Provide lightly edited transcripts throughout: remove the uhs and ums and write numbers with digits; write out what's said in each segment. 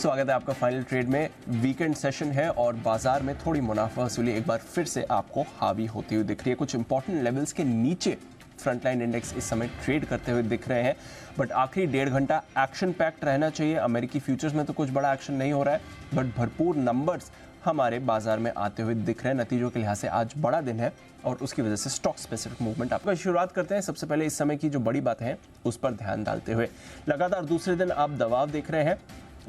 स्वागत है आपका फाइनल ट्रेड में। वीकेंड सेशन है और बाजार में थोड़ी मुनाफा वसूली एक बार फिर से आपको हावी होती हुई दिख रही है। कुछ इंपॉर्टेंट लेवल्स के नीचे फ्रंटलाइन इंडेक्स इस समय ट्रेड करते हुए दिख रहे हैं, बट आखिरी 1.5 घंटा एक्शन पैक्ड रहना चाहिए। अमेरिकी फ्यूचर्स में तो कुछ बड़ा एक्शन नहीं हो रहा है, बट भरपूर नंबर्स हमारे बाजार में आते हुए दिख रहे हैं। नतीजों के लिहाज से आज बड़ा दिन है और उसकी वजह से स्टॉक स्पेसिफिक मूवमेंट आपका शुरुआत करते हैं। सबसे पहले इस समय की जो बड़ी बातें हैं उस पर ध्यान डालते हुए लगातार दूसरे दिन आप दबाव देख रहे हैं।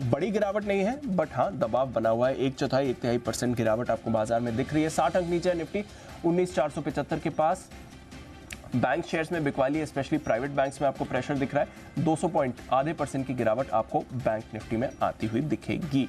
बड़ी गिरावट नहीं है, बट हाँ दबाव बना हुआ है। 1/4-1/3% गिरावट आपको बाजार में दिख रही है। 60 अंक नीचे है निफ्टी 19,475 के पास। बैंक शेयर्स में बिकवाली है, स्पेशली प्राइवेट बैंक्स में आपको प्रेशर दिख रहा है। 200 पॉइंट ,0.5% की गिरावट आपको बैंक निफ्टी में आती हुई दिखेगी।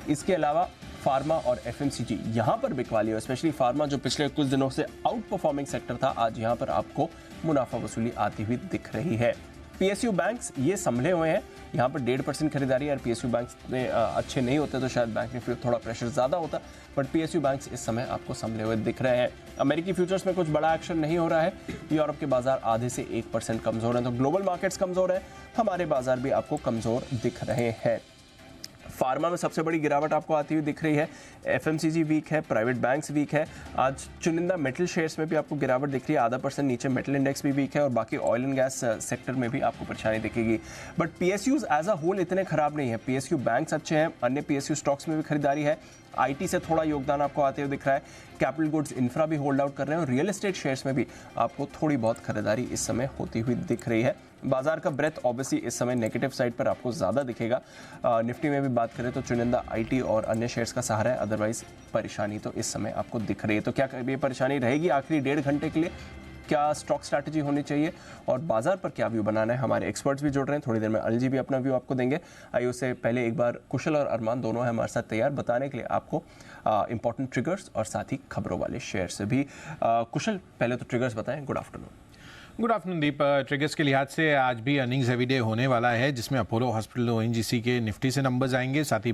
इसके अलावा फार्मा और एफएमसीजी यहां पर बिकवाली है, स्पेशली फार्मा जो पिछले कुछ दिनों से आउट परफॉर्मिंग सेक्टर था, आज यहां पर आपको मुनाफा वसूली आती हुई दिख रही है। पीएसयू बैंक्स ये संभले हुए हैं, यहाँ पर 1.5% खरीदारी है। पीएसयू बैंक्स में अच्छे नहीं होते तो शायद बैंक निफ्टी थोड़ा प्रेशर ज़्यादा होता, बट पीएसयू बैंक्स इस समय आपको संभले हुए दिख रहे हैं। अमेरिकी फ्यूचर्स में कुछ बड़ा एक्शन नहीं हो रहा है। यूरोप के बाजार आधे से 1% कमज़ोर हैं, तो ग्लोबल मार्केट्स कमज़ोर हैं, हमारे बाजार भी आपको कमज़ोर दिख रहे हैं। फार्मा में सबसे बड़ी गिरावट आपको आती हुई दिख रही है। एफएमसीजी वीक है, प्राइवेट बैंक्स वीक है। आज चुनिंदा मेटल शेयर्स में भी आपको गिरावट दिख रही है, 0.5% नीचे। मेटल इंडेक्स भी वीक है और बाकी ऑयल एंड गैस सेक्टर में भी आपको परेशानी दिखेगी। But PSUs as a whole इतने खराब नहीं है। पीएसयू बैंक्स अच्छे हैं, अन्य पीएसयू स्टॉक्स में भी खरीदारी है। आईटी से थोड़ा योगदान आपको आते हुए दिख रहा है। कैपिटल गुड्स, इंफ्रा भी होल्ड आउट कर रहे हैं और रियल एस्टेट शेयर्स में भी आपको थोड़ी बहुत खरीदारी इस समय होती हुई दिख रही है। बाजार का ब्रेथ ऑब्वियसली इस समय नेगेटिव साइड पर आपको ज़्यादा दिखेगा। निफ्टी में भी बात करें तो चुनिंदा आईटी और अन्य शेयर्स का सहारा है, अदरवाइज परेशानी तो इस समय आपको दिख रही है। तो क्या ये परेशानी रहेगी आखिरी 1.5 घंटे के लिए? क्या स्टॉक स्ट्रैटेजी होनी चाहिए और बाजार पर क्या व्यू बनाना है? हमारे एक्सपर्ट्स भी जुड़ रहे हैं, थोड़ी देर में अनिल जी भी अपना व्यू आपको देंगे। आइए उससे पहले एक बार कुशल और अरमान दोनों हैं हमारे साथ तैयार बताने के लिए आपको इंपॉर्टेंट ट्रिगर्स और साथ ही खबरों वाले शेयर से भी। कुशल, पहले तो ट्रिगर्स बताएं। Good afternoon. गुड आफ्टरनून दीप। ट्रिगर्स के लिहाज से आज भी अर्निंग्स हेवी डे होने वाला है, जिसमें अपोलो हॉस्पिटल, ओएनजीसी के निफ्टी से नंबर्स आएंगे। साथ ही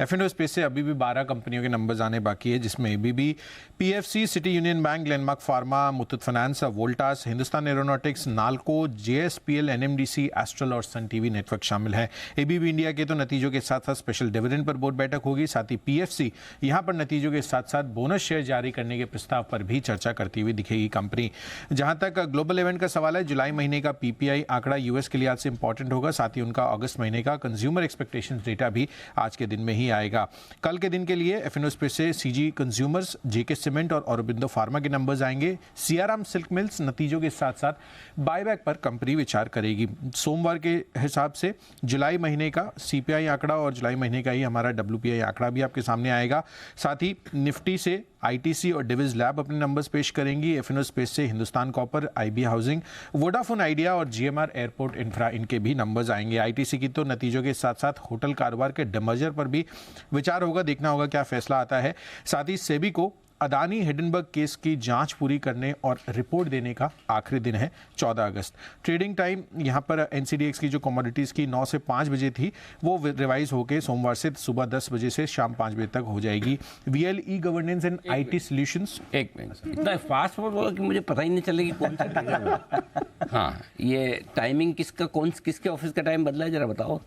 एफ&ओ स्पेस से अभी भी 12 कंपनियों के नंबर्स आने बाकी है, जिसमें ABB, PFC, city union bank, Glenmark pharma, Muthoot finance, Voltas, Hindustan aeronautics, NALCO, JSPL, NMDC, astral और सन टीवी नेटवर्क शामिल है। एबीबी इंडिया के तो नतीजों के साथ साथ स्पेशल डिविडेंड पर बोर्ड बैठक होगी। साथ ही पीएफसी यहाँ पर नतीजों के साथ साथ बोनस शेयर जारी करने के प्रस्ताव पर भी चर्चा करती हुई दिखेगी कंपनी। जहां तक ग्लोबल इवेंट का सवाल है, जुलाई महीने का पीपीआई आंकड़ा यूएस के लिहाज से इंपॉर्टेंट होगा। साथ ही उनका अगस्त महीने का कंज्यूमर एक्सपेक्टेशंस डेटा भी आज के दिन में ही आएगा। कल के दिन के लिए एफ&ओ स्पेस से सीजी कंज्यूमर्स, जेके सीमेंट और औरोबिंदो फार्मा के नंबर्स आएंगे। सीआरएम सिल्क मिल्स नतीजों के साथ साथ बायबैक पर कंपनी विचार करेगी। सोमवार के हिसाब से जुलाई महीने का सीपीआई आंकड़ा और जुलाई महीने का ही हमारा डब्ल्यूपीआई आंकड़ा भी आपके सामने आएगा। साथ ही निफ्टी से आईटीसी और डिविज लैब अपने नंबर्स पेश करेंगी। एफ&ओ स्पेस से Hindustan copper, IB housing, Vodafone idea और जीएमआर एयरपोर्ट इंफ्रा, इनके भी नंबर्स आएंगे। आईटीसी की तो नतीजों के साथ साथ होटल कारोबार के डमर्जर पर भी विचार होगा, देखना होगा क्या फैसला आता है। साथ ही सेबी को अदानी हिडनबर्ग केस की जांच पूरी करने और रिपोर्ट देने का आखिरी दिन है 14 अगस्त। ट्रेडिंग टाइम यहाँ पर एनसीडीएक्स की जो कमोडिटीज़ की 9 से 5 बजे थी, वो रिवाइज होकर सोमवार से सुबह 10 बजे से शाम 5 बजे तक हो जाएगी। VL e governance and IT solutions. एक मिनट, इतना फास्ट बोलो कि मुझे पता ही नहीं चलेगी कौन सा ट्रिगर है। हाँ, ये टाइमिंग किसके ऑफिस का टाइम बदला है, जरा बताओ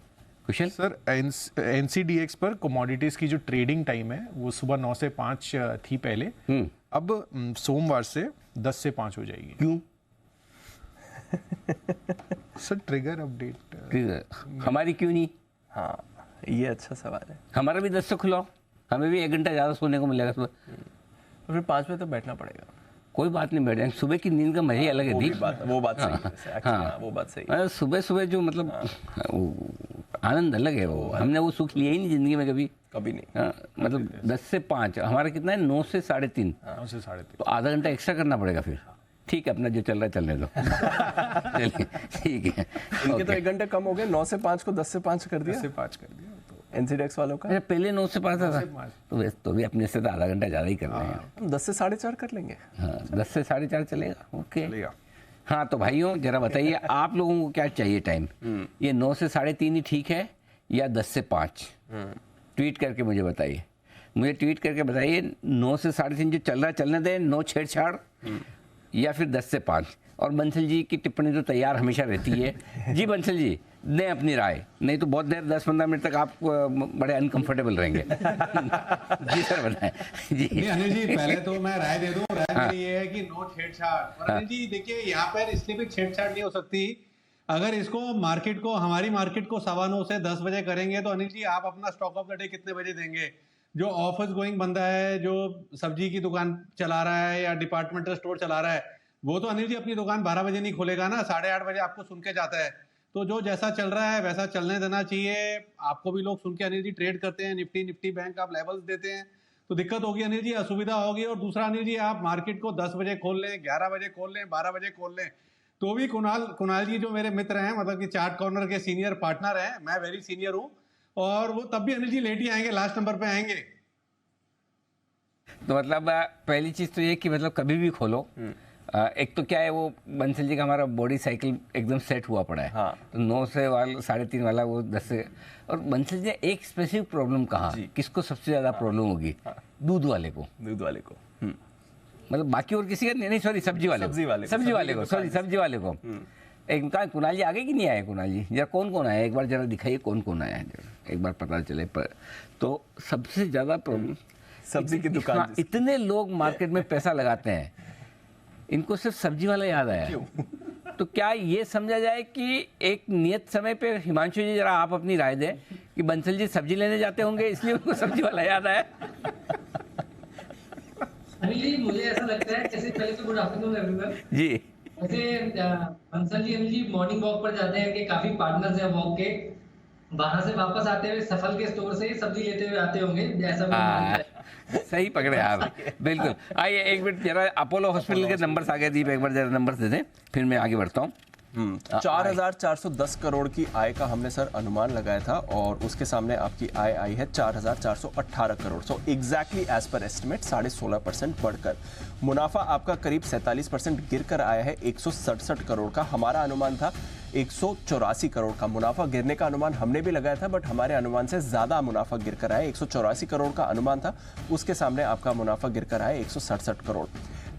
कुशल सर। एनसीडीएक्स पर कमोडिटीज की जो ट्रेडिंग टाइम है वो सुबह 9 से 5 थी पहले, अब सोमवार से 10 से 5 हो जाएगी। क्यों सर? Trigger update. ट्रिगर हमारी क्यों नहीं? हाँ, ये अच्छा सवाल है। हमारा भी 10 से खुला, हमें भी 1 घंटा ज़्यादा सोने को मिलेगा सुबह। तो फिर 5 बजे तक बैठना पड़ेगा। कोई बात नहीं, बैठ जाएंगे। सुबह की नींद का मजा ही अलग है। वो बात सही है। हाँ, वो बात सही है। सुबह सुबह जो मतलब आनंद अलग है, वो हमने वो सुख लिया ही नहीं जिंदगी में कभी नहीं। मतलब 10 से 5 हमारा कितना है, 9 से 3:30। 9 से 3:30 तो आधा घंटा एक्स्ट्रा करना पड़ेगा फिर। ठीक है, अपना जो चल रहा है चलने दो। चलिए ठीक है। इनके तो 1 घंटे कम हो गए, 9 से 5 को 10 से 5 कर दिया। 10 से 5 कर दिया एनसीडीएक्स वालों का। पहले 9 से 5 था, तो भी अपने से तो आधा घंटा ज़्यादा ही कर रहे हैं। हम 10 से 4:30 कर लेंगे। हाँ, 10 से 4:30 चलेगा। ओके। हाँ, तो भाइयों जरा बताइए आप लोगों को क्या चाहिए टाइम? ये 9 से 3:30 ही ठीक है या 10 से 5? ट्वीट करके मुझे बताइए। मुझे ट्वीट करके बताइए 9 से 3:30 जो चल रहा है चलने दें, नो छेड़छाड़, या फिर 10 से 5। और बंसल जी की टिप्पणी तो तैयार हमेशा रहती है। जी बंसल जी, दें अपनी राय, नहीं तो बहुत देर 10-15 मिनट तक आप बड़े अनकंफर्टेबल रहेंगे। जी सर बताएं। जी नहीं अनिल जी, पहले तो मैं राय दे दूं। राय मेरी ये है कि नो छेड़छाड़। और अनिल जी देखिए, यहाँ पर इसलिए भी छेड़छाड़ नहीं हो सकती। अगर इसको मार्केट को, हमारी मार्केट को 9:15 से 10 बजे करेंगे तो अनिल जी आप अपना स्टॉक ऑफ द डे कितने बजे देंगे? जो ऑफिस गोइंग बंदा है, जो सब्जी की दुकान चला रहा है या डिपार्टमेंटल स्टोर चला रहा है, वो तो अनिल जी अपनी दुकान 12 बजे नहीं खोलेगा ना, 8:30 बजे आपको सुन के जाता है। तो जो जैसा चल रहा है वैसा चलने देना चाहिए। आपको भी लोग सुन के अनिल जी ट्रेड करते हैं, निफ्टी बैंक आप लेवल्स देते हैं, तो दिक्कत होगी अनिल जी, असुविधा होगी। और दूसरा अनिल जी, आप मार्केट को 10 बजे खोल लें, 11 बजे खोल लें, 12 बजे खोल लें, तो भी कुणाल जी जो मेरे मित्र हैं, मतलब कि चार्ट कॉर्नर के सीनियर पार्टनर हैं, मैं वेरी सीनियर हूँ, और वो तब भी अनिल जी लेट ही आएंगे, लास्ट नंबर पे आएंगे। तो मतलब पहली चीज तो ये कि मतलब कभी भी खोलो, एक तो क्या है, वो बंसल जी का हमारा बॉडी साइकिल एकदम सेट हुआ पड़ा है। हाँ। तो 9 से वाला 3:30 वाला वो 10 से। और बंसल जी ने एक स्पेसिफिक प्रॉब्लम कहा, किसको सबसे ज्यादा प्रॉब्लम होगी? दूध वाले को। मतलब बाकी और किसी का नहीं, सॉरी सब्जी वाले को, सब्जी वाले को। एक कहा कुणाल जी आगे कि नहीं आए? कुणाल जी जरा कौन कौन आया, एक बार जरा दिखाइए कौन कौन आया है, एक बार पता चले। पर तो सबसे ज्यादा प्रॉब्लम सब्जी की दुकान। हाँ, इतने लोग मार्केट में पैसा लगाते हैं, इनको सिर्फ सब्जी वाला याद आया। तो क्या ये समझा जाए कि एक नियत समय पे, हिमांशु जी जरा आप अपनी राय दें, कि बंसल जी सब्जी लेने जाते होंगे इसलिए उनको सब्जी वाला याद आया? अनिल जी मुझे ऐसा लगता है, जैसे पहले तो गुड आफ्टरनून एवरीवन जी। वैसे बंसल जी अनिल जी मॉर्निंग वॉक पर जाते हैं कि काफी पार्टनर्स हैं वॉक के, वहां से वापस आते हुए सफल के स्टोर से सब्जी लेते हुए आते होंगे, ऐसा मुझे मानना है। सही पकड़े आप, बिल्कुल। आइए एक मिनट, जरा अपोलो हॉस्पिटल के नंबर्स आगे दीप, एक बार जरा नंबर्स दे दें, फिर मैं आगे बढ़ता हूँ। 4,410 करोड़ की आय का हमने सर अनुमान लगाया था, और उसके सामने आपकी आय आई है 4,418 crore. So exactly as per estimate 16.5% बढ़कर। मुनाफा आपका करीब 47% गिर कर आया है 167 करोड़ का। हमारा अनुमान था 184 करोड़ का। मुनाफा गिरने का अनुमान हमने भी लगाया था, बट हमारे अनुमान से ज्यादा मुनाफा गिर कर आया। 184 करोड़ का अनुमान था, उसके सामने आपका मुनाफा गिर कर आया 167 करोड़।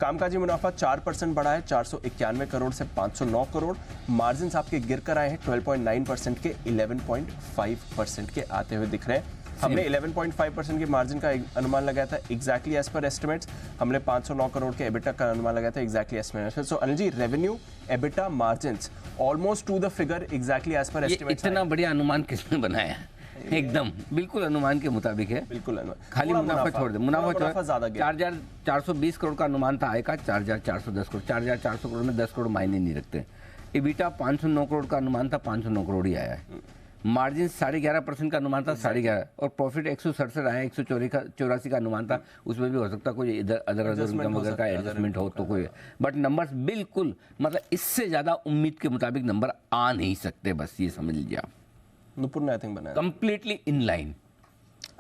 कामकाजी मुनाफा 4% बढ़ा है 491 करोड़ से 509 करोड़। मार्जिन आपके गिर कर आए हैं 12.9% के 11.5% के आते हुए दिख रहे हैं। हमने 11.5% के मार्जिन का अनुमान लगाया था एग्जैक्टली एज पर एस्टिमेट्स। हमने 509 करोड़ के एबिटा का अनुमान लगाया था exactly as per estimates. So Anil ji, revenue, EBITDA, margins almost to the figure exactly as per estimates. इतना बढ़िया अनुमान किसने बनाया? एकदम बिल्कुल अनुमान के मुताबिक है, बिल्कुल अनुमान। खाली मुनाफा छोड़ दे, मुनाफा ज्यादा 4,420 करोड़ का अनुमान था आय का, 4,410 करोड़। 4,400 करोड़ में 10 करोड़ मायने नहीं रखते। एबिटा 509 करोड़ का अनुमान था, 509 करोड़ ही आया है। मार्जिन 11.5% का अनुमान था, 11.5, और प्रॉफिट 167 आया, 184 का अनुमान था, उसमें भी हो सकता कोई इधर अदर इनकम वगैरह का एडजस्टमेंट हो तो कोई, बट नंबर्स बिल्कुल, मतलब इससे ज्यादा उम्मीद के मुताबिक नंबर आ नहीं सकते, बस ये समझ लीजिए आप। नुपुर ने आई थिंक बनाया कंप्लीटली इन लाइन।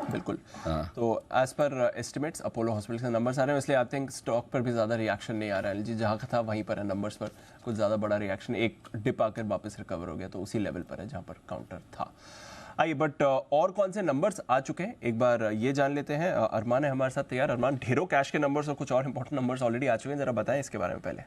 बिल्कुल। तो as per estimates Apollo hospital के नंबर्स आ रहे हैं, इसलिए आई थिंक स्टॉक पर भी ज़्यादा रिएक्शन नहीं आ रहा है जी। जहाँ का था वहीं पर है, नंबर्स पर कुछ ज़्यादा बड़ा रिएक्शन, एक डिप आकर वापस रिकवर हो गया, तो उसी लेवल पर है जहाँ पर काउंटर था। आइए, बट और कौन से नंबर्स आ चुके हैं एक बार ये जान लेते हैं। अरमान है हमारे साथ तैयार। अरमान, ढेरों कैश के नंबर्स और कुछ और इंपॉर्टेंट नंबर्स ऑलरेडी आ चुके हैं, जरा बताएं इसके बारे में पहले।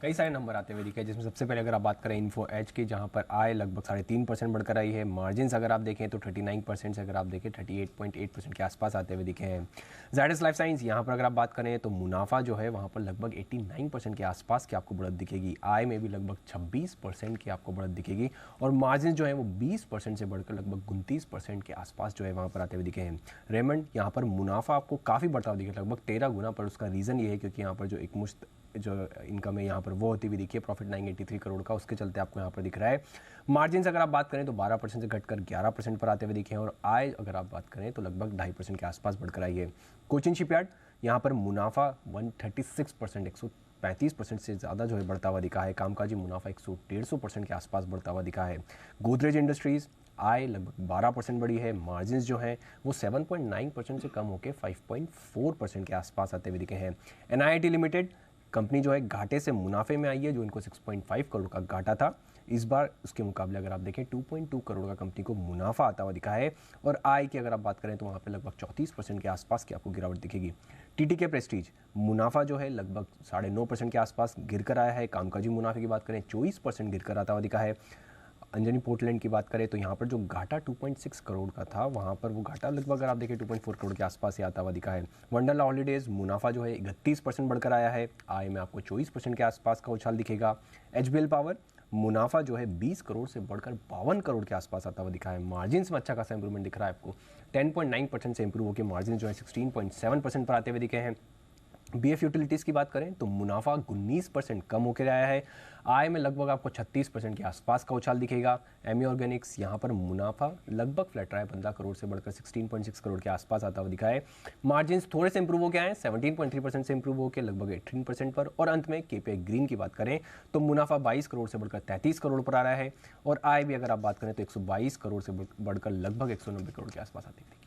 कई सारे नंबर आते हुए दिखे, जिसमें सबसे पहले अगर आप बात करें इन्फो एज की, जहां पर आय लगभग 3.5% बढ़कर आई है। मार्जिन्स अगर आप देखें तो 39% से अगर आप देखें 38.8% के आसपास आते हुए दिखे हैं। ज़ायडस लाइफ साइंस, यहाँ पर अगर आप बात करें तो मुनाफा जो है वहाँ पर लगभग 89% के आसपास की आपको बढ़त दिखेगी। आय में भी लगभग 26% की आपको बढ़त दिखेगी, और मार्जिन जो है वो 20% से बढ़कर लगभग 29% के आसपास जो है वहाँ पर आते हुए दिखे हैं। रेमंड, यहाँ पर मुनाफा आपको काफ़ी बढ़ता हुआ दिखे, लगभग 13 गुना, पर उसका रीज़न ये है क्योंकि यहाँ पर जो एक मुश्त जो इनकम है यहाँ पर वो होती हुई दिखी है, प्रॉफिट 983 करोड़ का, उसके चलते आपको यहाँ पर दिख रहा है। मार्जिन अगर आप बात करें तो 12% से घटकर 11% पर आते हुए दिखे हैं, और आय अगर आप बात करें तो लगभग 2.5% के आसपास बढ़कर आई है। कोचिन शिपयार्ड, यहाँ पर मुनाफा 136%, 135% से ज़्यादा जो है बढ़ता हुआ दिखा है। कामकाजी मुनाफा 150% के आसपास बढ़ता हुआ दिखा है। गोदरेज इंडस्ट्रीज़, आय लगभग 12% बढ़ी है। मार्जिन्स जो हैं वो 7.9% से कम होकर 5.4% के आसपास आते हुए दिखे हैं। NIIT लिमिटेड कंपनी जो है घाटे से मुनाफे में आई है, जो इनको 6.5 करोड़ का घाटा था, इस बार उसके मुकाबले अगर आप देखें 2.2 करोड़ का कंपनी को मुनाफा आता हुआ दिखा है। और आय की अगर आप बात करें तो वहाँ पे लगभग 34% के आसपास की आपको गिरावट दिखेगी। TTK प्रेस्टीज, मुनाफा जो है लगभग 9.5% के आसपास गिर कर आया है। कामकाजी मुनाफे की बात करें 24% गिर कर आता हुआ दिखा है। अंजनी पोर्टलैंड की बात करें तो यहाँ पर जो घाटा 2.6 करोड़ का था, वहाँ पर वो घाटा लगभग अगर आप देखें 2.4 करोड़ के आसपास ही आता हुआ दिखा है। वंडरला हॉलीडेज़ मुनाफा जो है 31% बढ़कर आया है, आय में आपको 24% के आसपास का उछाल दिखेगा। एचबीएल पावर मुनाफा जो है 20 करोड़ से बढ़कर 52 करोड़ के आसपास आता हुआ दिखा है। मार्जिन्स में अच्छा खासा इंप्रूवमेंट दिख रहा है आपको, 10.9% से इंप्रूव होकर मार्जिन जो है 16.7% पर आते हुए दिखे हैं। बीएफ यूटिलिटीज़ की बात करें तो मुनाफा 19% कम होकर आया है, आय में लगभग आपको 36% के आसपास का उछाल दिखेगा। एमी ऑर्गेनिक्स यहाँ पर मुनाफा लगभग फ्लैट रहा है, 15 करोड़ से बढ़कर 16.6 करोड़ के आसपास आता हुआ दिखा है। मार्जिन्स थोड़े से इंप्रूव हो गए हैं, 17.3% से इंप्रूव होकर लगभग 18% पर। और अंत में केपीआई ग्रीन की बात करें तो मुनाफा 22 करोड़ से बढ़कर 33 करोड़ पर आ रहा है, और आय भी अगर आप बात करें तो 122 करोड़ से बढ़कर लगभग 190 करोड़ के आसपास आती है।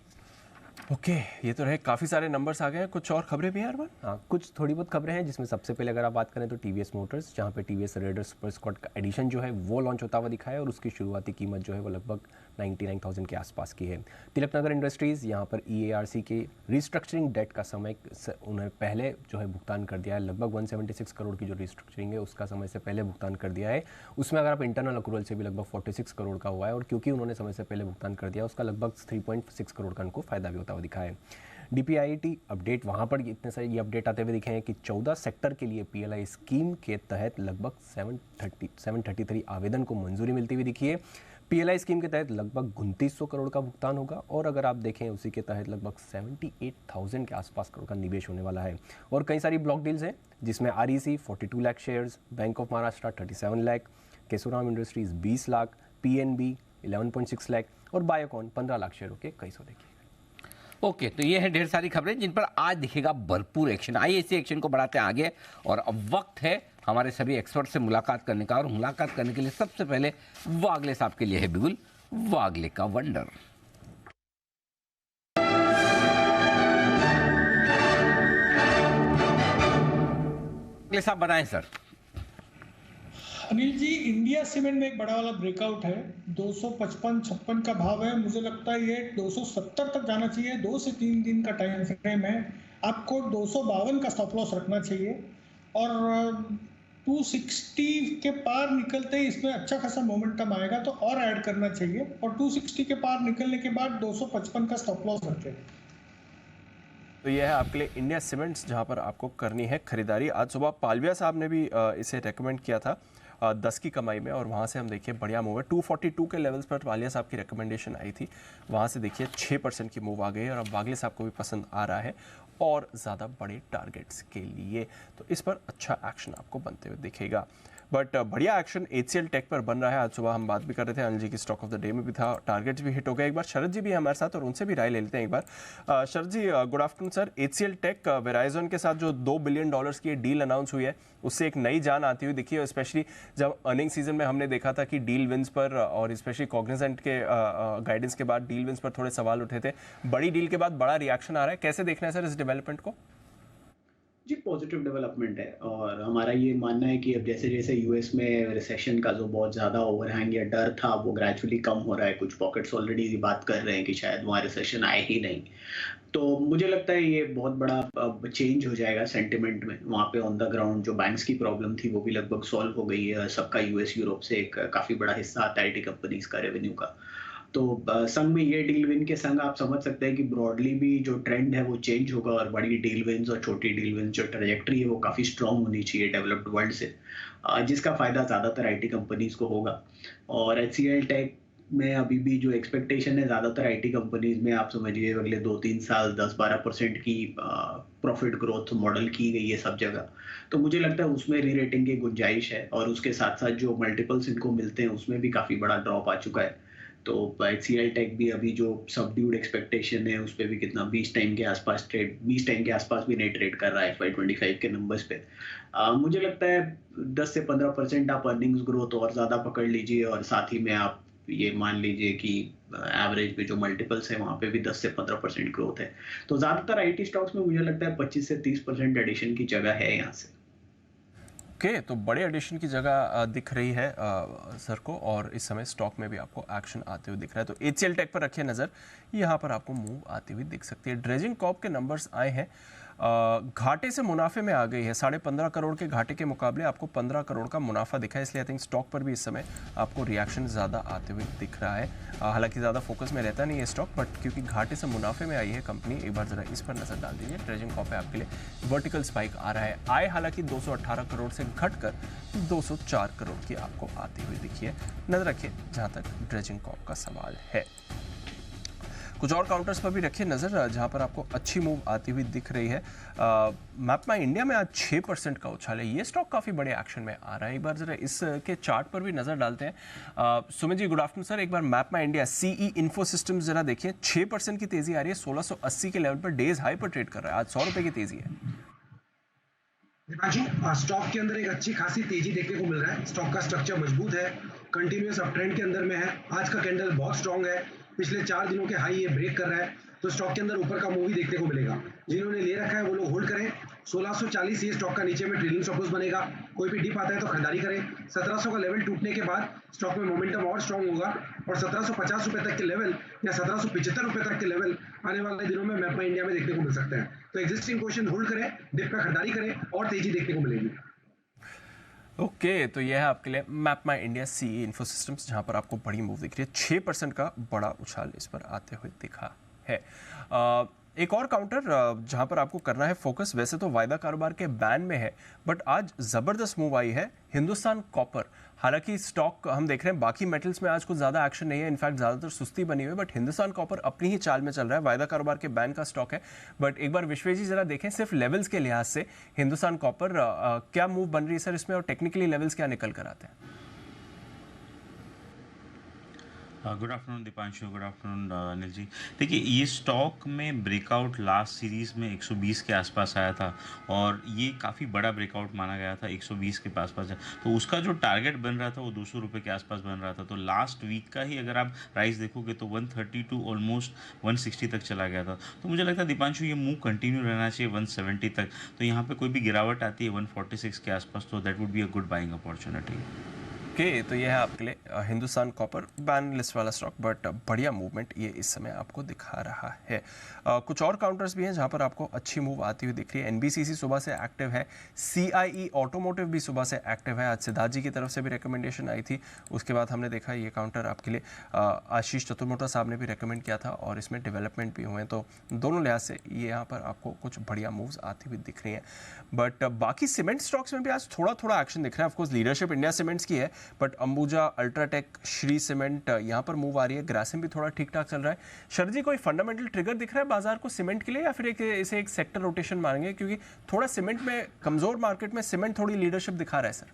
ओके, ये तो रहे काफ़ी सारे नंबर्स आ गए हैं, कुछ और खबरें भी हैं अरमान? हाँ, कुछ थोड़ी बहुत खबरें हैं, जिसमें सबसे पहले अगर आप बात करें तो टीवीएस मोटर्स, जहाँ पे टीवीएस रेडर सुपर स्क्वाड का एडिशन जो है वो लॉन्च होता हुआ दिखा है, और उसकी शुरुआती कीमत जो है वो लगभग 99,000 के आसपास की है। तिलक नगर इंडस्ट्रीज़, यहाँ पर ईएआरसी के रिस्ट्रक्चरिंग डेट का समय उन्होंने पहले जो है भुगतान कर दिया है। लगभग 176 करोड़ की जो रिस्ट्रक्चरिंग है उसका समय से पहले भुगतान कर दिया है। उसमें अगर आप इंटरनल अक्रूवल से भी लगभग 46 करोड़ का हुआ है, और क्योंकि उन्होंने समय से पहले भुगतान कर दिया उसका लगभग 3.6 करोड़ का उनको फायदा भी होता हुआ दिखा है। डीपीआईटी अपडेट, वहाँ पर इतने सारे ये अपडेट आते हुए दिखे हैं कि 14 सेक्टर के लिए पीएलआई स्कीम के तहत लगभग 733 आवेदन को मंजूरी मिलती हुई दिखी है। पीएलआई स्कीम के तहत लगभग 2900 करोड़ का भुगतान होगा, और अगर आप देखें उसी के तहत लगभग 78,000 के आसपास करोड़ का निवेश होने वाला है। और कई सारी ब्लॉक डील्स हैं, जिसमें REC 42 lakh shares, Bank of Maharashtra 37 lakh, Kesoram industries 20 lakh, PNB 11.6 lakh और बायोकॉन 15 लाख शेयरों के कई सौ देखिए। ओके, तो ये है ढेर सारी खबरें जिन पर आज दिखेगा भरपूर एक्शन। आइए इसी एक्शन को बढ़ाते हैं आगे, और अब वक्त है हमारे सभी एक्सपर्ट से मुलाकात करने का, और मुलाकात करने के लिए सबसे पहले वागले साहब के लिए है बिगुल वागले का वंडर। वागले साहब बनाएं sir. Anil ji, India cement में एक बड़ा वाला ब्रेकआउट है, 255-56 का भाव है। मुझे लगता है ये 270 तक जाना चाहिए। 2 से 3 दिन का टाइम फ्रेम है, आपको 252 का स्टॉप लॉस रखना चाहिए, और 260 के पार निकलते ही इसमें अच्छा खासा मोमेंटम आएगा तो और ऐड करना चाहिए, और 260 के पार निकलने के बाद 255 का स्टॉप लॉस रखें। तो यह है आपके लिए इंडिया सीमेंट्स, जहां पर आपको करनी है खरीदारी। आज सुबह पालविया साहब ने भी इसे रेकमेंड किया था 10 की कमाई में, और वहाँ से हम देखिए बढ़िया मूव है। 242 के लेवल्स पर वालिया साहब की रिकमेंडेशन आई थी, वहाँ से देखिए 6% की मूव आ गई है, और अब वागले साहब को भी पसंद आ रहा है और ज़्यादा बड़े टारगेट्स के लिए, तो इस पर अच्छा एक्शन आपको बनते हुए दिखेगा। बट बढ़िया एक्शन एचसीएल टेक पर बन रहा है। आज सुबह हम बात भी कर रहे थे, अनिल जी की स्टॉक ऑफ द डे में भी था, टारगेट्स भी हिट हो गए। एक बार शरद जी भी हमारे साथ, और उनसे भी राय ले लेते हैं एक बार। Sharad ji, good afternoon sir. HCL tech Verizon के साथ जो $2 बिलियन की डील अनाउंस हुई है, उससे एक नई जान आती हुई दिखी है, स्पेशली जब अर्निंग सीजन में हमने देखा था कि डील विंस पर और स्पेशली कॉग्निजेंट के गाइडेंस के बाद डील विंस पर थोड़े सवाल उठे थे। बड़ी डील के बाद बड़ा रिएक्शन आ रहा है, कैसे देखना है सर इस डेवलपमेंट को? जी, पॉजिटिव डेवलपमेंट है, और हमारा ये मानना है कि अब जैसे जैसे यूएस में रिसेशन का जो बहुत ज़्यादा ओवरहैंग या डर था वो ग्रेजुअली कम हो रहा है। कुछ पॉकेट्स ऑलरेडी बात कर रहे हैं कि शायद वहाँ रिसेशन आए ही नहीं, तो मुझे लगता है ये बहुत बड़ा चेंज हो जाएगा सेंटिमेंट में। वहाँ पे ऑन द ग्राउंड जो बैंक्स की प्रॉब्लम थी वो भी लगभग सॉल्व हो गई है। सबका यूएस यूरोप से एक काफ़ी बड़ा हिस्सा आता है आईटी कंपनीज का रेवेन्यू का। तो संग में ये डील विन के संग आप समझ सकते हैं कि ब्रॉडली भी जो ट्रेंड है वो चेंज होगा, और बड़ी डील विन्स और छोटी डील विन्स जो ट्रैजेक्टरी है वो काफ़ी स्ट्रॉन्ग होनी चाहिए डेवलप्ड वर्ल्ड से, जिसका फ़ायदा ज़्यादातर आईटी कंपनीज को होगा। और एचसीएल टेक में अभी भी जो एक्सपेक्टेशन है ज़्यादातर आईटी कंपनीज में, आप समझिए अगले 2-3 साल 10-12% की प्रॉफिट ग्रोथ मॉडल की गई है सब जगह। तो मुझे लगता है उसमें री रेटिंग की गुंजाइश है, और उसके साथ साथ जो मल्टीपल्स इनको मिलते हैं उसमें भी काफ़ी बड़ा ड्रॉप आ चुका है। तो एचसीएल टेक भी अभी जो सबड्यूड एक्सपेक्टेशन है उस पर भी कितना 20 टाइम के आसपास भी नहीं ट्रेड कर रहा है FY25 के नंबर्स पे। मुझे लगता है 10 से 15% आप अर्निंग्स ग्रोथ और ज़्यादा पकड़ लीजिए, और साथ ही में आप ये मान लीजिए कि एवरेज पे जो मल्टीपल्स है वहाँ पे भी 10 से 15% ग्रोथ है। तो ज़्यादातर आईटी स्टॉक्स में मुझे लगता है 25 से 30% एडिशन की जगह है यहाँ से। ओके, तो बड़े एडिशन की जगह दिख रही है सर को, और इस समय स्टॉक में भी आपको एक्शन आते हुए दिख रहा है। तो एचसीएल टेक पर रखिए नज़र, यहाँ पर आपको मूव आती हुई दिख सकती है। ड्रेजिंग कॉर्प के नंबर्स आए हैं, घाटे से मुनाफे में आ गई है। 15.5 करोड़ के घाटे के मुकाबले आपको 15 करोड़ का मुनाफा दिखा है, इसलिए आई थिंक स्टॉक पर भी इस समय आपको रिएक्शन ज़्यादा आते हुए दिख रहा है। हालांकि ज़्यादा फोकस में रहता नहीं है स्टॉक, बट क्योंकि घाटे से मुनाफे में आई है कंपनी, एक बार ज़रा इस पर नज़र डाल दीजिए। ट्रेजिंग कॉर्प पे आपके लिए वर्टिकल स्पाइक आ रहा है। आय हालांकि 218 करोड़ से घटकर 204 करोड़ की आपको आती हुई दिखी है। नजर रखिए जहां तक ड्रेजिंग कॉर्प का सवाल है। कुछ और काउंटर्स पर भी रखिए नज़र, जहां पर आपको अच्छी मूव आती हुई दिख रही है। मैपमाई इंडिया में आज 6% का उछाल है। ये स्टॉक काफ़ी बड़े एक्शन में आ रहा है। एक बार जरा इसके चार्ट पर भी नज़र डालते हैं। Sumit ji good afternoon sir. एक बार MapMy India CE info systems जरा देखिए, 6% की तेजी आ रही है। 1680 के लेवल पर डेज हाई पर ट्रेड कर रहा है। आज 100 रुपये की तेजी है। स्टॉक के अंदर एक अच्छी खासी तेजी देखने को मिल रहा है। स्टॉक का स्ट्रक्चर मजबूत है, कंटिन्यूअस अप ट्रेंड के अंदर में है। आज का कैंडल बहुत स्ट्रांग है, पिछले 4 दिनों के हाई ये ब्रेक कर रहा है, तो स्टॉक के अंदर ऊपर का मूव ही देखने को मिलेगा। जिन्होंने ले रखा है वो लोग होल्ड करें। 1640 ये स्टॉक का नीचे में ट्रेलिंग स्टॉप लॉस बनेगा। कोई भी डिप आता है तो खरीदारी करें। 1700 का लेवल टूटने के बाद स्टॉक में मोमेंटम और स्ट्रांग होगा और 1750 रुपए तक के लेवल या 1775 रुपए तक के लेवल आने वाले दिनों में मैपमाई इंडिया में देखने को मिल सकते हैं। तो एग्जिस्टिंग पोजीशन होल्ड करें, डिप का खरीदारी करें और तेजी देखने को मिलेगी। ओके, तो यह है आपके लिए MapMy India CE info systems, जहां पर आपको बड़ी मूव दिख रही है। 6% का बड़ा उछाल इस पर आते हुए दिखा है। एक और काउंटर जहां पर आपको करना है फोकस, वैसे तो वायदा कारोबार के बैन में है, बट आज जबरदस्त मूव आई है हिंदुस्तान कॉपर। हालांकि स्टॉक हम देख रहे हैं बाकी मेटल्स में आज कुछ ज्यादा एक्शन नहीं है, इनफैक्ट ज्यादातर सुस्ती बनी हुई है, बट हिंदुस्तान कॉपर अपनी ही चाल में चल रहा है। वायदा कारोबार के बैन का स्टॉक है, बट एक बार विश्वेश जी जरा देखें सिर्फ लेवल्स के लिहाज से हिंदुस्तान कॉपर क्या मूव बन रही है सर इसमें, और टेक्निकली लेवल्स क्या निकल कर आते हैं? Good afternoon Deepanshu, good afternoon Anil ji. देखिए ये स्टॉक में ब्रेकआउट लास्ट सीरीज़ में 120 के आसपास आया था और ये काफ़ी बड़ा ब्रेकआउट माना गया था, 120 के आसपास है। तो उसका जो टारगेट बन रहा था वो 200 रुपये के आसपास बन रहा था। तो लास्ट वीक का ही अगर आप प्राइस देखोगे तो 130 टू ऑलमोस्ट 160 तक चला गया था। तो मुझे लगता है दीपांशु ये मूव कंटिन्यू रहना चाहिए 170 तक। तो यहाँ पे कोई भी गिरावट आती है 146 के आसपास, तो that would be a good buying opportunity. Okay, तो यह है आपके लिए हिंदुस्तान कॉपर, बैन लिस्ट वाला स्टॉक, बट बढ़िया मूवमेंट ये इस समय आपको दिखा रहा है। कुछ और काउंटर्स भी हैं जहां पर आपको अच्छी मूव आती हुई दिख रही है। एनबीसीसी सुबह से एक्टिव है, सीआईई ऑटोमोटिव भी सुबह से एक्टिव है। आज सिद्धार्थ जी की तरफ से भी रिकमेंडेशन आई थी, उसके बाद हमने देखा ये काउंटर आपके लिए आशीष चतुर्मोटा साहब ने भी रिकमेंड किया था और इसमें डेवलपमेंट भी हुए हैं। तो दोनों लिहाज से ये यहाँ पर आपको कुछ बढ़िया मूव्स आती हुई दिख रही हैं। बट बाकी सीमेंट स्टॉक्स में भी आज थोड़ा थोड़ा एक्शन दिख रहा है। ऑफकोर्स लीडरशिप इंडिया सीमेंट्स की है, but Ambuja, UltraTech, Shri cement यहाँ पर मूव आ रही है। ग्रासिम भी थोड़ा ठीक ठाक चल रहा है। शरद जी कोई फंडामेंटल ट्रिगर दिख रहा है बाजार को सीमेंट के लिए, या फिर इसे एक सेक्टर रोटेशन मानेंगे, क्योंकि थोड़ा सीमेंट में कमजोर मार्केट में सीमेंट थोड़ी लीडरशिप दिखा रहा है सर?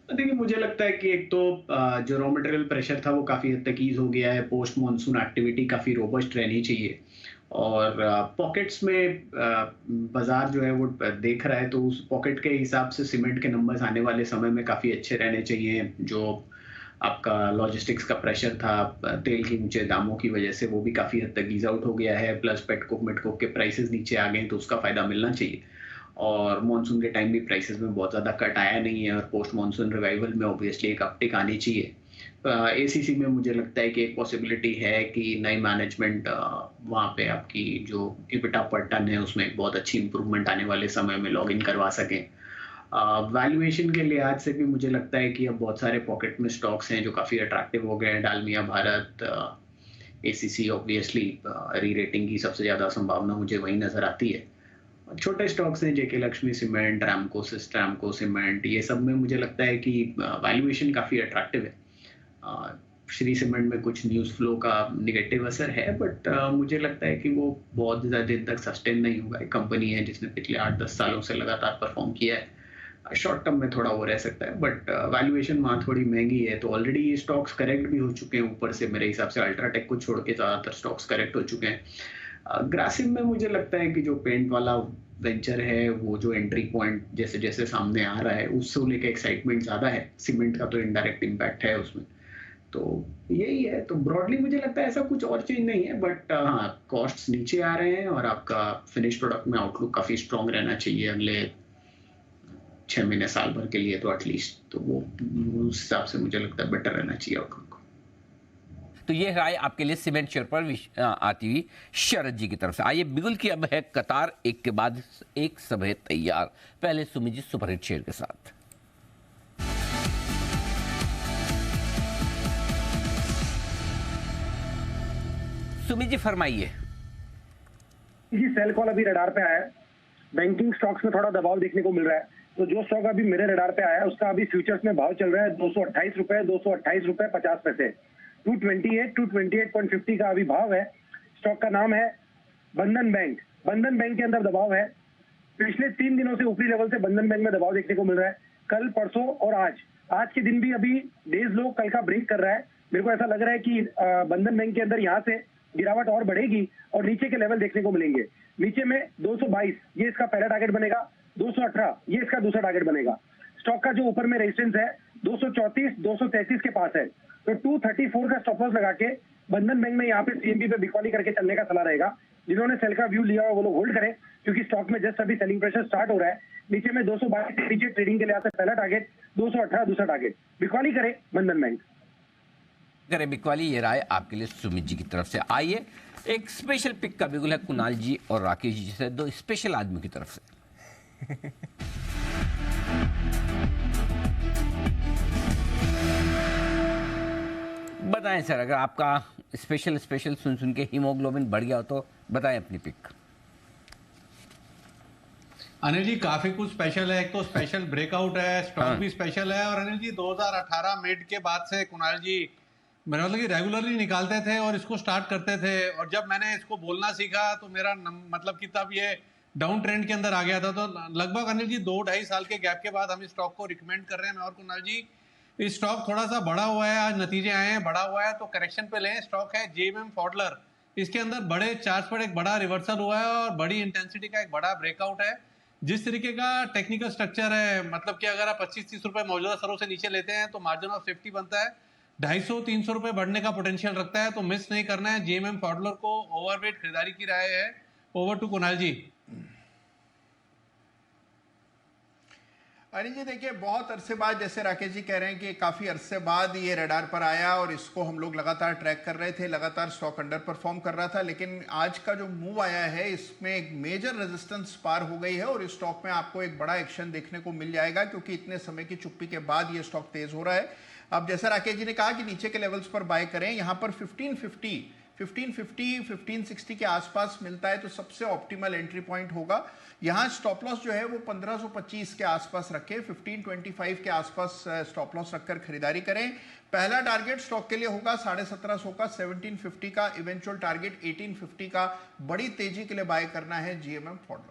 देखिए मुझे लगता है कि एक तो जो रॉ मटेरियल प्रेशर था वो काफी हद तक ईज हो गया है। पोस्ट मॉनसून एक्टिविटी काफी रोबस्ट रहनी चाहिए और पॉकेट्स में बाजार जो है वो देख रहा है, तो उस पॉकेट के हिसाब से सीमेंट के नंबर्स आने वाले समय में काफ़ी अच्छे रहने चाहिए। जो आपका लॉजिस्टिक्स का प्रेशर था तेल के ऊंचे दामों की वजह से, वो भी काफ़ी हद तक ईज आउट हो गया है। प्लस पेटकोक मेटकोक के प्राइसेस नीचे आ गए तो उसका फ़ायदा मिलना चाहिए। और मॉनसून के टाइम भी प्राइसेस में बहुत ज़्यादा कट आया नहीं है और पोस्ट मॉनसून रिवाइवल में ऑब्वियसली एक अपटिक आनी चाहिए। एसीसी में मुझे लगता है कि एक पॉसिबिलिटी है कि नई मैनेजमेंट वहाँ पे आपकी जो इबिटा पर टन है उसमें बहुत अच्छी इंप्रूवमेंट आने वाले समय में लॉग इन करवा सकें। वैल्यूएशन के लिहाज से भी मुझे लगता है कि अब बहुत सारे पॉकेट में स्टॉक्स हैं जो काफ़ी अट्रैक्टिव हो गए हैं। Dalmia Bharat, ACC obviously re rating की सबसे ज़्यादा संभावना मुझे वही नज़र आती है। छोटे स्टॉक्स हैं जेके लक्ष्मी सीमेंट, रैमको सीमेंट, ये सब में मुझे लगता है कि वैल्यूएशन काफ़ी अट्रैक्टिव है। श्री सीमेंट में कुछ न्यूज़ फ्लो का निगेटिव असर है, बट मुझे लगता है कि वो बहुत ज़्यादा दिन तक सस्टेन नहीं होगा। एक कंपनी है जिसने पिछले 8-10 सालों से लगातार परफॉर्म किया है। शॉर्ट टर्म में थोड़ा वो रह सकता है, बट वैल्यूएशन वहाँ थोड़ी महंगी है। तो ऑलरेडी ये स्टॉक्स करेक्ट भी हो चुके हैं ऊपर से। मेरे हिसाब से अल्ट्राटेक को छोड़ के ज़्यादातर स्टॉक्स करेक्ट हो चुके हैं। ग्रासिम में मुझे लगता है कि जो पेंट वाला वेंचर है वो जो एंट्री पॉइंट जैसे जैसे सामने आ रहा है उससे लेकर एक्साइटमेंट ज़्यादा है। सीमेंट का तो इनडायरेक्ट इम्पैक्ट है उसमें, तो यही है। तो ब्रॉडली मुझे लगता है ऐसा कुछ और चेंज नहीं है, बट हाँ कॉस्ट्स नीचे आ रहे हैं और आपका फिनिश प्रोडक्ट में आउटलुक काफ़ी स्ट्रॉन्ग रहना चाहिए अगले 6 महीने साल भर के लिए तो एटलीस्ट। तो वो उस हिसाब से मुझे लगता है बेटर रहना चाहिए आउटलुक। तो ये राय आपके लिए सीमेंट शेयर पर आती हुई शरद जी की तरफ से। आइए बिगुल की अब है कतार, एक के बाद एक सब है तैयार। पहले सुमित जी सुपरहिट शेयर के साथ। सुमित जी फरमाइए। जी सेल कॉल अभी रडार पे आया है। बैंकिंग स्टॉक्स में थोड़ा दबाव देखने को मिल रहा है, तो जो स्टॉक अभी मेरे रडार पे आया है उसका अभी फ्यूचर्स में भाव चल रहा है 228 रुपए, 228 रुपए 50 पैसे। 228 का अभी भाव है। स्टॉक का नाम है बंधन बैंक। बंधन बैंक के अंदर दबाव है। पिछले 3 दिनों से ऊपरी लेवल से बंधन बैंक में दबाव देखने को मिल रहा है। कल, परसों और आज के दिन भी अभी डेज लो कल का ब्रेक कर रहा है। मेरे को ऐसा लग रहा है कि बंधन बैंक के अंदर यहाँ से गिरावट और बढ़ेगी और नीचे के लेवल देखने को मिलेंगे। नीचे में 222 ये इसका पहला टारगेट बनेगा, 218 ये इसका दूसरा टारगेट बनेगा। स्टॉक का जो ऊपर में रेजिस्टेंस है 234 233 के पास है, तो 234 का स्टॉप लॉस लगा के बंधन बैंक में यहाँ पे सीएमबी पे बिकवाली करके चलने का सलाह रहेगा। जिन्होंने सेल का व्यू लिया हो वो लोग होल्ड करें, क्योंकि स्टॉक में जस्ट अभी सेलिंग प्रेशर स्टार्ट हो रहा है। नीचे में 222 के नीचे ट्रेडिंग के लिए आता है पहला टारगेट, 218 दूसरा टारगेट। बिकवाली करे बंधन बैंक करे बिकवाली, ये राय आपके लिए सुमित जी की तरफ से। आइए एक स्पेशल पिक का बिगुल है कुणाल जी और राकेश जी से, दो स्पेशल आदमी की तरफ से। बताएं सर, अगर आपका स्पेशल सुन के हीमोग्लोबिन बढ़ गया हो तो बताएं अपनी पिक। अनिल जी काफी कुछ स्पेशल है। एक तो स्पेशल ब्रेकआउट है, स्टॉक भी स्पेशल है, और अनिल जी 2018 मिड के बाद से कुणाल जी मेरा मतलब कि रेगुलरली निकालते थे और इसको स्टार्ट करते थे, और जब मैंने इसको बोलना सीखा तो मेरा मतलब कि तब ये डाउन ट्रेंड के अंदर आ गया था। तो लगभग अनिल जी 2-2.5 साल के गैप के बाद हम इस स्टॉक को रिकमेंड कर रहे हैं। मैं और कुणाल जी, इस स्टॉक थोड़ा सा बड़ा हुआ है, आज नतीजे आए हैं, बड़ा हुआ है तो करेक्शन पे लें। स्टॉक है जेएमएम फॉडलर। इसके अंदर बड़े चार्ट पर एक बड़ा रिवर्सल हुआ है और बड़ी इंटेंसिटी का एक बड़ा ब्रेकआउट है। जिस तरीके का टेक्निकल स्ट्रक्चर है, मतलब कि अगर आप 25-30 रुपए मौजूदा स्तरों से नीचे लेते हैं तो मार्जिन ऑफ सेफ्टी बनता है 250-300 रुपए बढ़ने का पोटेंशियल रखता है, तो मिस नहीं करना है। जेएमएम फॉडलर को ओवरवेट खरीदारी की राय है। ओवर टू कुणाल जी। अनिल जी देखिए, बहुत अरसे बाद, जैसे राकेश जी कह रहे हैं कि काफ़ी अरसे बाद ये रडार पर आया और इसको हम लोग लगातार ट्रैक कर रहे थे, लगातार स्टॉक अंडर परफॉर्म कर रहा था, लेकिन आज का जो मूव आया है इसमें एक मेजर रेजिस्टेंस पार हो गई है और इस स्टॉक में आपको एक बड़ा एक्शन देखने को मिल जाएगा, क्योंकि इतने समय की चुप्पी के बाद ये स्टॉक तेज हो रहा है। अब जैसा राकेश जी ने कहा कि नीचे के लेवल्स पर बाय करें, यहाँ पर 1550, 1560 के आसपास मिलता है तो सबसे ऑप्टिमल एंट्री पॉइंट होगा। यहाँ स्टॉप लॉस जो है वो 1525 के आसपास रखें, 1525 के आसपास स्टॉप लॉस रखकर खरीदारी करें। पहला टारगेट स्टॉक के लिए होगा 1750 का, 1750 का इवेंचुअल टारगेट 1850 का। बड़ी तेजी के लिए बाय करना है जीएमएम फॉडलर।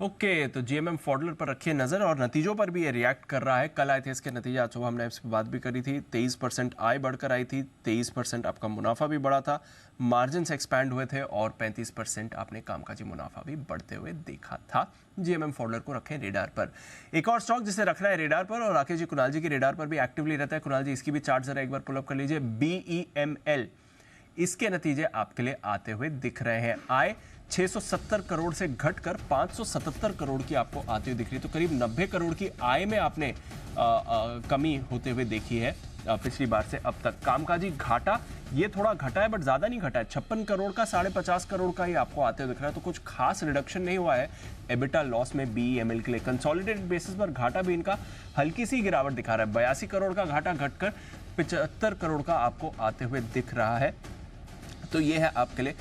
ओके, तो जीएमएम फॉडलर पर रखिए नजर, और नतीजों पर भी ये रिएक्ट कर रहा है। कल आए थे इसके नतीजे, आज सुबह हमने इस पर बात भी करी थी। 23% आय बढ़कर आई थी, 23% आपका मुनाफा भी बढ़ा था, मार्जिन एक्सपैंड हुए थे और 35% आपने कामकाजी मुनाफा भी बढ़ते हुए देखा था। जीएमएम फॉडलर को रखें रेडार पर। एक और स्टॉक जिसे रखना है रेडार पर, और राकेश जी कुणाल जी की रेडार पर भी एक्टिवली रहता है। कुणाल जी इसकी भी चार्ट जरा एक बार पुलअप कर लीजिए। BEML, इसके नतीजे आपके लिए आते हुए दिख रहे हैं। आय 670 करोड़ से घटकर 577 करोड़ की आपको आती हुई दिख रही है, तो करीब 90 करोड़ की आय में आपने कमी होते हुए देखी है पिछली बार से अब तक। कामकाजी घाटा ये थोड़ा घटा है, बट ज्यादा नहीं घटा है। 56 करोड़ का 50.5 करोड़ का ही आपको आते हुए दिख रहा है, तो कुछ खास रिडक्शन नहीं हुआ है एबिटा लॉस में BEML के लिए। कंसोलिडेटेड बेसिस पर घाटा भी इनका हल्की सी गिरावट दिखा रहा है। 82 करोड़ का घाटा घटकर 75 करोड़ का आपको आते हुए दिख रहा है। तो ये है आपके लिए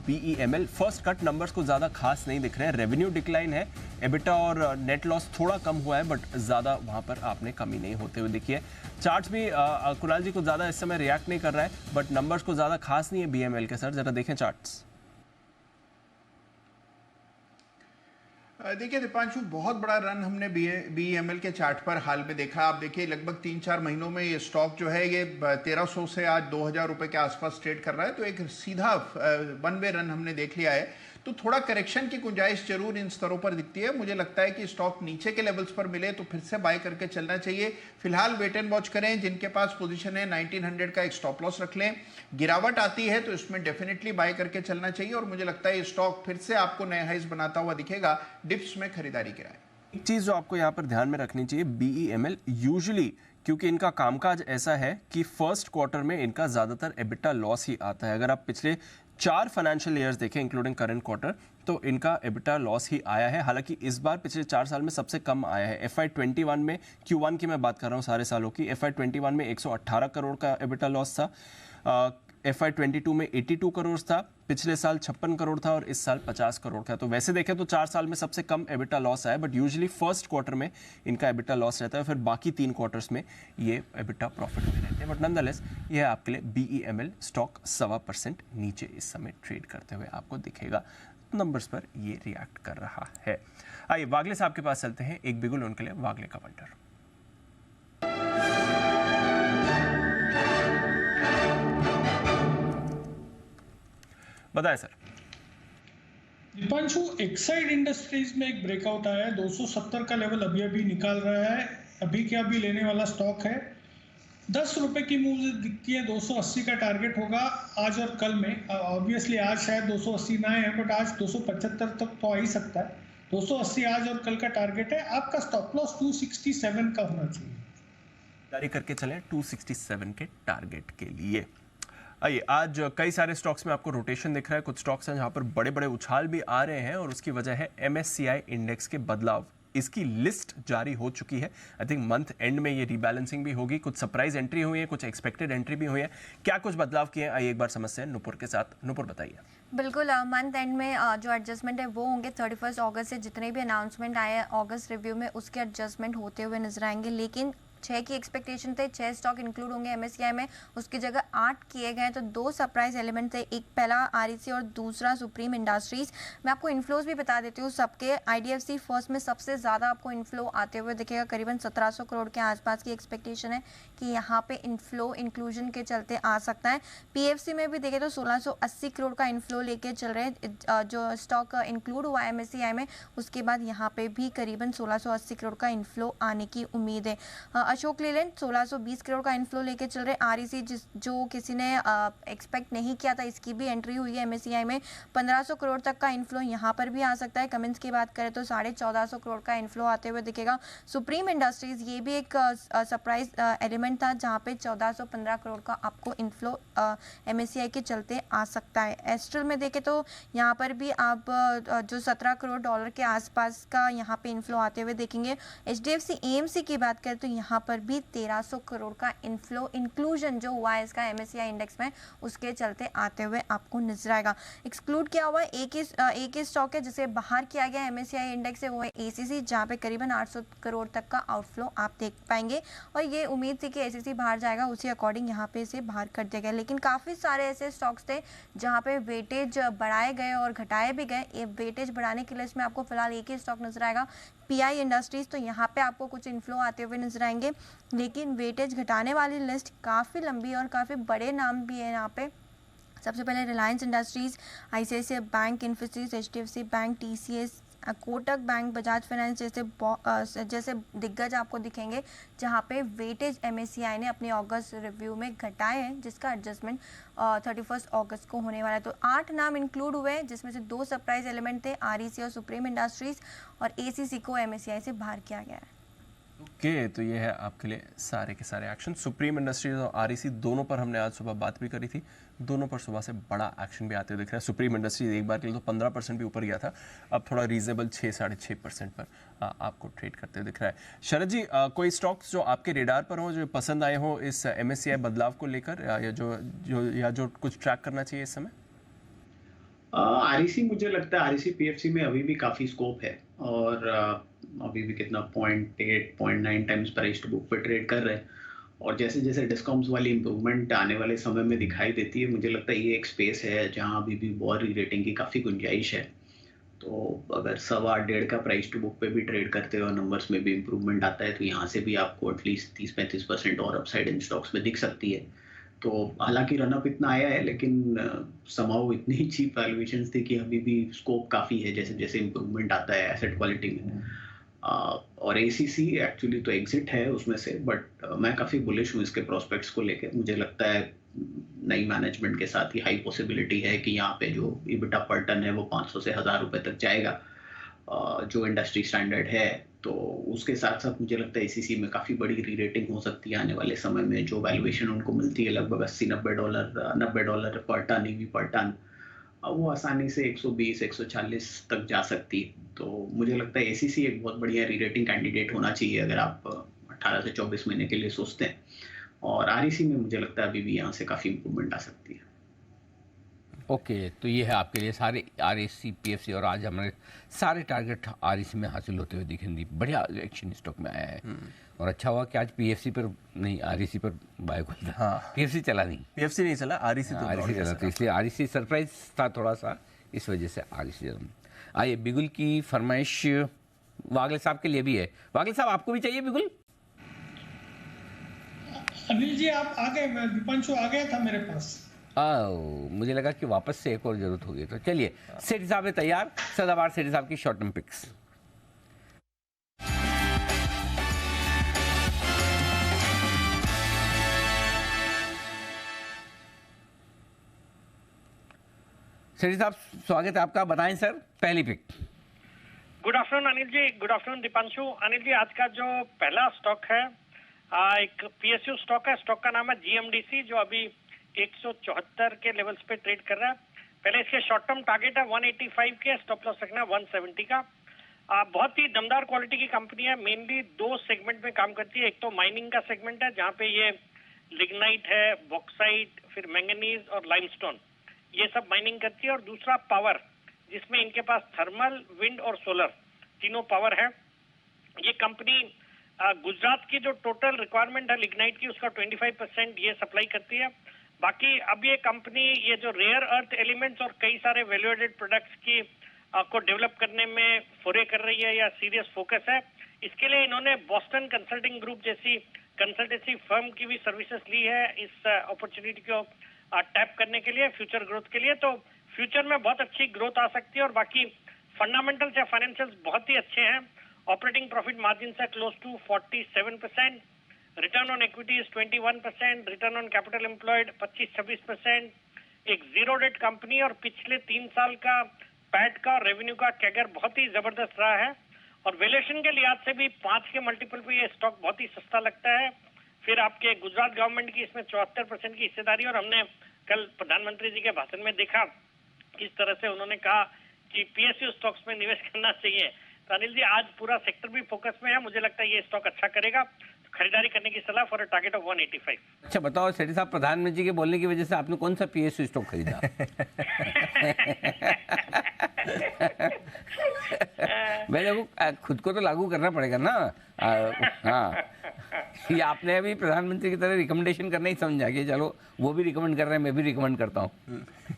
BEML। फर्स्ट कट नंबर्स को ज़्यादा खास नहीं दिख रहे हैं। रेवेन्यू डिक्लाइन है, एबिटा और नेट लॉस थोड़ा कम हुआ है, बट ज़्यादा वहाँ पर आपने कमी नहीं होते हुए देखी है। चार्ट्स भी कुणाल जी को ज़्यादा इस समय रिएक्ट नहीं कर रहा है, बट नंबर्स को ज़्यादा खास नहीं है BEML के। सर जरा देखें चार्ट्स। देखिए दीपांशु, बहुत बड़ा रन हमने BEML के चार्ट पर हाल में देखा। आप देखिए लगभग 3-4 महीनों में ये स्टॉक जो है ये 1300 से आज 2000 रुपए के आसपास ट्रेड कर रहा है, तो एक सीधा वन वे रन हमने देख लिया है। तो थोड़ा करेक्शन की गुंजाइश जरूर इन स्तरों पर दिखती है। मुझे लगता है कि स्टॉक नीचे के लेवल्स पर मिले तो फिर से बाय करके चलना चाहिए। फिलहाल वेट एंड वॉच करें। जिनके पास पोजीशन है 1900 का एक स्टॉप लॉस रख लें। गिरावट आती है तो इसमें डेफिनेटली बाय करके चलना चाहिए, और मुझे लगता है ये स्टॉक फिर से आपको नए हाइज बनाता हुआ दिखेगा। डिप्स में खरीदारी की राय। एक चीज जो आपको यहाँ पर ध्यान में रखनी चाहिए, BEML यूजुअली क्योंकि इनका कामकाज ऐसा है कि फर्स्ट क्वार्टर में इनका ज़्यादातर एबिटा लॉस ही आता है। अगर आप पिछले 4 फाइनेंशियल ईयर्स देखें इंक्लूडिंग करंट क्वार्टर, तो इनका एबिटा लॉस ही आया है। हालांकि इस बार पिछले 4 साल में सबसे कम आया है। FY21 में, Q1 की मैं बात कर रहा हूँ सारे सालों की, FY21 में 118 करोड़ का एबिटा लॉस था, FY22 में 82 करोड़ था, पिछले साल 56 करोड़ था और इस साल 50 करोड़ का। तो वैसे देखें तो 4 साल में सबसे कम एबिटा लॉस आया, बट यूजुअली फर्स्ट क्वार्टर में इनका एबिटा लॉस रहता है, फिर बाकी 3 क्वार्टर्स में ये एबिटा प्रॉफिट में रहते हैं। बट नॉनदलेस ये है आपके लिए BEML स्टॉक 1.25% नीचे इस समय ट्रेड करते हुए आपको दिखेगा। नंबर्स पर ये रिएक्ट कर रहा है। आइए वागले साहब के पास चलते हैं, एक बिगुल उनके लिए वागले का वंडर। बताएं सर। दीपांशु, एक्साइड इंडस्ट्रीज में एक ब्रेकआउट आया है, 270 का लेवल अभी अभी निकाल रहा है, अभी के अभी लेने वाला स्टॉक है। 10 रुपए की मूव दिखती है, 280 का टारगेट होगा आज और कल में। ऑब्वियसली आज शायद 280 ना है, बट आज 275 तक तो आ ही सकता है। 280 आज और कल का टारगेट है। आपका स्टॉप लॉस 267 का होना चाहिए। जारी करके चलें 267 के टारगेट के लिए। आइए, आज कई सारे स्टॉक्स में आपको रोटेशन दिख रहा है। कुछ स्टॉक्स हैं जहां पर बड़े बड़े उछाल भी आ रहे हैं और उसकी वजह है MSCI इंडेक्स के बदलाव। इसकी लिस्ट जारी हो चुकी है। आई थिंक मंथ एंड में ये रीबैलेंसिंग भी होगी। कुछ सरप्राइज एंट्री हुई है, कुछ एक्सपेक्टेड एंट्री भी हुई है। क्या कुछ बदलाव किए हैं, आइए एक बार समझते हैं नुपुर के साथ। नुपुर बताइए। बिल्कुल, मंथ एंड में जो एडजस्टमेंट है वो होंगे 31 अगस्त से। जितने भी अनाउंसमेंट आए अगस्त रिव्यू में उसके एडजस्टमेंट होते हुए नजर आएंगे। लेकिन 6 की एक्सपेक्टेशन थे, 6 स्टॉक इंक्लूड होंगे MSCI में, उसकी जगह 8 किए गए। तो 2 सरप्राइज एलिमेंट थे, एक पहला REC और दूसरा सुप्रीम इंडस्ट्रीज। मैं आपको इन्फ्लोज भी बता देती हूँ सबके। IDFC फर्स्ट में सबसे ज़्यादा आपको इन्फ्लो आते हुए दिखेगा, करीबन 1700 करोड़ के आसपास की एक्सपेक्टेशन है कि यहाँ पे इन्फ्लो इंक्लूजन के चलते आ सकता है। PFC में भी देखें तो 1680 करोड़ का इन्फ्लो लेके चल रहे हैं जो स्टॉक इंक्लूड हुआ है MSCI में। उसके बाद यहाँ पे भी करीबन 1680 करोड़ का इन्फ्लो आने की उम्मीद है। अशोक लेलैंड 1620 करोड़ का इन्फ्लो लेके चल रहे। REC जो किसी ने एक्सपेक्ट नहीं किया था, इसकी भी एंट्री हुई है MSCI में। 1500 करोड़ तक का इन्फ्लो यहाँ पर भी आ सकता है। कमेंट्स की बात करें तो 1450 करोड़ का इन्फ्लो आते हुए दिखेगा। सुप्रीम इंडस्ट्रीज ये भी एक सरप्राइज एलिमेंट था जहाँ पे 1415 करोड़ का आपको इन्फ्लो MSCI के चलते आ सकता है। एस्ट्रल में देखें तो यहाँ पर भी आप जो 17 करोड़ डॉलर के आसपास का यहाँ पे इन्फ्लो आते हुए देखेंगे। HDFC AMC की बात करें तो यहाँ पर भी 1300 करोड़ का इन्फ्लो इंक्लूजन जो हुआ है इसका MSCI इंडेक्स में, उसके चलते आते हुए आपको नजर आएगा। एक्सक्लूड किया हुआ है एक ही स्टॉक है जिसे बाहर किया गया MSCI इंडेक्स से, वो है ACC, जहाँ पे करीबन 800 करोड़ तक का आउटफ्लो आप देख पाएंगे। और ये उम्मीद थी कि ACC बाहर जाएगा, उसी अकॉर्डिंग यहाँ पे इसे बाहर कर दिया गया। लेकिन काफ़ी सारे ऐसे स्टॉक्स थे जहाँ पे वेटेज बढ़ाए गए और घटाए भी गए। ये वेटेज बढ़ाने की लिस्ट में आपको फिलहाल एक ही स्टॉक नजर आएगा, PI इंडस्ट्रीज। तो यहाँ पे आपको कुछ इन्फ्लो आते हुए नजर आएंगे, लेकिन वेटेज घटाने वाली लिस्ट काफ़ी लंबी और काफ़ी बड़े नाम भी है यहाँ पे। सबसे पहले Reliance industries, ICICI bank, Infosys, HDFC bank, TCS, Kotak bank, Bajaj finance जैसे दिग्गज आपको दिखेंगे जहाँ पे वेटेज MSCI ने अपने अगस्त रिव्यू में घटाए हैं, जिसका एडजस्टमेंट 31 अगस्त को होने वाला है। तो 8 नाम इंक्लूड हुए हैं, जिसमें से 2 सरप्राइज एलिमेंट थे, REC और सुप्रीम इंडस्ट्रीज, और ACC को MSCI से बाहर किया गया है। ओके, तो ये है आपके लिए सारे के सारे एक्शन। सुप्रीम इंडस्ट्रीज और REC दोनों पर हमने आज सुबह बात भी करी थी, दोनों पर सुबह से बड़ा एक्शन भी आते हुए दिख रहा है। सुप्रीम इंडस्ट्रीज एक बार के लिए तो 15% भी ऊपर गया था, अब थोड़ा रीजनेबल 6-6.5% पर आपको ट्रेड करते हुए दिख रहा है। शरद जी, कोई स्टॉक्स जो आपके रेडार पर हो, जो पसंद आए हो इस MSCI बदलाव को लेकर, या जो कुछ ट्रैक करना चाहिए इस समय? REC मुझे लगता है REC PFC में अभी भी काफ़ी स्कोप है, और अभी भी कितना 0.8-0.9 टाइम्स प्राइस टू बुक पे ट्रेड कर रहे हैं। और जैसे जैसे डिस्काउंट्स वाली इंप्रूवमेंट आने वाले समय में दिखाई देती है, मुझे लगता है ये एक स्पेस है जहां अभी भी बहुत री-रेटिंग की काफ़ी गुंजाइश है। तो अगर 1.25 का प्राइस टू बुक पे भी ट्रेड करते हो, नंबर्स में भी इंप्रूवमेंट आता है, तो यहाँ से भी आपको एटलीस्ट 30-35% और अपसाइड इन स्टॉक्स में दिख सकती है। तो हालांकि रनअप इतना आया है, लेकिन समहाउ इतनी चीप वैल्यूएशंस थी कि अभी भी स्कोप काफ़ी है जैसे जैसे इंप्रूवमेंट आता है एसेट क्वालिटी में। और ACC एक्चुअली तो एग्जिट है उसमें से, बट मैं काफ़ी बुलिश हूँ इसके प्रोस्पेक्ट्स को लेके। मुझे लगता है नई मैनेजमेंट के साथ ही हाई पॉसिबिलिटी है कि यहाँ पे जो EBITDA पर टन है वो 500 से 1000 रुपये तक जाएगा। जो इंडस्ट्री स्टैंडर्ड है तो उसके साथ साथ मुझे लगता है एसीसी में काफ़ी बड़ी री रेटिंग हो सकती है आने वाले समय में। जो वैल्यूएशन उनको मिलती है लगभग $80-90 पर टन ईवी पर टन, वो आसानी से 120-140 तक जा सकती है। तो मुझे लगता है एसीसी एक बहुत बढ़िया री रेटिंग कैंडिडेट होना चाहिए अगर आप 18 से 24 महीने के लिए सोचते हैं। और आरईसी में मुझे लगता है अभी भी यहाँ से काफ़ी इंप्रूवमेंट आ सकती है। ओके, तो ये है आपके लिए सारे आरएससी, पीएफसी, और आज हमारे सारे टारगेट आरएससी में हासिल होते हुए दिखेंगे। बढ़िया एक्शन स्टॉक में आया है और अच्छा हुआ कि आज पीएफसी पर नहीं, आरईसी पर बाय को था। हाँ, पीएफसी चला नहीं, पीएफसी नहीं चला, आरईसी तो आरईसी चला, तो इसलिए आरईसी सरप्राइज था थोड़ा सा, इस वजह से आरईसी चला। आइए, बिगुल की फरमाइश वागले साहब के लिए भी है। वागले साहब, आपको भी चाहिए बिगुल? अनिल जी आप आ गए, मैं दीपांशु आ गया था मेरे पास। मुझे लगा कि वापस से एक और जरूरत होगी। तो चलिए, सेठी साहब है तैयार, सदाबहार सेठी साहब की शॉर्ट टर्म पिक्स। सेठी साहब, स्वागत है आपका, बताएं सर पहली पिक। गुड आफ्टरनून अनिल जी, गुड आफ्टरनून दीपांशु। अनिल जी, आज का जो पहला स्टॉक है एक पीएसयू स्टॉक है, स्टॉक का नाम है जीएमडीसी, जो अभी 174 के लेवल्स पे ट्रेड कर रहा है। पहले इसके शॉर्ट टर्म टारगेट है 185 के, स्टॉप लॉस रखना है 170 का। बहुत ही दमदार क्वालिटी की कंपनी है, मेनली दो सेगमेंट में काम करती है। एक तो माइनिंग का सेगमेंट है जहाँ पे ये लिग्नाइट है, बॉक्साइट, फिर मैंगनीज और लाइमस्टोन, ये सब माइनिंग करती है। और दूसरा पावर, जिसमें इनके पास थर्मल, विंड और सोलर तीनों पावर है। ये कंपनी गुजरात की जो टोटल रिक्वायरमेंट है लिग्नाइट की, उसका 25% ये सप्लाई करती है। बाकी अब ये कंपनी ये जो रेयर अर्थ एलिमेंट्स और कई सारे वैल्यू एडेड प्रोडक्ट्स की को डेवलप करने में फोरे कर रही है या सीरियस फोकस है। इसके लिए इन्होंने बॉस्टन कंसल्टिंग ग्रुप जैसी कंसल्टेंसी फर्म की भी सर्विसेज ली है इस अपॉर्चुनिटी को टैप करने के लिए, फ्यूचर ग्रोथ के लिए। तो फ्यूचर में बहुत अच्छी ग्रोथ आ सकती है। और बाकी फंडामेंटल्स या फाइनेंशियल्स बहुत ही अच्छे हैं। ऑपरेटिंग प्रॉफिट मार्जिन है close to 47%, return on equity is 21%, return on capital employed 25-26%, एक जीरो डेट कंपनी और पिछले 3 साल का पैट का और रेवेन्यू का कैगर बहुत ही जबरदस्त रहा है। और वैल्यूएशन के लिहाज से भी 5 के मल्टीपल पे ये स्टॉक बहुत ही सस्ता लगता है। फिर आपके गुजरात गवर्नमेंट की इसमें 74% की हिस्सेदारी, और हमने कल प्रधानमंत्री जी के भाषण में देखा किस तरह से उन्होंने कहा कि पीएसयू स्टॉक्स में निवेश करना चाहिए। तो अनिल जी, आज पूरा सेक्टर भी फोकस में है, मुझे लगता है ये स्टॉक अच्छा करेगा। तो खरीदारी करने की सलाह फॉर अ टारगेट ऑफ 185। अच्छा बताओ सेठी साहब, प्रधानमंत्री के बोलने की वजह से आपने कौन सा पीएसयू स्टॉक खरीदा? मेरे को खुद को तो लागू करना पड़ेगा ना। हाँ, ये आपने अभी प्रधानमंत्री की तरह रिकमेंडेशन करना ही समझा कि चलो वो भी रिकमेंड कर रहे हैं, मैं भी रिकमेंड करता हूँ।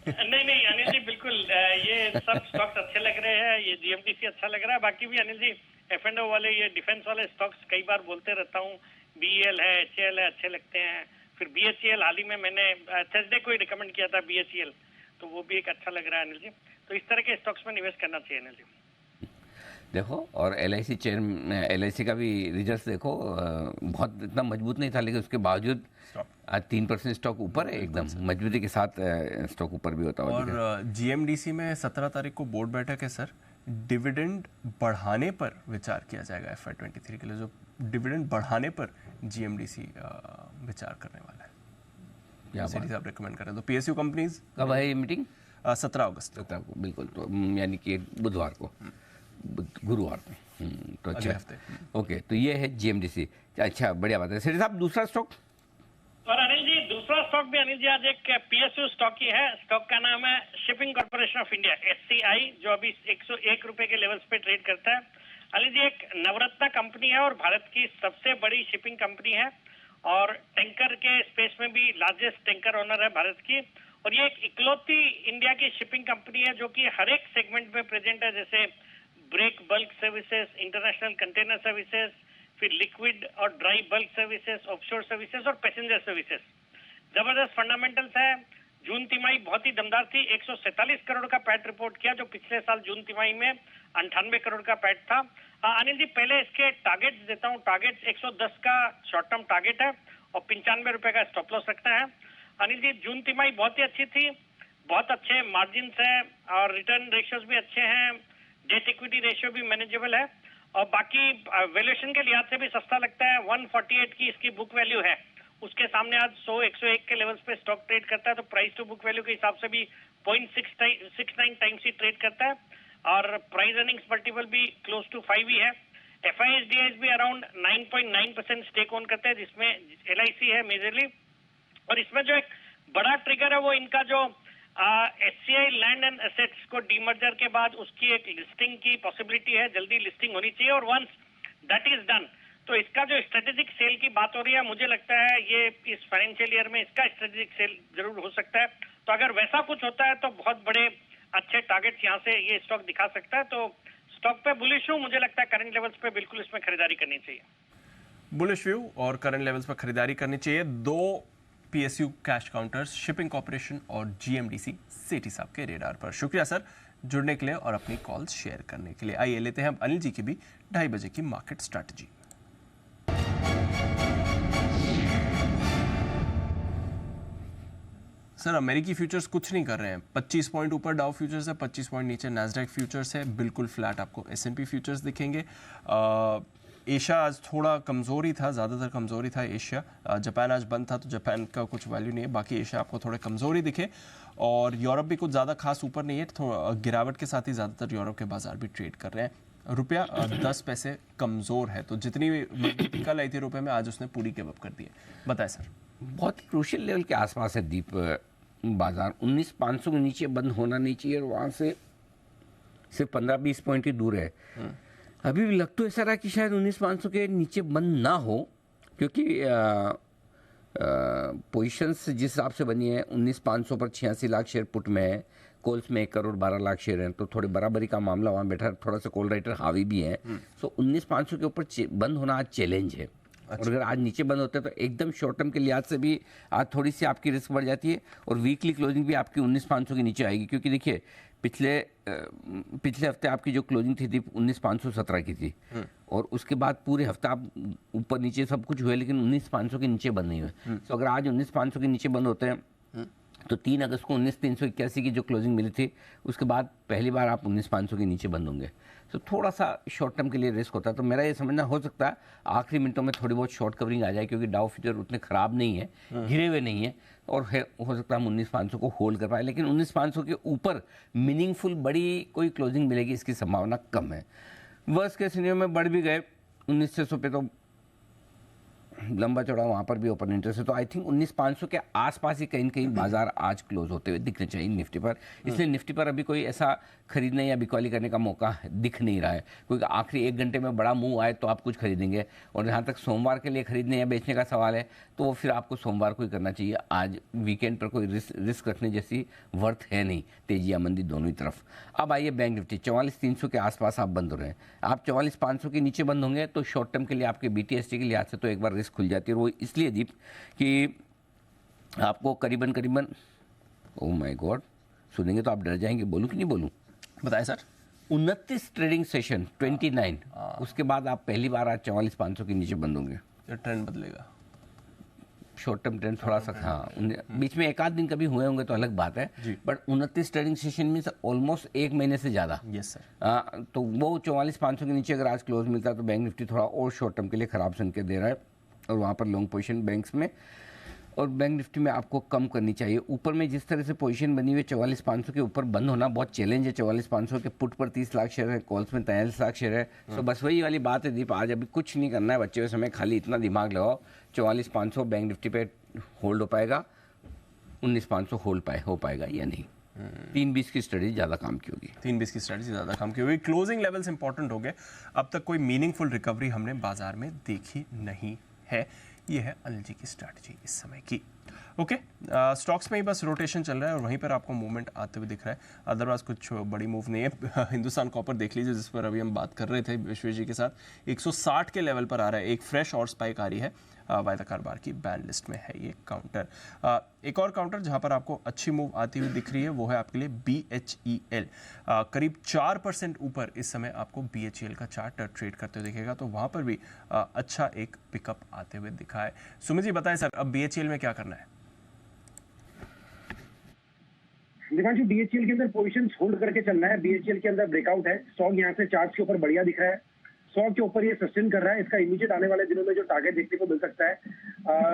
नहीं अनिल जी, बिल्कुल ये सब स्टॉक्स अच्छे लग रहे हैं, ये जीएमडीसी अच्छा लग रहा है। बाकी भी अनिल जी F&O वाले, ये डिफेंस वाले स्टॉक्स कई बार बोलते रहता हूँ, BEL है, HAL है, अच्छे लगते हैं। फिर BHEL हाल ही में मैंने थर्सडे को ही रिकमेंड किया था BHEL, तो वो भी एक अच्छा लग रहा है अनिल जी। तो इस तरह के स्टॉक्स में निवेश करना चाहिए अनिल जी। देखो, और LIC का भी रिजल्ट देखो, बहुत इतना मजबूत नहीं था, लेकिन उसके बावजूद आज 3% स्टॉक ऊपर है, एकदम मजबूती के साथ स्टॉक ऊपर भी होता हुआ। और जीएमडीसी में 17 तारीख को बोर्ड बैठक है सर, डिविडेंड बढ़ाने पर विचार किया जाएगा FY23 के लिए। जो डिविडेंड बढ़ाने पर जीएमडीसी विचार करने वाला है, सेठी साहब रिकमेंड करें। तो पीएसयू कंपनीज कब है ये मीटिंग? 17 अगस्त को, बिल्कुल। तो यानी कि बुधवार को, गुरुवार को, तो अच्छा हफ्ते। ओके, तो ये है जीएमडीसी। अच्छा, बढ़िया बात है। सेठी साहब, दूसरा स्टॉक? और अनिल जी, दूसरा स्टॉक भी अनिल जी आज एक पीएसयू स्टॉक ही है। स्टॉक का नाम है shipping corporation of India, SCI, जो अभी 101 रुपए के लेवल्स पे ट्रेड करता है। अनिल जी, एक नवरत्न कंपनी है और भारत की सबसे बड़ी शिपिंग कंपनी है, और टैंकर के स्पेस में भी लार्जेस्ट टैंकर ओनर है भारत की। और ये एक इकलौती इंडिया की शिपिंग कंपनी है जो कि हर एक सेगमेंट में प्रेजेंट है, जैसे break bulk services, international container services, फिर लिक्विड और dry bulk services, offshore services और पैसेंजर सर्विसेज। जबरदस्त फंडामेंटल्स है। जून तिमाही बहुत ही दमदार थी, 147 करोड़ का पैट रिपोर्ट किया, जो पिछले साल जून तिमाही में 98 करोड़ का पैट था। अनिल जी, पहले इसके टारगेट्स देता हूँ। टारगेट 110 का शॉर्ट टर्म टारगेट है और 95 रुपए का स्टॉप लॉस रखता है। अनिल जी, जून तिमाही बहुत ही अच्छी थी, बहुत अच्छे मार्जिन है और रिटर्न रेशियोज भी अच्छे हैं, डेट इक्विटी रेशियो भी मैनेजेबल है। और बाकी वैल्यूएशन के लिहाज से भी सस्ता लगता है। 148 की इसकी बुक वैल्यू है, उसके सामने आज 100-101 के लेवल्स पे स्टॉक ट्रेड करता है, तो प्राइस टू बुक वैल्यू के हिसाब से भी 0.69 टाइम्स ही ट्रेड करता है और प्राइस अर्निंग्स मल्टीपल भी क्लोज टू 5 ही है। FIS-DIS भी अराउंड 9.9% स्टेक ओन करते हैं, जिसमें LIC है मेजरली। और इसमें जो एक बड़ा ट्रिगर है वो इनका जो SCI लैंड एंड एसेट्स को डीमर्जर के बाद उसकी एक लिस्टिंग की पॉसिबिलिटी है, जल्दी लिस्टिंग होनी चाहिए और वंस दैट इज डन तो इसका जो स्ट्रेटेजिक सेल की बात हो रही है, मुझे लगता है ये इस फाइनेंशियल ईयर में इसका स्ट्रेटेजिक सेल जरूर हो सकता है। तो अगर वैसा कुछ होता है तो बहुत बड़े अच्छे टारगेट्स यहाँ से ये स्टॉक दिखा सकता है। तो स्टॉक पे बुलिश हूँ, मुझे लगता है करंट लेवल्स पे बिल्कुल इसमें खरीदारी करनी चाहिए। बुलिश व्यू और करंट लेवल्स पर खरीदारी करनी चाहिए। 2 PSU cash counters shipping corporation और GMDC सेठी साहब के रेडार पर। शुक्रिया सर जुड़ने के लिए और अपनी कॉल्स शेयर करने के लिए। आइए लेते हैं हम अनिल जी की भी 2:30 बजे की मार्केट स्ट्रैटेजी। सर अमेरिकी फ्यूचर्स कुछ नहीं कर रहे हैं। 25 पॉइंट ऊपर डाउ फ्यूचर्स है, 25 पॉइंट नीचे नैस्डैक फ्यूचर्स है, बिल्कुल फ्लैट आपको S&P फ्यूचर्स दिखेंगे। एशिया आज थोड़ा कमज़ोरी था, ज़्यादातर कमज़ोरी था एशिया। जापान आज बंद था तो जापान का कुछ वैल्यू नहीं है, बाकी एशिया आपको थोड़े कमज़ोरी दिखे। और यूरोप भी कुछ ज़्यादा खास ऊपर नहीं है, थोड़ा गिरावट के साथ ही ज़्यादातर यूरोप के बाजार भी ट्रेड कर रहे हैं। रुपया 10 पैसे कमज़ोर है, तो जितनी कल आई थी रुपये में आज उसने पूरी गिव अप कर दी है। बताएं सर। बहुत क्रूशियल लेवल के आसपास है दीप बाजार। 19,500 के नीचे बंद होना नहीं चाहिए और वहाँ से सिर्फ 15-20 पॉइंट ही दूर है। अभी भी लग तो ऐसा रहा कि शायद 19,500 के नीचे बंद ना हो, क्योंकि पोजीशंस जिस हिसाब से बनी है 19,500 पर 86 लाख शेयर पुट में है, कॉल्स में 1 करोड़ 12 लाख शेयर हैं, तो थोड़ी बराबरी का मामला वहाँ बैठा, थोड़ा सा कॉल राइटर हावी भी है। सो 19,500 के ऊपर बंद होना आज चैलेंज है। और अगर आज नीचे बंद होता है तो एकदम शॉर्ट टर्म के लिहाज से भी आज थोड़ी सी आपकी रिस्क बढ़ जाती है और वीकली क्लोजिंग भी आपकी 19,500 के नीचे आएगी, क्योंकि देखिए पिछले हफ्ते आपकी जो क्लोजिंग थी 19,517 की थी और उसके बाद पूरे हफ्ता आप ऊपर नीचे सब कुछ हुए लेकिन 19,500 के नीचे बंद नहीं हुए। तो अगर आज 19,500 के नीचे बंद होते हैं तो 3 अगस्त को 19,381 की जो क्लोजिंग मिली थी उसके बाद पहली बार आप 19,500 के नीचे बंद होंगे। तो थोड़ा सा शॉर्ट टर्म के लिए रिस्क होता है। तो मेरा ये समझना हो सकता है आखिरी मिनटों में थोड़ी बहुत शॉर्ट कवरिंग आ जाए, क्योंकि डाउ फ्यूचर उतने ख़राब नहीं है, गिरे हुए नहीं है और हो सकता है हम 19,500 को होल्ड कर पाए, लेकिन 19,500 के ऊपर मीनिंगफुल बड़ी कोई क्लोजिंग मिलेगी इसकी संभावना कम है। वर्स्ट केस सिनेरियो में बढ़ भी गए 1900 पे तो लंबा चौड़ा वहाँ पर भी ओपन इंटरेस्ट है। तो आई थिंक 19,500 के आसपास ही कहीं न कहीं बाजार आज क्लोज होते हुए दिखने चाहिए निफ्टी पर। इसलिए निफ्टी पर अभी कोई ऐसा खरीदने या बिकवाली करने का मौका दिख नहीं रहा है, क्योंकि आखिरी 1 घंटे में बड़ा मूव आए तो आप कुछ खरीदेंगे। और जहाँ तक सोमवार के लिए खरीदने या बेचने का सवाल है तो वो फिर आपको सोमवार को ही करना चाहिए। आज वीकेंड पर कोई रिस्क रखने जैसी वर्थ है नहीं, तेजी या मंदी दोनों ही तरफ। अब आइए बैंक निफ्टी 44,300 के आसपास आप बंद हो रहे हैं। आप 44,500 के नीचे बंद होंगे तो शॉर्ट टर्म के लिए आपके BTST के लिहाज से तो एक बार रिस्क खुल जाती है। वो इसलिए दीप कि आपको करीबन ओह माय गॉड, सुनेंगे तो आप डर जाएंगे, बोलूं कि नहीं बोलूं? बताएं सर। 29 ट्रेडिंग सेशन 29 उसके बाद आप पहली बार आज 44,500 के नीचे बंद होंगे। ट्रेंड बदलेगा, शॉर्ट टर्म ट्रेंड थोड़ा सा बीच में 1 आध दिन कभी हुए होंगे तो अलग बात है, बट 29 ट्रेडिंग सेशन में ऑलमोस्ट 1 महीने से ज़्यादा। Yes sir. तो वो 44,500 के नीचे अगर आज क्लोज मिलता है तो बैंक निफ्टी थोड़ा और शॉर्ट टर्म के लिए खराब संकेत दे रहा है और वहाँ पर लॉन्ग पोजीशन बैंक्स में और बैंक निफ्टी में आपको कम करनी चाहिए। ऊपर में जिस तरह से पोजीशन बनी हुई है 44,500 के ऊपर बंद होना बहुत चैलेंज है। 44,500 के पुट पर 30 लाख शेयर है, कॉल्स में 43 लाख शेयर है। तो बस वही वाली बात है दीप, आज अभी कुछ नहीं करना है बच्चे हुए समय, खाली इतना दिमाग लगाओ 44,500 बैंक निफ्टी पे होल्ड हो पाएगा, 19,500 होल्ड हो पाएगा या नहीं। 3-20 की स्ट्रेटजी ज़्यादा काम की होगी। 3-20 की स्ट्रेटजी ज़्यादा काम की होगी। क्लोजिंग लेवल्स इंपॉर्टेंट हो गए। अब तक कोई मीनिंगफुल रिकवरी हमने बाजार में देखी नहीं है। ये है अनिल जी की स्ट्रैटेजी इस समय की। ओके, स्टॉक्स में ही बस रोटेशन चल रहा है और वहीं पर आपको मूवमेंट आते हुए दिख रहा है, अदरवाइज कुछ बड़ी मूव नहीं है। हिंदुस्तान कॉपर देख लीजिए, जिस पर अभी हम बात कर रहे थे विश्वेश जी के साथ, 160 के लेवल पर आ रहा है। एक फ्रेश और स्पाइक आ रही है, वायदा बार की बैन लिस्ट में है ये काउंटर। एक और काउंटर जहां पर आपको अच्छी मूव आती हुई दिख रही है वो है आपके लिए BHEL। करीब 4% ऊपर इस समय आपको BHEL का चार्ट ट्रेड करते हुए दिखेगा, तो वहां पर भी अच्छा एक पिकअप आते हुए दिखा है। सुमित जी बताएं सर, अब BHEL में क्या करना है? दिपांशु, BHEL के अंदर पोजीशंस होल्ड करके चलना है। BHEL के अंदर ब्रेकआउट है, स्टॉक यहाँ से चार्ट के ऊपर बढ़िया दिख रहा है। 100 के ऊपर ये सस्टेन कर रहा है। इसका इमीडिएट आने वाले दिनों में जो टारगेट देखने को मिल सकता है,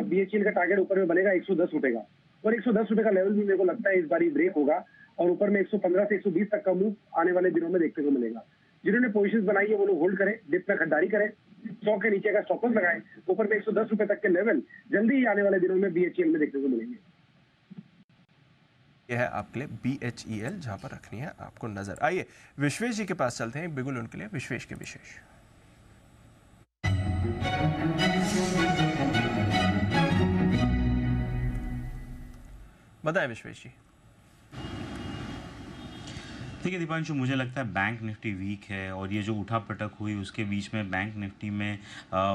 BHEL का टारगेट ऊपर में बनेगा 110 रुपए का, और 110 रुपए का लेवल भी मेरे को लगता है इस बार ब्रेक होगा और ऊपर में 115 से 120 तक का मूव आने वाले दिनों में देखने को मिलेगा। जिन्होंने पोजीशंस बनाई है वो लोग होल्ड करें, डिप में खरीदारी करें, 100 के नीचे का स्टॉप लॉस लगाएं, ऊपर में 110 रुपए तक के लेवल जल्दी ही आने वाले दिनों में BHEL में देखने को मिलेंगे। यह है आपके लिए BHEL, जहां पर रखनी है आपको नजर। आइए विश्वेश जी के पास चलते हैं, बिगुल उनके लिए विश्वेश के विशेष। बताएं विश्वेश जी। देखिए दीपांशु, मुझे लगता है बैंक निफ्टी वीक है और ये जो उठा पटक हुई उसके बीच में बैंक निफ्टी में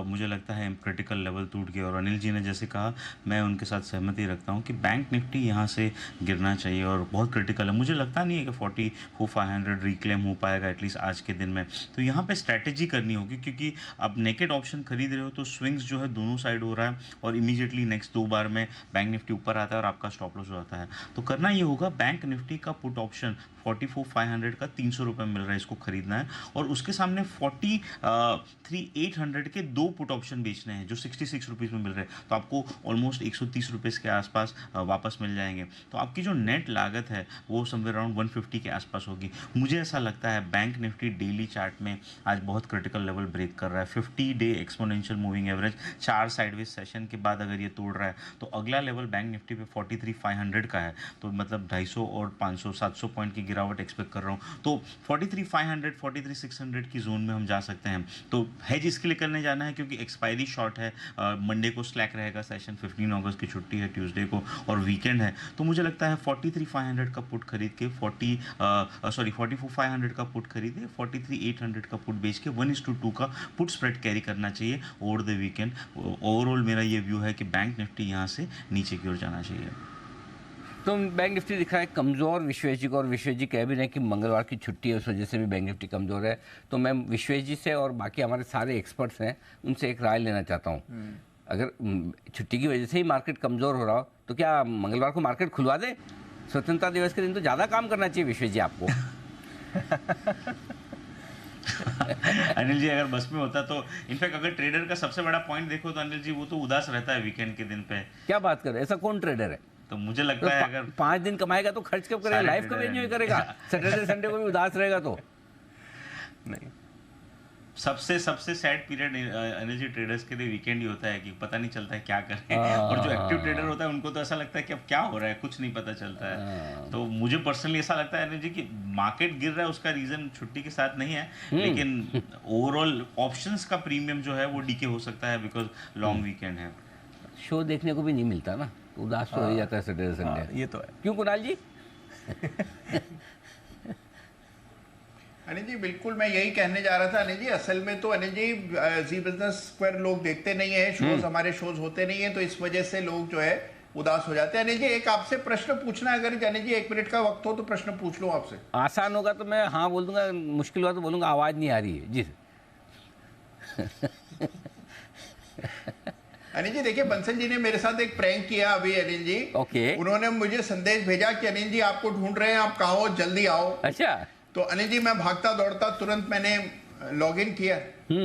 मुझे लगता है क्रिटिकल लेवल टूट गया, और अनिल जी ने जैसे कहा मैं उनके साथ सहमति रखता हूँ कि बैंक निफ्टी यहाँ से गिरना चाहिए और बहुत क्रिटिकल है। मुझे लगता नहीं है कि 44,500 रिक्लेम हो पाएगा एटलीस्ट आज के दिन में। तो यहाँ पे स्ट्रैटेजी करनी होगी, क्योंकि आप नेकेड ऑप्शन खरीद रहे हो तो स्विंग्स जो है दोनों साइड हो रहा है और इमीडिएटली नेक्स्ट 2 बार में बैंक निफ्टी ऊपर आता है और आपका स्टॉप लॉस हो जाता है। तो करना ये होगा, बैंक निफ्टी का पुट ऑप्शन 44,500 का 300 रुपये मिल रहा है, इसको खरीदना है और उसके सामने 43,800 के 2 पुट ऑप्शन बेचने हैं जो 66 रुपीज़ में मिल रहे हैं। तो आपको ऑलमोस्ट 130 रुपये के आसपास वापस मिल जाएंगे। तो आपकी जो नेट लागत है वो समवेयर अराउंड 150 के आसपास होगी। मुझे ऐसा लगता है बैंक निफ्टी डेली चार्ट में आज बहुत क्रिटिकल लेवल ब्रेक कर रहा है। 50 day exponential moving average 4 sideways session के बाद अगर ये तोड़ रहा है तो अगला लेवल बैंक निफ्टी पे 43,500 का है। तो मतलब 250 और 500 700 पॉइंट की गिरावट एक्सपेक्ट कर रहा हूँ। तो 43,500 43,600 की जोन में हम जा सकते हैं। तो हेज इसके लिए करने जाना है क्योंकि एक्सपायरी शॉर्ट है, मंडे को स्लैक रहेगा सेशन, 15 अगस्त की छुट्टी है ट्यूसडे को और वीकेंड है। तो मुझे लगता है 43,500 का पुट खरीद के 44,500 का पुट खरीद के 43,800 का पुट बेच के 1:2 का पुट स्प्रेड कैरी करना चाहिए ओवर द वीकेंड। ओवरऑल मेरा ये व्यू है कि बैंक निफ्टी यहाँ से नीचे की ओर जाना चाहिए। तो बैंक निफ्टी दिख रहा है कमज़ोर विश्वेश जी को, और विश्वेश जी कह भी रहे हैं कि मंगलवार की छुट्टी है उस वजह से भी बैंक निफ्टी कमज़ोर है। तो मैं विश्वेश जी से और बाकी हमारे सारे एक्सपर्ट्स हैं उनसे एक राय लेना चाहता हूँ। अगर छुट्टी की वजह से ही मार्केट कमज़ोर हो रहा हो तो क्या मंगलवार को मार्केट खुलवा दें? स्वतंत्रता दिवस के दिन तो ज़्यादा काम करना चाहिए विश्वेश जी आपको। अनिल जी अगर बस में होता तो इनफैक्ट अगर ट्रेडर का सबसे बड़ा पॉइंट देखो तो अनिल जी वो तो उदास रहता है वीकेंड के दिन पे। क्या बात कर रहे हैं, ऐसा कौन ट्रेडर है? तो मुझे लगता है अगर 5 दिन कमाएगा तो खर्च कब करेगा, लाइफ कब एंजॉय करेगा? सैटरडे संडे को भी उदास रहेगा तो नहीं। सबसे sad period Anil ji traders के लिए वीकेंड ही होता है कि पता नहीं चलता है क्या करें। और जो एक्टिव ट्रेडर होता है उनको तो ऐसा लगता है कि अब क्या हो रहा है, कुछ नहीं पता चलता है। तो मुझे पर्सनली ऐसा लगता है अनिल जी कि मार्केट गिर रहा है उसका रीजन छुट्टी के साथ नहीं है, लेकिन ओवरऑल ऑप्शंस का प्रीमियम जो है वो डीके हो सकता है बिकॉज लॉन्ग वीकेंड है। शो देखने को भी नहीं मिलता ना, उदास तो हो ही जाता है सैटरडे संडे। ये तो है। क्यों कुणाल जी? अनिल जी बिल्कुल मैं यही कहने जा रहा था। अनिल जी असल में तो अनिल जी जी बिजनेस स्क्वायर लोग देखते नहीं है, शोज हमारे शोज होते नहीं है, तो इस वजह से लोग जो है उदास हो जाते हैं। अनिल जी एक आपसे प्रश्न पूछना है, अगर अनिल जी 1 मिनट का वक्त हो तो प्रश्न पूछ लूं आपसे। आसान होगा तो मैं हाँ बोल दूंगा, मुश्किल हुआ तो बोलूंगा आवाज नहीं आ रही है जी। अनिल जी देखिए बंसल जी ने मेरे साथ एक प्रैंक किया अभी अनिल जी। ओके। उन्होंने मुझे संदेश भेजा कि अनिल जी आपको ढूंढ रहे हैं, आप कहाँ हो, जल्दी आओ। अच्छा। तो अनिल जी मैं भागता दौड़ता तुरंत मैंने लॉग इन किया।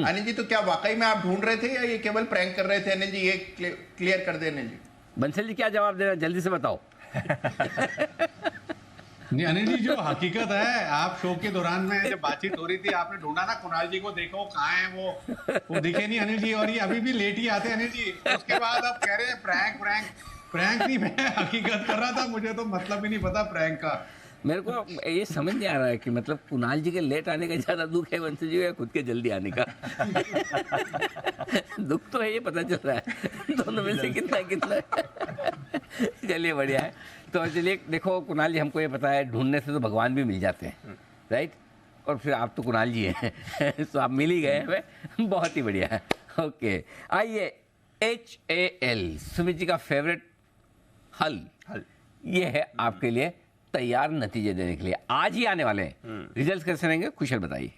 अनिल जी तो क्या वाकई में आप ढूंढ रहे थे या ये केवल प्रैंक कर रहे थे? अनिल जी ये क्लियर कर दे अनिल जी। बंसल जी क्या जवाब दे रहे हैं, जल्दी से बताओ। नहीं अनिल जी जो हकीकत है, आप शो के दौरान में जब बातचीत हो रही थी आपने ढूंढा ना कुणाल जी को, देखो कहाँ है वो दिखे नहीं अनिल जी, और ये अभी भी लेट ही आते अनिल जी। उसके बाद आप कह रहे हैं प्रैंक नहीं, मैं हकीकत कर रहा था, मुझे तो मतलब ही नहीं पता प्रैंक का। मेरे को ये समझ नहीं आ रहा है कि मतलब कुणाल जी के लेट आने का ज्यादा दुख है बंसल जी या खुद के जल्दी आने का। दुख तो है ये पता चल रहा है, दोनों में से कितना है। चलिए बढ़िया है। तो चलिए देखो कुणाल जी, हमको ये पता है ढूंढने से तो भगवान भी मिल जाते हैं, राइट? और फिर आप तो कुणाल जी हैं तो आप मिल ही गए हमें, बहुत ही बढ़िया है। ओके आइए, HAL सुमित जी का फेवरेट हल ये है आपके लिए तैयार नतीजे देने के लिए। आज ही आने वाले हैं। रिजल्ट्स कैसे रहेंगे कुशल बताइए।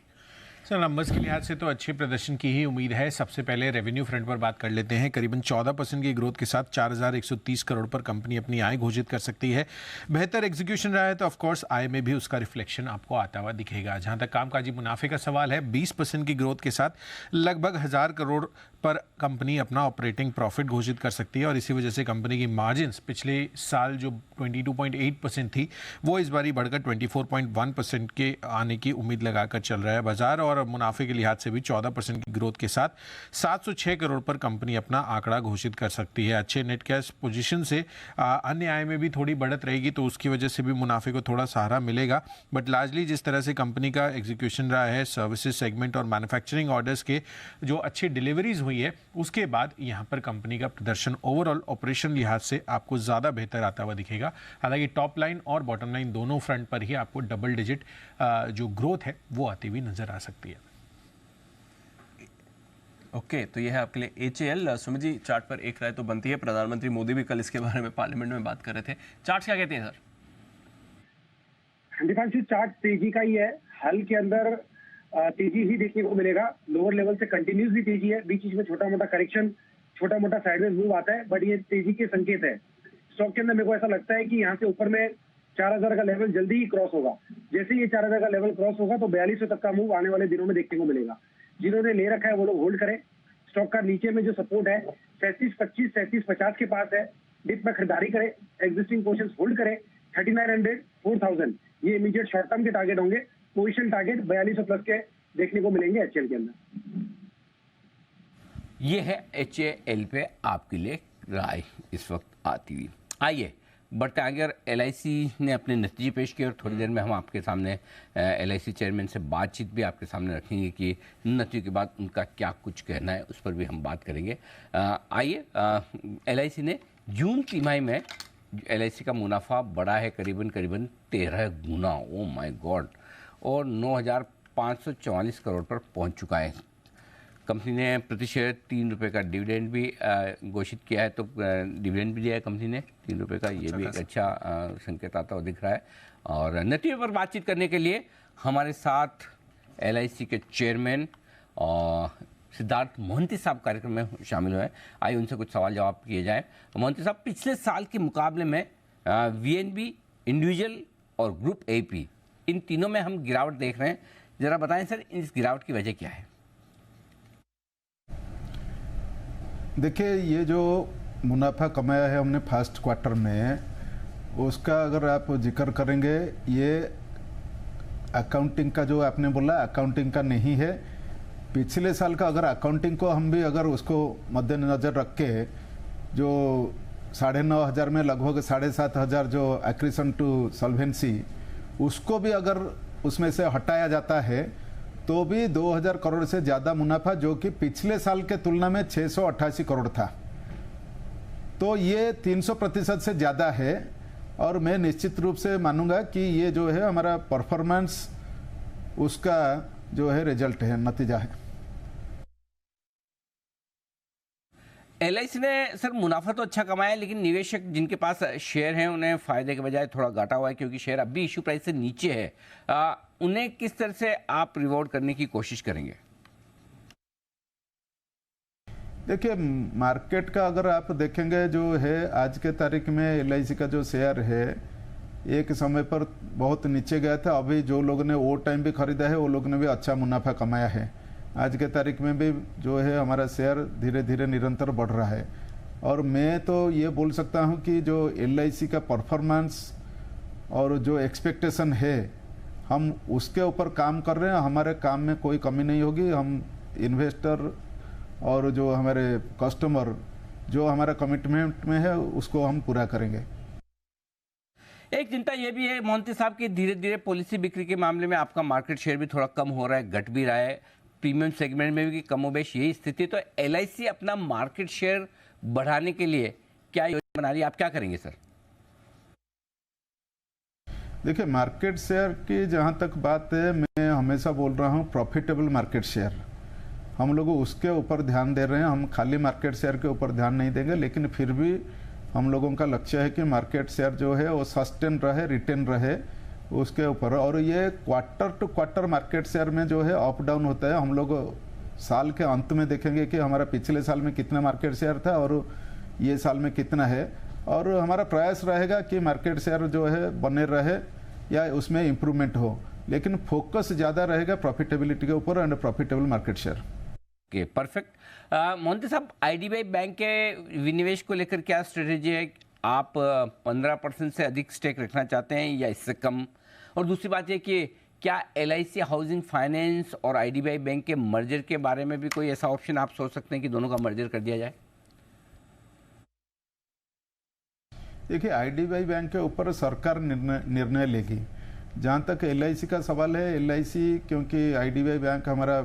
सर नंबर्स के लिहाज से तो अच्छे प्रदर्शन की ही उम्मीद है। सबसे पहले रेवेन्यू फ्रंट पर बात कर लेते हैं। करीबन 14% की ग्रोथ के साथ 4,130 करोड़ पर कंपनी अपनी आय घोषित कर सकती है। बेहतर एग्जीक्यूशन रहा है तो ऑफकोर्स आय में भी उसका रिफ्लेक्शन आपको आता हुआ दिखेगा। जहां तक कामकाजी मुनाफे का सवाल है, 20% की ग्रोथ के साथ लगभग 1,000 करोड़ पर कंपनी अपना ऑपरेटिंग प्रॉफिट घोषित कर सकती है और इसी वजह से कंपनी की मार्जिन्स पिछले साल जो 22.8% थी वो इस बारी बढ़कर 24.1% के आने की उम्मीद लगाकर चल रहा है बाजार। और मुनाफे के लिहाज से भी 14% की ग्रोथ के साथ 706 करोड़ पर कंपनी अपना आंकड़ा घोषित कर सकती है। अच्छे नेट कैश पोजीशन से अन्य आय में भी थोड़ी बढ़त रहेगी तो उसकी वजह से भी मुनाफे को थोड़ा सहारा मिलेगा। बट लार्जली जिस तरह से कंपनी का एग्जीक्यूशन रहा है, सर्विसेज सेगमेंट और मैन्युफैक्चरिंग ऑर्डर्स के जो अच्छी डिलीवरीज हुई है उसके बाद यहाँ पर कंपनी का प्रदर्शन ओवरऑल ऑपरेशन लिहाज से आपको ज़्यादा बेहतर आता हुआ दिखेगा। हालांकि टॉप लाइन और बॉटम लाइन दोनों फ्रंट पर ही आपको डबल डिजिट जो ग्रोथ है वो आती हुई नजर आ सकती है। ओके, तो ये है आपके लिए HAL। सुमित जी, चार्ट पर एक राय तो बनती है। प्रधानमंत्री मोदी भी कल इसके बारे में पार्लियामेंट में बात कर रहे थे। चार्ट क्या कहते हैं सर? दीपांशु, चार्ट तेजी का ही है। हाल के अंदर तेजी ही देखने को मिलेगा। लोअर लेवल से कंटिन्यूस भी तेजी है, बीच बीच में छोटा मोटा करेक्शन, छोटा मोटा साइडवेज मूव आता है, बट ये तेजी के संकेत है। स्टॉक के अंदर मेरे को ऐसा लगता है कि यहाँ से ऊपर में 4,000 का लेवल जल्दी ही क्रॉस होगा। जैसे ही ये 4,000 का लेवल क्रॉस होगा तो 4200 तक का मूव आने वाले दिनों में देखने को मिलेगा। जिन्होंने ले रखा है वो लोग होल्ड करें। स्टॉक का नीचे में जो सपोर्ट है 37.25 37.50 के पास है, डिप में खरीदारी करें, एग्जिस्टिंग पोजीशंस होल्ड करें। 3900 4000 ये इमीडिएट शॉर्ट टर्म के टारगेट होंगे। पोजीशन टारगेट 4200 प्लस के देखने को मिलेंगे HAL के अंदर। ये है HAL पे आपके लिए राय इस वक्त आती हुई। आइए बढ़ते आगे। LIC ने अपने नतीजे पेश किए और थोड़ी देर में हम आपके सामने LIC चेयरमैन से बातचीत भी आपके सामने रखेंगे कि नतीजे के बाद उनका क्या कुछ कहना है, उस पर भी हम बात करेंगे। आइए, LIC ने जून तिमाही में LIC का मुनाफा बढ़ा है करीबन 13 गुना, ओ माय गॉड, और 9,544 करोड़ पर पहुंच चुका है। कंपनी ने प्रति शेयर 3 रुपये का डिविडेंड भी घोषित किया है, तो डिविडेंड भी दिया है कंपनी ने 3 रुपये का। ये भी एक अच्छा संकेत आता हुआ दिख रहा है। और नतीजे पर बातचीत करने के लिए हमारे साथ LIC के चेयरमैन सिद्धार्थ मोहंती साहब कार्यक्रम में शामिल हुए हैं। आइए उनसे कुछ सवाल जवाब किए जाए। मोहंती साहब, पिछले साल के मुकाबले में VNB, इंडिविजुअल और ग्रुप AP इन तीनों में हम गिरावट देख रहे हैं। जरा बताएं सर, इस गिरावट की वजह क्या है? देखिए, ये जो मुनाफा कमाया है हमने फर्स्ट क्वार्टर में, उसका अगर आप जिक्र करेंगे, ये अकाउंटिंग का जो आपने बोला अकाउंटिंग का नहीं है। पिछले साल का अगर अकाउंटिंग को हम भी अगर उसको मद्देनज़र रख के जो 9,500 में लगभग 7,500 जो एक्रीशन टू सॉल्वेंसी, उसको भी अगर उसमें से हटाया जाता है तो भी 2,000 करोड़ से ज़्यादा मुनाफा, जो कि पिछले साल के तुलना में 688 करोड़ था, तो ये 300% से ज़्यादा है। और मैं निश्चित रूप से मानूंगा कि ये जो है हमारा परफॉर्मेंस उसका जो है रिजल्ट है, नतीजा है। LIC ने सर मुनाफा तो अच्छा कमाया, लेकिन निवेशक जिनके पास शेयर हैं उन्हें फायदे के बजाय थोड़ा घाटा हुआ है, क्योंकि शेयर अब भी इश्यू प्राइस से नीचे है। उन्हें किस तरह से आप रिवॉर्ड करने की कोशिश करेंगे? देखिए, मार्केट का अगर आप देखेंगे जो है आज के तारीख में LIC का जो शेयर है एक समय पर बहुत नीचे गया था। अभी जो लोगों ने वो टाइम भी खरीदा है वो लोग ने भी अच्छा मुनाफा कमाया है। आज के तारीख में भी जो है हमारा शेयर धीरे धीरे निरंतर बढ़ रहा है। और मैं तो ये बोल सकता हूँ कि जो LIC का परफॉर्मेंस और जो एक्सपेक्टेशन है, हम उसके ऊपर काम कर रहे हैं। हमारे काम में कोई कमी नहीं होगी। हम इन्वेस्टर और जो हमारे कस्टमर जो हमारा कमिटमेंट में है उसको हम पूरा करेंगे। एक चिंता ये भी है मोहंती साहब की धीरे धीरे पॉलिसी बिक्री के मामले में आपका मार्केट शेयर भी थोड़ा कम हो रहा है, घट भी रहा है। प्रीमियम सेगमेंट में भी कमोबेश यही स्थिति। तो LIC अपना मार्केट शेयर बढ़ाने के लिए क्या योजना बना रही है, आप क्या करेंगे सर? देखिए, मार्केट शेयर की जहां तक बात है, मैं हमेशा बोल रहा हूं प्रॉफिटेबल मार्केट शेयर। हम लोग उसके ऊपर ध्यान दे रहे हैं। हम खाली मार्केट शेयर के ऊपर ध्यान नहीं देंगे, लेकिन फिर भी हम लोगों का लक्ष्य है कि मार्केट शेयर जो है वो सस्टेन रहे, रिटेन रहे उसके ऊपर। और ये quarter to quarter market share में जो है अप डाउन होता है। हम लोग साल के अंत में देखेंगे कि हमारा पिछले साल में कितना मार्केट शेयर था और ये साल में कितना है, और हमारा प्रयास रहेगा कि मार्केट शेयर जो है बने रहे या उसमें इम्प्रूवमेंट हो, लेकिन फोकस ज़्यादा रहेगा प्रॉफिटेबिलिटी के ऊपर and profitable market share. Okay, perfect. Mohanty साहब, IDBI बैंक के विनिवेश को लेकर क्या स्ट्रेटेजी है? आप 15% से अधिक स्टेक रखना चाहते हैं या इससे कम? और दूसरी बात ये कि क्या LIC हाउसिंग फाइनेंस और IDBI बैंक के मर्जर के बारे में भी कोई ऐसा ऑप्शन आप सोच सकते हैं कि दोनों का मर्जर कर दिया जाए? देखिए, IDBI बैंक के ऊपर सरकार निर्णय लेगी। जहाँ तक LIC का सवाल है, LIC क्योंकि IDBI बैंक हमारा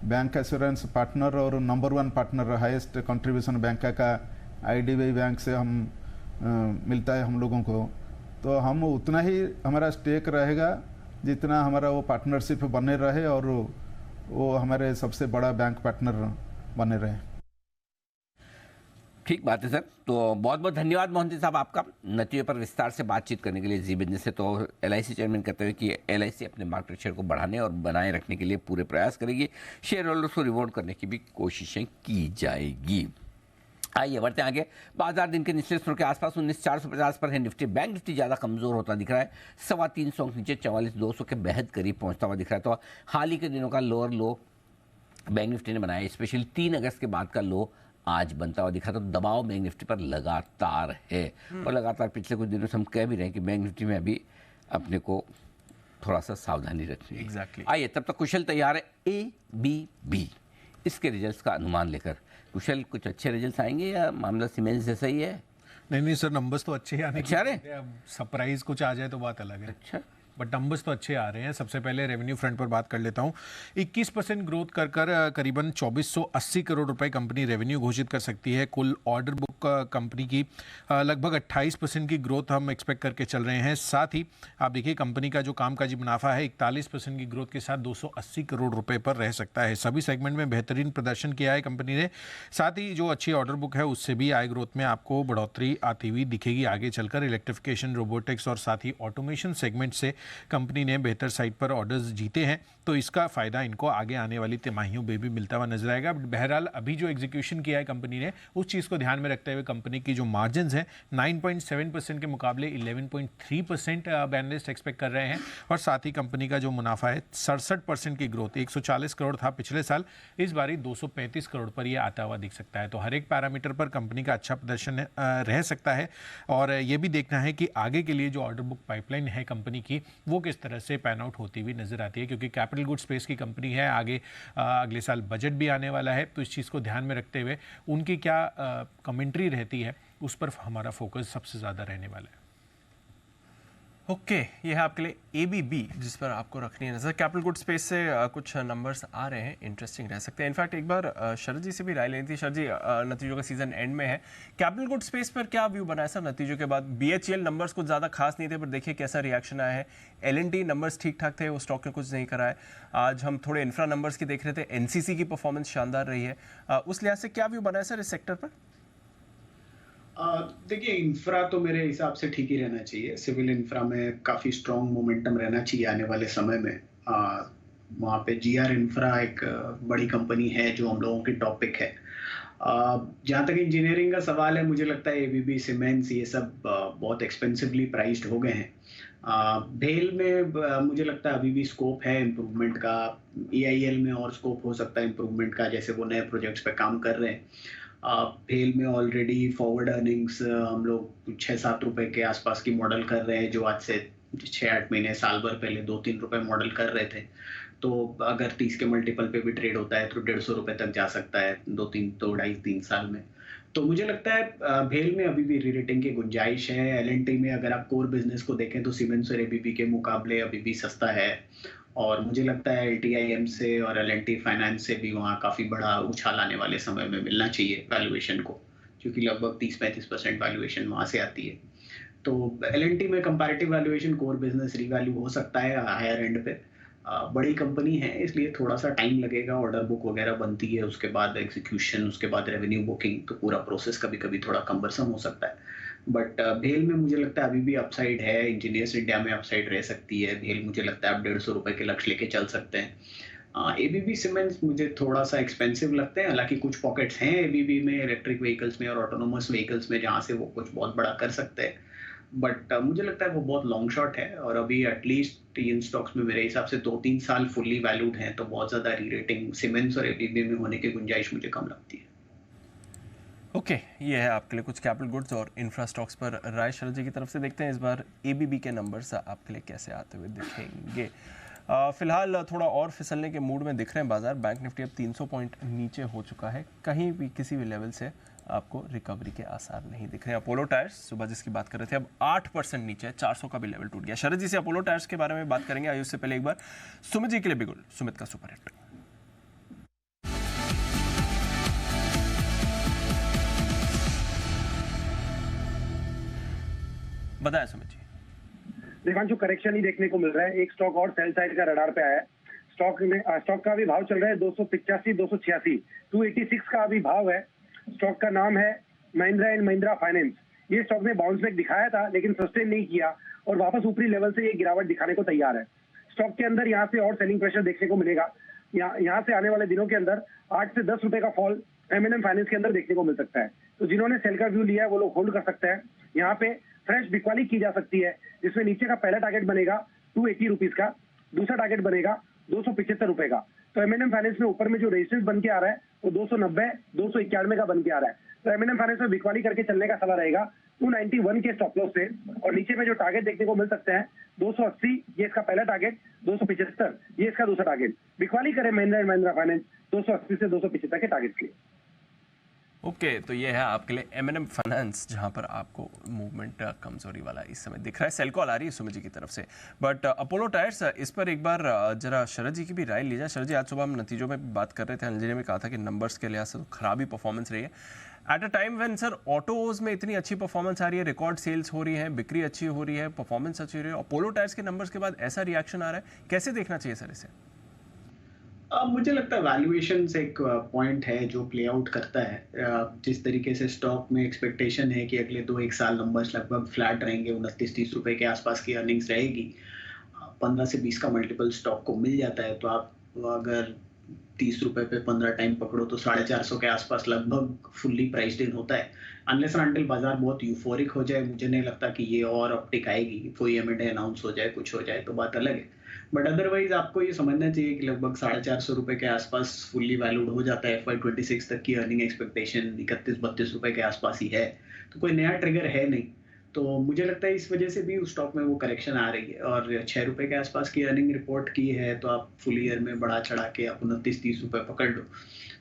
बैंक एश्योरेंस पार्टनर और number 1 partner, highest contribution bank का IDBI बैंक से हम मिलता है हम लोगों को, तो हम उतना ही हमारा स्टेक रहेगा जितना हमारा वो पार्टनरशिप बने रहे और वो हमारे सबसे बड़ा बैंक पार्टनर बने रहे। ठीक बात है सर। तो बहुत बहुत धन्यवाद मोहंती साहब आपका नतीजों पर विस्तार से बातचीत करने के लिए जी बिजनेस से। तो LIC चेयरमैन कहते हुए कि LIC अपने मार्केट शेयर को बढ़ाने और बनाए रखने के लिए पूरे प्रयास करेगी, शेयर होल्डर्स को रिवॉर्ड करने की भी कोशिशें की जाएगी। आइए बढ़ते हैं आगे। बाजार दिन के निचले स्तरों के आसपास 19,450 पर है निफ्टी। बैंक निफ्टी ज़्यादा कमज़ोर होता दिख रहा है, 325 अंक नीचे 44,200 के बेहद करीब पहुंचता हुआ दिख रहा है। तो हाल ही के दिनों का लोअर लो बैंक निफ्टी ने बनाया, स्पेशली 3 अगस्त के बाद का लो आज बनता हुआ दिखा। तो दबाव बैंक निफ्टी पर लगातार है और लगातार पिछले कुछ दिनों से हम कह भी रहे हैं कि बैंक निफ्टी में अभी अपने को थोड़ा सा सावधानी रखनी है। Exactly. आइए, तब तक कुशल तैयार है ABB इसके रिजल्ट्स का अनुमान लेकर। कुशल, कुछ अच्छे रिजल्ट्स आएंगे या मामला सीमेंस जैसा ही है? नहीं सर, नंबर्स तो अच्छे आने अच्छा रहे। सरप्राइज कुछ आ जाए तो बात अलग है। अच्छा, बट नंबर्स तो अच्छे आ रहे हैं। सबसे पहले रेवेन्यू फ्रंट पर बात कर लेता हूं। 21% ग्रोथ कर करीबन 2480 करोड़ रुपए कंपनी रेवेन्यू घोषित कर सकती है। कुल ऑर्डर बुक कंपनी की लगभग 28% की ग्रोथ हम एक्सपेक्ट करके चल रहे हैं। साथ ही आप देखिए कंपनी का जो कामकाजी मुनाफा है 41% की ग्रोथ के साथ 280 करोड़ रुपए पर रह सकता है। सभी सेगमेंट में बेहतरीन प्रदर्शन किया है कंपनी ने। साथ ही जो अच्छी ऑर्डर बुक है उससे भी आय ग्रोथ में आपको बढ़ोतरी आती हुई दिखेगी आगे चलकर। इलेक्ट्रिफिकेशन, रोबोटिक्स और साथ ही ऑटोमेशन सेगमेंट से कंपनी ने बेहतर साइड पर ऑर्डर्स जीते हैं, तो इसका फायदा इनको आगे आने वाली तिमाहियों में भी मिलता हुआ नजर आएगा। बहरहाल अभी जो एग्जीक्यूशन किया है कंपनी ने, उस चीज़ को ध्यान में रखते हुए कंपनी की जो मार्जिन्स हैं 9.7% के मुकाबले 11.3% एनालिस्ट एक्सपेक्ट कर रहे हैं। और साथ ही कंपनी का जो मुनाफा है 67% की ग्रोथ, 140 करोड़ था पिछले साल, इस बारी 235 करोड़ पर यह आता हुआ दिख सकता है। तो हर एक पैरामीटर पर कंपनी का अच्छा प्रदर्शन रह सकता है। और ये भी देखना है कि आगे के लिए जो ऑर्डर बुक पाइपलाइन है कंपनी की, वो किस तरह से पैन आउट होती हुई नजर आती है, क्योंकि कैपिटल गुड स्पेस की कंपनी है। आगे अगले साल बजट भी आने वाला है, तो इस चीज़ को ध्यान में रखते हुए उनकी क्या कमेंट्री रहती है उस पर हमारा फोकस सबसे ज़्यादा रहने वाला है। ओके, ये है आपके लिए ABB जिस पर आपको रखनी है नज़र। कैपिटल गुड स्पेस से कुछ नंबर्स आ रहे हैं, इंटरेस्टिंग रह सकते हैं। इनफैक्ट एक बार शरद जी से भी राय लेनी थी। शरद जी, नतीजों का सीजन एंड में है, कैपिटल गुड स्पेस पर क्या व्यू बना है सर नतीजों के बाद? BHEL नंबर्स कुछ ज़्यादा खास नहीं थे, पर देखिए कैसा रिएक्शन आया है। L&T नंबर्स ठीक ठाक थे, वो स्टॉक ने कुछ नहीं करा है। आज हम थोड़े इंफ्रा नंबर्स की देख रहे थे, NCC की परफॉर्मेंस शानदार रही है। उस लिहाज से क्या व्यू बना है सर इस सेक्टर पर? देखिए, इंफ्रा तो मेरे हिसाब से ठीक ही रहना चाहिए। सिविल इंफ्रा में काफ़ी स्ट्रॉन्ग मोमेंटम रहना चाहिए आने वाले समय में। वहाँ पे GR इंफ्रा एक बड़ी कंपनी है जो हम लोगों की टॉपिक है। जहाँ तक इंजीनियरिंग का सवाल है, मुझे लगता है ABB, सीमेंस, ये सब बहुत एक्सपेंसिवली प्राइस्ड हो गए हैं। भेल में मुझे लगता है अभी भी स्कोप है इम्प्रूवमेंट का। EIL में और स्कोप हो सकता है इम्प्रूवमेंट का, जैसे वो नए प्रोजेक्ट्स पे काम कर रहे हैं। भेल में ऑलरेडी फॉरवर्ड अर्निंग्स हम लोग 6-7 रुपए के आसपास की मॉडल कर रहे हैं, जो आज से 6-8 महीने, साल भर पहले 2-3 रुपए मॉडल कर रहे थे। तो अगर 30 के मल्टीपल पे भी ट्रेड होता है तो 150 रुपए तक जा सकता है 2-3 साल में। तो मुझे लगता है भेल में अभी भी रीरेटिंग की गुंजाइश है। L&T में अगर आप कोर बिजनेस को देखें तो सीमेंस और ABB के मुकाबले अभी भी सस्ता है। और मुझे लगता है LTIM से और L&T फाइनेंस से भी वहाँ काफ़ी बड़ा उछाल आने वाले समय में मिलना चाहिए वैल्यूएशन को, क्योंकि लगभग 30-35% वैल्यूएशन वहाँ से आती है। तो L&T में comparative valuation core business revalue हो सकता है हायर एंड पे। बड़ी कंपनी है, इसलिए थोड़ा सा टाइम लगेगा। ऑर्डर बुक वगैरह बनती है, उसके बाद एग्जीक्यूशन, उसके बाद रेवेन्यू बुकिंग, तो पूरा प्रोसेस कभी कभी थोड़ा कम्बरसम हो सकता है। बट भेल में मुझे लगता है अभी भी अपसाइड है, इंजीनियर्स इंडिया में अपसाइड रह सकती है। भेल मुझे लगता है आप 150 रुपए के लक्ष्य लेके चल सकते हैं। एबीबी सीमेंट्स मुझे थोड़ा सा एक्सपेंसिव लगते हैं, हालांकि कुछ पॉकेट्स हैं एबीबी में, इलेक्ट्रिक व्हीकल्स में और ऑटोनोमस व्हीकल्स में, जहां से वो कुछ बहुत बड़ा कर सकते हैं। बट मुझे लगता है वो बहुत लॉन्ग शॉट है, और अभी एटलीस्ट इन स्टॉक्स में मेरे हिसाब से 2-3 साल फुल्ली वैल्यूड हैं, तो बहुत ज्यादा री रेटिंग सीमेंट्स और एबीबी में होने की गुंजाइश मुझे कम लगती है। ओके, ये है आपके लिए कुछ कैपिटल गुड्स और इंफ्रा स्टॉक्स पर राय। शरद जी की तरफ से देखते हैं इस बार एबीबी के नंबर्स आपके लिए कैसे आते हुए दिखेंगे। फिलहाल थोड़ा और फिसलने के मूड में दिख रहे हैं बाजार। बैंक निफ्टी अब 300 पॉइंट नीचे हो चुका है, कहीं भी किसी भी लेवल से आपको रिकवरी के आसार नहीं दिख रहे हैं। अपोलो टायर्स सुबह जिसकी बात कर रहे थे अब 8% नीचे है, 400 का भी लेवल टूट गया। शरद जी से अपोलो टायर्स के बारे में बात करेंगे, आइए उससे पहले एक बार सुमित जी के लिए बिगुल, सुमित का सुपर हिट। बताएं सुमित जी। दीपांशु, करेक्शन ही देखने को मिल रहा है, एक स्टॉक और सेल साइड का रडार पे आया है। स्टॉक का भी भाव चल रहा है 285, 286, 286 का अभी भाव है। स्टॉक का नाम है महिंद्रा एंड महिंद्रा फाइनेंस। ये स्टॉक ने बाउंस बैक दिखाया था लेकिन सस्टेन नहीं किया और वापस ऊपरी लेवल से ये गिरावट दिखाने को तैयार है। स्टॉक के अंदर यहाँ से और सेलिंग प्रेशर देखने को मिलेगा। यहाँ से आने वाले दिनों के अंदर 8 से 10 रुपए का फॉल M&M फाइनेंस के अंदर देखने को मिल सकता है। तो जिन्होंने सेल का व्यू लिया है वो लोग होल्ड कर सकते हैं। यहाँ पे फ्रेश बिकवाली की जा सकती है, जिसमें नीचे का पहला टारगेट बनेगा 280 रुपीज का, दूसरा टारगेट बनेगा 275 रुपए का। तो M&M फाइनेंस में ऊपर में जो रेजिस्टेंस बन के आ रहा है वो 290, 291 का बन के आ रहा है। तो M&M फाइनेंस में बिकवाली करके चलने का सलाह रहेगा 291 के स्टॉप लॉस से, और नीचे में जो टारगेट देखने को मिल सकते हैं 280, ये इसका पहला टारगेट, 275 ये इसका दूसरा टारगेट। बिकवाली करे महिंद्रा एंड महिंद्रा फाइनेंस 280 से 275 के टारगेट के लिए। ओके, तो ये है आपके लिए M&M फाइनेंस, जहां पर आपको मूवमेंट कमजोरी वाला इस समय दिख रहा है। सेल कॉल आ रही है सुमित जी की तरफ से, बट अपोलो टायर्स इस पर एक बार जरा शरद जी की भी राय ली जाए। शरद जी, आज सुबह हम नतीजों में बात कर रहे थे, अनिल जी ने भी कहा था कि नंबर्स के लिहाज से तो खराब ही परफॉर्मेंस रही है। At a time when sir autos में इतनी अच्छी परफॉर्मेंस आ रही है, रिकॉर्ड सेल्स हो रही है, बिक्री अच्छी हो रही है, परफॉर्मेंस अच्छी हो रही है, अपोलो टायर्स के नंबर्स के बाद ऐसा रिएक्शन आ रहा है, कैसे देखना चाहिए सर इसे? मुझे लगता है वैल्यूएशन से एक पॉइंट है जो प्ले आउट करता है। जिस तरीके से स्टॉक में एक्सपेक्टेशन है कि अगले 2-1 साल नंबर्स लगभग फ्लैट रहेंगे, 29-30 रुपए के आसपास की अर्निंग्स रहेगी, 15 से 20 का मल्टीपल स्टॉक को मिल जाता है, तो आप अगर 30 रुपए पे 15 टाइम पकड़ो तो 450 के आसपास लगभग फुल्ली प्राइस्ड इन होता है। अनलेस अनटिल बाजार बहुत यूफोरिक हो जाए, मुझे नहीं लगता कि ये और अपटिक आएगी। कोई M&A अनाउंस हो जाए, कुछ हो जाए तो बात अलग है, बट अदरवाइज आपको ये समझना चाहिए कि लगभग 450 रुपए के आसपास फुल्ली वैल्यूड हो जाता है। FY26 तक की अर्निंग एक्सपेक्टेशन 31-32 रुपए के आसपास ही है, तो कोई नया ट्रिगर है नहीं। तो मुझे लगता है इस वजह से भी उस स्टॉक में वो करेक्शन आ रही है, और 6 रुपए के आसपास की अर्निंग रिपोर्ट की है, तो आप फुल ईयर में बढ़ा चढ़ा के आप 29-30 रुपए पकड़ लो।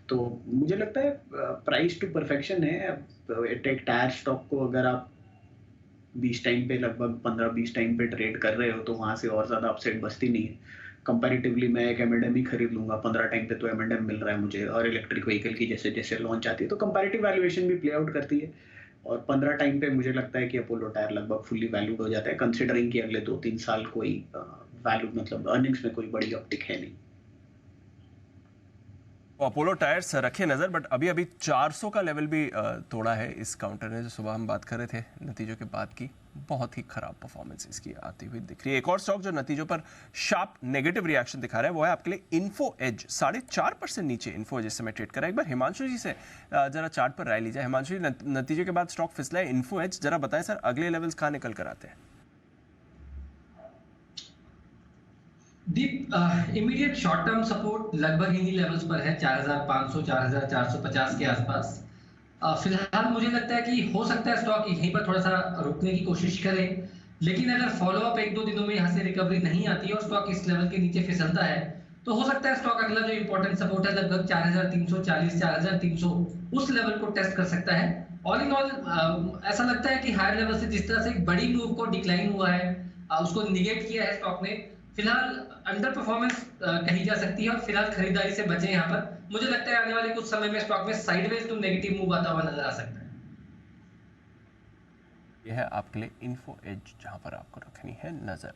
तो मुझे लगता है प्राइस टू परफेक्शन है। एक टायर स्टॉक को अगर आप 20 टाइम पे लगभग 15-20 टाइम पे ट्रेड कर रहे हो तो वहां से और ज्यादा अपसाइड बचती नहीं है। कंपैरेटिवली मैं एक M&M ही खरीद लूंगा, 15 टाइम पे तो M&M मिल रहा है मुझे, और इलेक्ट्रिक व्हीकल की जैसे जैसे लॉन्च आती है तो कंपैरेटिव वैल्यूएशन भी प्ले आउट करती है। और 15 टाइम पे मुझे लगता है कि अपोलो टायर लगभग फुल्ली वैल्यूड हो जाता है, कंसिडरिंग कि अगले 2-3 साल कोई वैल्यू मतलब अर्निंग्स में कोई बड़ी अपटिक है नहीं। अपोलो टायर्स रखे नज़र, बट अभी 400 का लेवल भी तोड़ा है इस काउंटर ने, जो सुबह हम बात कर रहे थे नतीजों के बाद की। बहुत ही खराब परफॉर्मेंस इसकी आती हुई दिख रही है। एक और स्टॉक जो नतीजों पर शार्प नेगेटिव रिएक्शन दिखा रहा है वो है आपके लिए इन्फो एज। 4.5% नीचे इन्फो एज इस समय ट्रेड कर रहा है। एक बार हिमांशु जी से जरा चार्ट पर राय लीजिए। हिमांशु जी, नतीजों के बाद स्टॉक फिसला है इन्फो एज, जरा बताएं सर अगले लेवल्स कहाँ निकल कर आते हैं? इमीडिएट शॉर्ट टर्म सपोर्ट लगभग इन्हीं लेवल्स पर है, 4500 4450 के आसपास। फिलहाल मुझे लगता है कि हो सकता है स्टॉक यहीं पर थोड़ा सा रुकने की कोशिश करे, लेकिन अगर फॉलोअप 1-2 दिनों में यहाँ से रिकवरी नहीं आती और स्टॉक इस लेवल के नीचे फिसलता है तो हो सकता है स्टॉक अगला जो इंपॉर्टेंट सपोर्ट है लगभग 4340 4300 उस लेवल को टेस्ट कर सकता है। ऑल इन ऑल ऐसा लगता है कि हायर लेवल से जिस तरह से एक बड़ी मूव को डिक्लाइन हुआ है उसको निगेट किया है स्टॉक ने। फिलहाल अंडर परफॉर्मेंस कही जा सकती है और फिलहाल खरीदारी से बचे यहाँ पर। मुझे लगता है आने वाले कुछ समय में स्टॉक में साइडवेज टू नेगेटिव मूव आता हुआ नजर आ सकता है। यह है आपके लिए इन्फो एज, जहां पर आपको रखनी है नजर।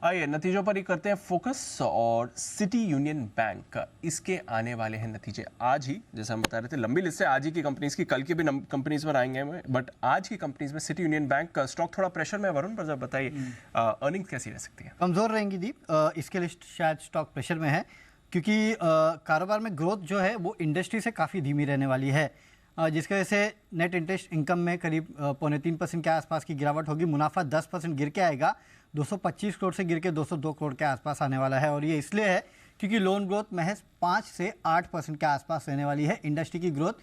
आइए नतीजों पर ही करते हैं फोकस। और सिटी यूनियन बैंक, इसके आने वाले हैं नतीजे आज ही। जैसे हम बता रहे थे, लंबी लिस्ट है आज ही की कंपनीज की, कल की भी कंपनीज पर आएंगे हमें, बट आज की कंपनीज में सिटी यूनियन बैंक का स्टॉक थोड़ा प्रेशर में। वरुण पर जब बताइए अर्निंग्स कैसी रह सकती है? कमजोर रहेंगी दीप, इसके लिए शायद स्टॉक प्रेशर में है, क्योंकि कारोबार में ग्रोथ जो है वो इंडस्ट्री से काफ़ी धीमी रहने वाली है, जिसकी वजह से नेट इंटरेस्ट इनकम में करीब 3.25% के आसपास की गिरावट होगी। मुनाफा 10% गिर के आएगा, 225 करोड़ से गिर के 202 करोड़ के आसपास आने वाला है। और ये इसलिए है क्योंकि लोन ग्रोथ महज 5 से 8% के आसपास रहने वाली है। इंडस्ट्री की ग्रोथ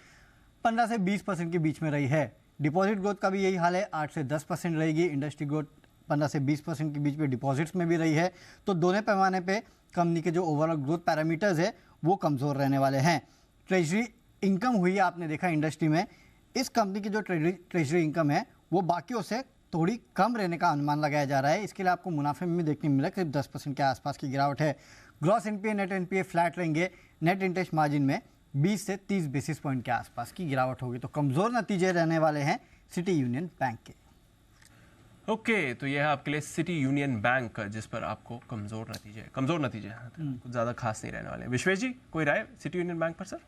15 से 20% के बीच में रही है। डिपॉजिट ग्रोथ का भी यही हाल है, 8 से 10% रहेगी। इंडस्ट्री ग्रोथ 15 से 20% के बीच में डिपॉजिट्स में भी रही है। तो दोनों पैमाने पे कंपनी के जो ओवरऑल ग्रोथ पैरामीटर्स है वो कमज़ोर रहने वाले हैं। ट्रेजरी इनकम हुई है, आपने देखा इंडस्ट्री में इस कंपनी की जो ट्रेजरी इनकम है वो बाकियों से थोड़ी कम रहने का अनुमान लगाया जा रहा है। इसके लिए आपको मुनाफे में भी देखने मिला, करीब 10% के आसपास की गिरावट है। Gross NPA net NPA flat रहेंगे। नेट इंटरेस्ट मार्जिन में 20 से 30 बेसिस पॉइंट के आसपास की गिरावट होगी। तो कमज़ोर नतीजे रहने वाले हैं सिटी यूनियन बैंक के। ओके, तो यह है आपके लिए सिटी यूनियन बैंक, जिस पर आपको कमज़ोर नतीजे कुछ ज़्यादा खास नहीं रहने वाले। विश्वेश जी, कोई राय सिटी यूनियन बैंक पर सर?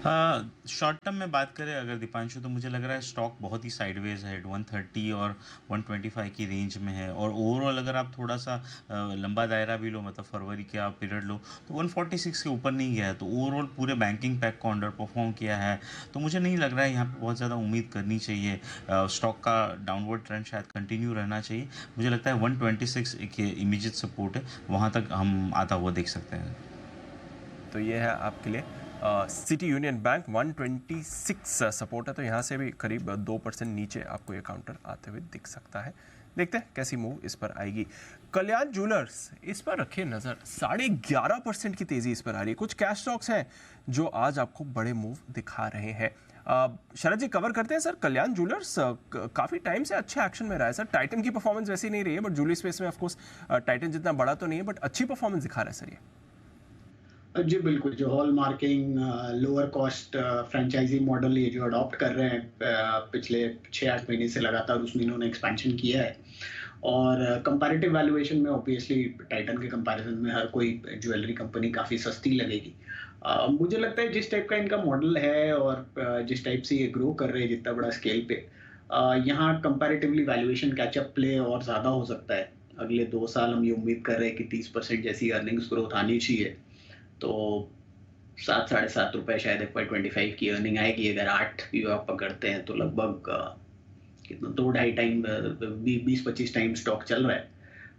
शॉर्ट टर्म में बात करें अगर दीपांशु, तो मुझे लग रहा है स्टॉक बहुत ही साइडवेज है, 130 और 125 की रेंज में है। और ओवरऑल अगर आप थोड़ा सा लंबा दायरा भी लो, मतलब फरवरी के आप पीरियड लो, तो 146 के ऊपर नहीं गया है। तो ओवरऑल पूरे बैंकिंग पैक को अंडर परफॉर्म किया है। तो मुझे नहीं लग रहा है यहाँ पे बहुत ज़्यादा उम्मीद करनी चाहिए। स्टॉक का डाउनवर्ड ट्रेंड शायद कंटिन्यू रहना चाहिए। मुझे लगता है 126 एक इमीडिएट सपोर्ट है, वहाँ तक हम आता हुआ देख सकते हैं। तो ये है आपके लिए सिटी यूनियन बैंक, 126 सपोर्ट है। तो यहाँ से भी करीब 2% नीचे आपको ये काउंटर आते हुए दिख सकता है। देखते हैं कैसी मूव इस पर आएगी। कल्याण ज्वेलर्स, इस पर रखिए नज़र, 11.5% की तेज़ी इस पर आ रही है। कुछ कैश स्टॉक्स हैं जो आज आपको बड़े मूव दिखा रहे हैं। शरद जी कवर करते हैं सर। कल्याण ज्वेलर्स काफ़ी टाइम से अच्छे एक्शन में रहा है सर। टाइटन की परफॉर्मेंस वैसी नहीं रही है, बट ज्वेलरी स्पेस में ऑफकोर्स टाइटन जितना बड़ा तो नहीं है, बट अच्छी परफॉर्मेंस दिखा रहा है सर ये। जी बिल्कुल, जो hallmarking lower cost franchise model ये जो अडॉप्ट कर रहे हैं पिछले 6-8 महीने से लगातार, उसमें इन्होंने एक्सपेंशन किया है। और कंपैरेटिव वैल्यूएशन में ऑब्वियसली टाइटन के कंपैरिजन में हर कोई ज्वेलरी कंपनी काफ़ी सस्ती लगेगी। मुझे लगता है जिस टाइप का इनका मॉडल है और जिस टाइप से ये ग्रो कर रहे हैं जितना बड़ा स्केल पे, यहाँ कंपैरेटिवली वैल्यूएशन कैचअप प्ले और ज़्यादा हो सकता है। अगले 2 साल हम ये उम्मीद कर रहे हैं कि 30% जैसी अर्निंग्स ग्रोथ आनी चाहिए। तो 7-7.5 रुपए शायद FY25 की अर्निंग आएगी। अगर 8 भी आप पकड़ते हैं तो लगभग कितना 2-2.5 टाइम 20-25 टाइम स्टॉक चल रहा है।